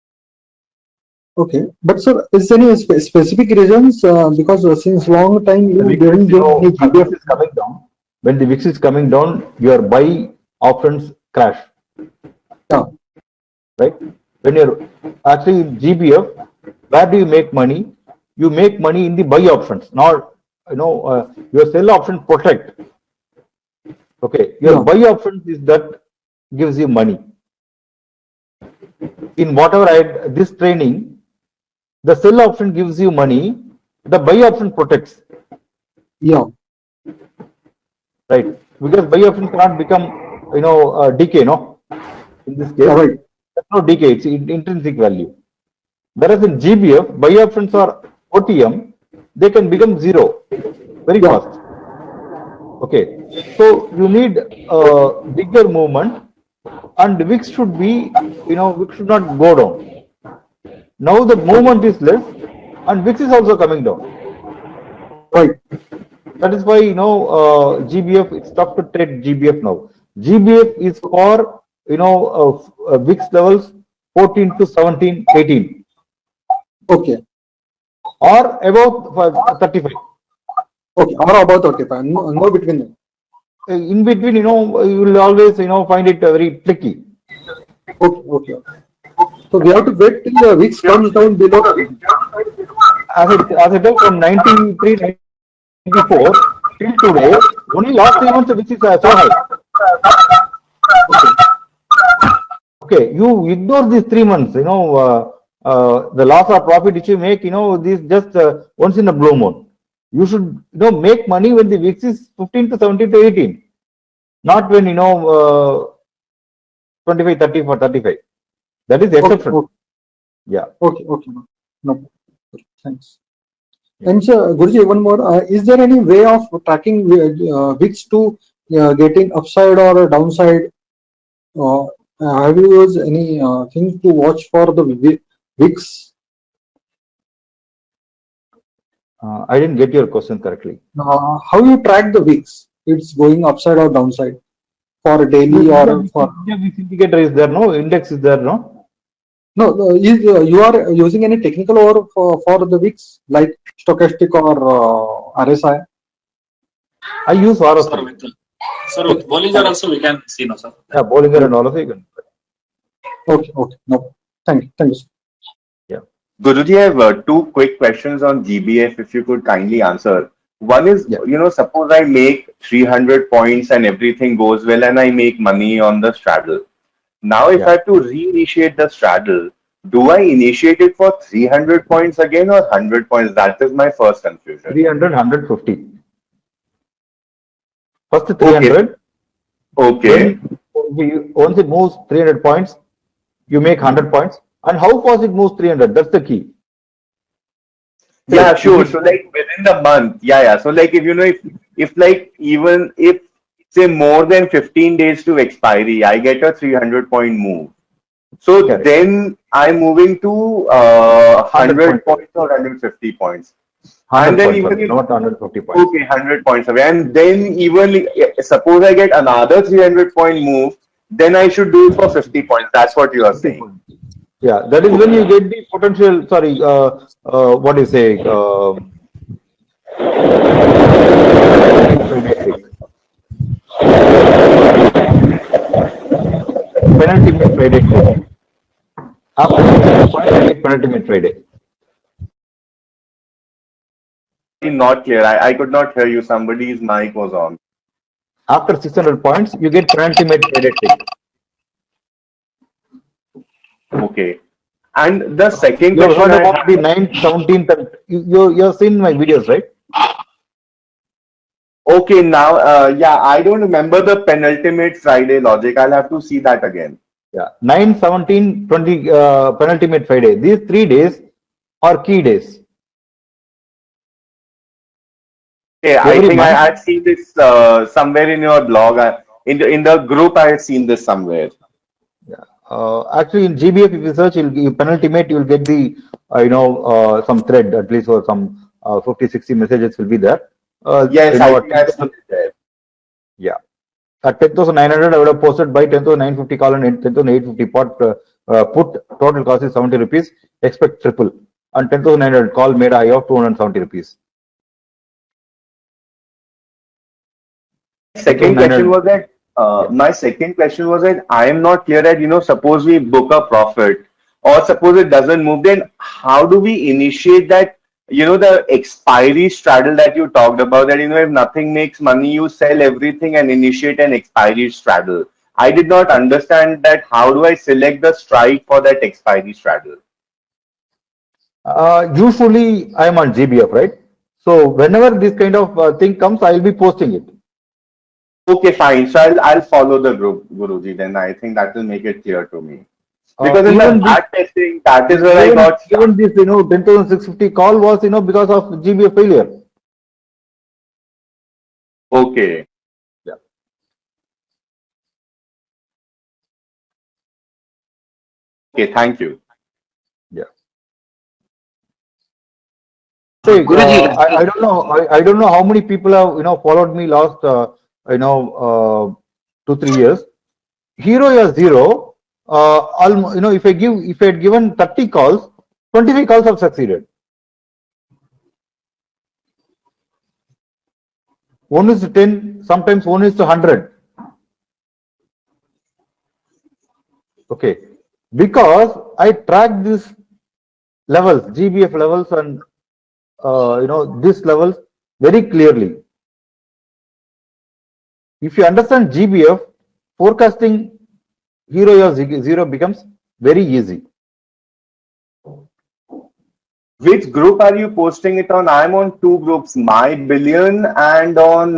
Okay, but sir, is there any specific reasons? Because since long time you didn't give any GBF is coming down. When the VIX is coming down, your buy options crash. Yeah. Right? When you're actually in GBF, where do you make money? You make money in the buy options, not your sell options protect. Okay, your buy options is that gives you money. In whatever I had this training, the sell option gives you money, the buy option protects. Yeah. Right. Because buy option cannot become, decay, no? In this case, right. There's no decay, it's intrinsic value. Whereas in GBF, buy options are OTM, they can become zero very fast. Okay. So you need a bigger movement, and VIX should be, VIX should not go down. Now the movement is less and VIX is also coming down. Right. That is why, GBF, it's tough to trade GBF now. GBF is for, VIX levels 14 to 17, 18. Okay. Or about 35. Okay, or about 35, no between them. In between, you will always, find it very tricky. Okay. So we have to wait till the VIX comes down below. As I told, from 93, 94 till today, only last 3 months the VIX is so high. Okay, you ignore these 3 months, the loss or profit which you make, this just once in a blue moon. You should, make money when the VIX is 15 to 17 to 18, not when, 25, 30 for 35. That is the exception. Okay. Yeah. Okay. No. Thanks. And sir, Guruji, one more. Is there any way of tracking VIX to getting upside or downside? Have you used any thing to watch for the VIX? I didn't get your question correctly. How you track the VIX? It's going upside or downside for daily or for? VIX indicator is there, no? Index is there, no? No, you are using any technical over for the VIX like stochastic or RSI? I use RSI. Sir, with Bollinger also we can see now, sir. Yeah, Bollinger and all of you can. Okay. No. Thank you. Sir. Yeah. Guruji, I have 2 quick questions on GBF if you could kindly answer. One is, suppose I make 300 points and everything goes well and I make money on the straddle. Now, if Yeah. I have to reinitiate the straddle, do I initiate it for 300 points again or 100 points? That is my first confusion. 300, 150. First Okay. 300. Okay. Then once it moves 300 points, you make 100 points. And how fast it moves 300? That's the key. Yeah, If sure. it So like within the month, yeah. So like if you know if like even if say more than 15 days to expiry, I get a 300-point move. So correct. then I'm moving to 100 100 points or 150 points. 100 And then points even away, if, not 150 points. okay, 100 points away. And then even suppose I get another 300-point move, then I should do it for 50 points. That's what you are 50 saying. points. Yeah, that is when you get the potential, sorry, what do you say? Penultimate Friday trick. After 600 points, you get penultimate Friday. Not clear. I could not hear you. Somebody's mic was on. After 600 points, you get penultimate Friday trick. Okay. And the second You have question heard I about have. the 9th, 17th, and you have seen my videos, right? Okay, now, yeah, I don't remember the penultimate Friday logic. I'll have to see that again. Yeah, 9, 17, 20, penultimate Friday. These 3 days are key days. Okay, I Every think I month. had seen this somewhere in your blog. In the group, I had seen this somewhere. Actually, in GBF, if you search, you penultimate, you'll get the, some thread, at least, or some 50, 60 messages will be there. Yes, I At think I've seen 10,000, it there. yeah. At 10,900, I would have posted by 10,950 call and 10,850 put. Total cost is 70 rupees. Expect triple. And 10,900 call made a high of 270 rupees. Second question 10,900. was that my second question was that I am not clear that suppose we book a profit or suppose it doesn't move, then how do we initiate that the expiry straddle that you talked about, that if nothing makes money, you sell everything and initiate an expiry straddle. I did not understand that. How do I select the strike for that expiry straddle? Usually I am on GBF, right? So whenever this kind of thing comes, I will be posting it. Okay, fine. So I'll follow the group, Guruji. Then I think that will make it clear to me. Because in the Even this, back testing, that is where I got stuck. even this 10,650 call was because of GBF failure. Okay. Yeah. Okay, thank you. Yeah. See, I don't know. I don't know how many people have followed me last 2-3 years. Hero is 0. If I had given 30 calls, 25 calls have succeeded. 1:10, sometimes 1:100. Okay, because I track these levels, GBF levels, and these levels very clearly. If you understand GBF, forecasting Hero or 0 becomes very easy. Which group are you posting it on? I'm on two groups, My Billion and on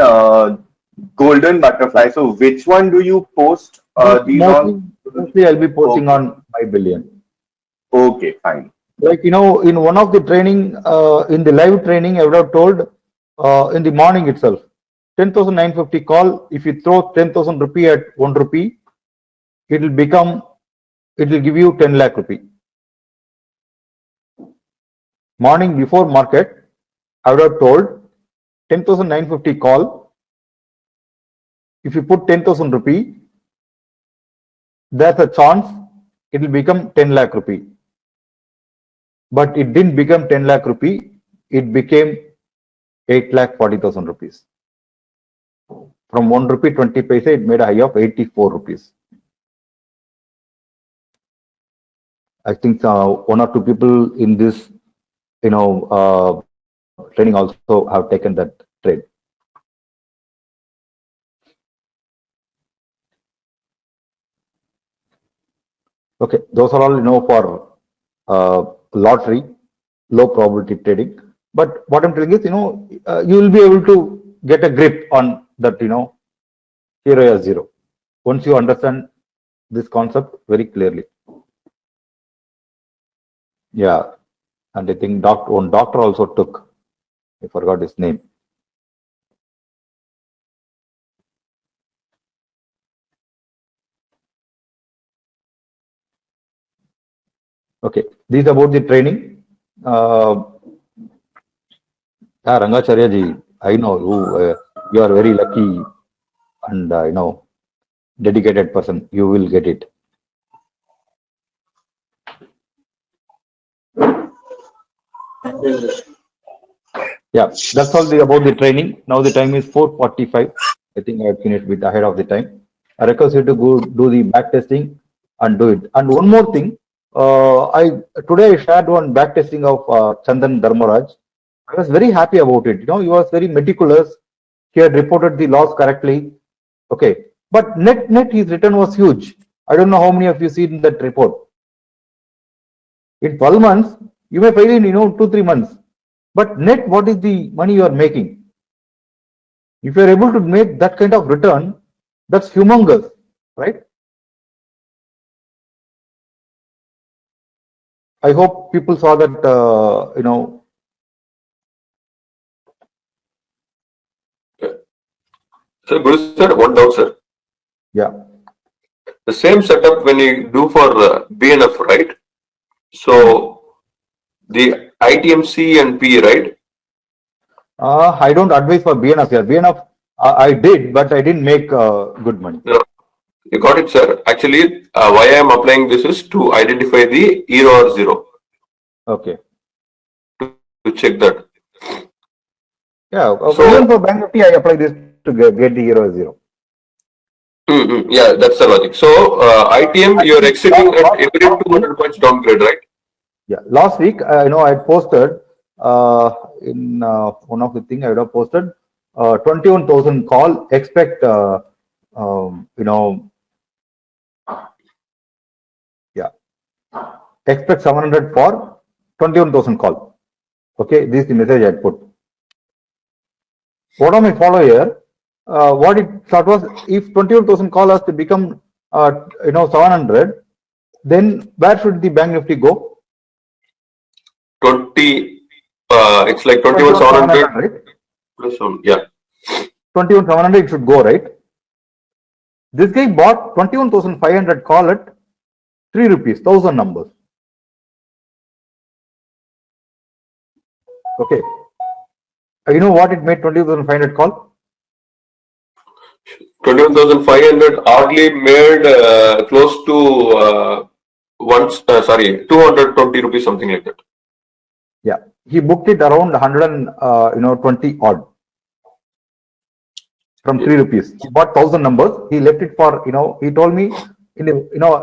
Golden Butterfly. So which one do you post these on? Mostly I'll be posting on My Billion. Okay, fine. Like, in one of the training, in the live training, I would have told in the morning itself, 10,950 call, if you throw 10,000 rupee at 1 rupee, it will give you 10 lakh rupee. Morning before market, I would have told 10,950 call, if you put 10,000 rupee, there's a chance it will become 10 lakh rupee. But it didn't become 10 lakh rupee, it became 8,40,000 rupees. From 1 rupee 20 paise, it made a high of 84 rupees. I think one or two people in this, training also have taken that trade. Okay, those are all for lottery, low probability trading. But what I'm telling is, you will be able to get a grip on that, hero as zero once you understand this concept very clearly. Yeah, and I think one doctor also took. I forgot his name. Okay, this is about the training. Rangacharya ji, I know you are very lucky and dedicated person. You will get it. Yeah, that's all about the training. Now the time is 4:45. I think I have finished with ahead of the time. I request you to go do the back testing and do it. And one more thing, today I shared one back testing of Chandan Dharmaraj. I was very happy about it. He was very meticulous. He had reported the loss correctly. Okay, but net his return was huge. I don't know how many of you seen that report. In 12 months, you may fail in 2-3 months. But net, what is the money you are making? If you are able to make that kind of return, that's humongous, right? I hope people saw that, So, Guru sir, one doubt, sir. Yeah. The same setup when you do for BNF, right? So, the ITMC and P, right? I don't advise for BNF here. BNF, I did, but I didn't make good money. No, you got it, sir. Actually, why I am applying this is to identify the hero or zero. Okay. To check that. Yeah. So, even for Bank Nifty, I apply this to get the hero or zero. Yeah, that's the logic. So, ITM, you are exiting at every 200 points downgrade, right? Yeah. Last week, I posted in one of the things I would have posted 21,000 call. Expect expect 700 for 21,000 call. Okay, this is the message I put. What am I follow here? What it thought was, if 21,000 call has to become 700, then where should the Bank Nifty go? 20, it's like 21,700, right? Plus one, yeah. 21,700 it should go, right? This guy bought 21,500 call at 3 rupees, 1,000 numbers. Okay. You know what it made 20,500 call? 21,500 hardly made close to 220 rupees, something like that. Yeah, he booked it around 120 odd from 3 rupees. He bought 1,000 numbers. He left it for he told me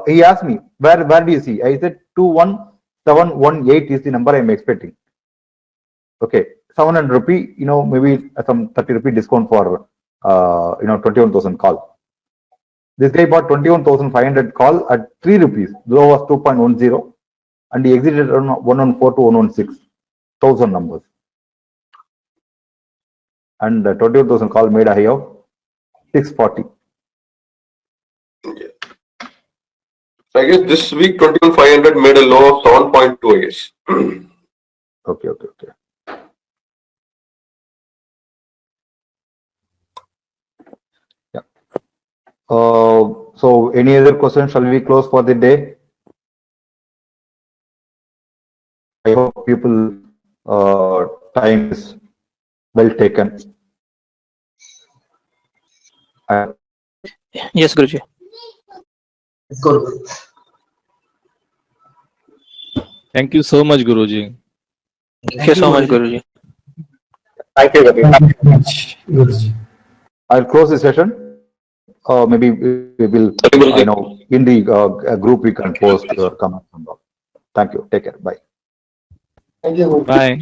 he asked me where do you see? I said 21718 is the number I'm expecting. Okay, 700 rupee, maybe some 30 rupee discount for 21,000 call. This guy bought 21,500 call at 3 rupees. Low was 2.10, and he exited on 114 to 116, 1,000 numbers. And 21,000 call made a high of 640. I guess this week 21,500 made a low of 7.2, I guess. Okay. Yeah. So any other questions? Shall we close for the day? I hope people time is well taken. Yes, Guruji. Thank you so much, Guruji. Thank you so much, Guruji. Thank you, Guruji. I'll close the session. Maybe we will, in the group we can post your comments and all. Thank you. Take care. Bye. Thank you. Bye.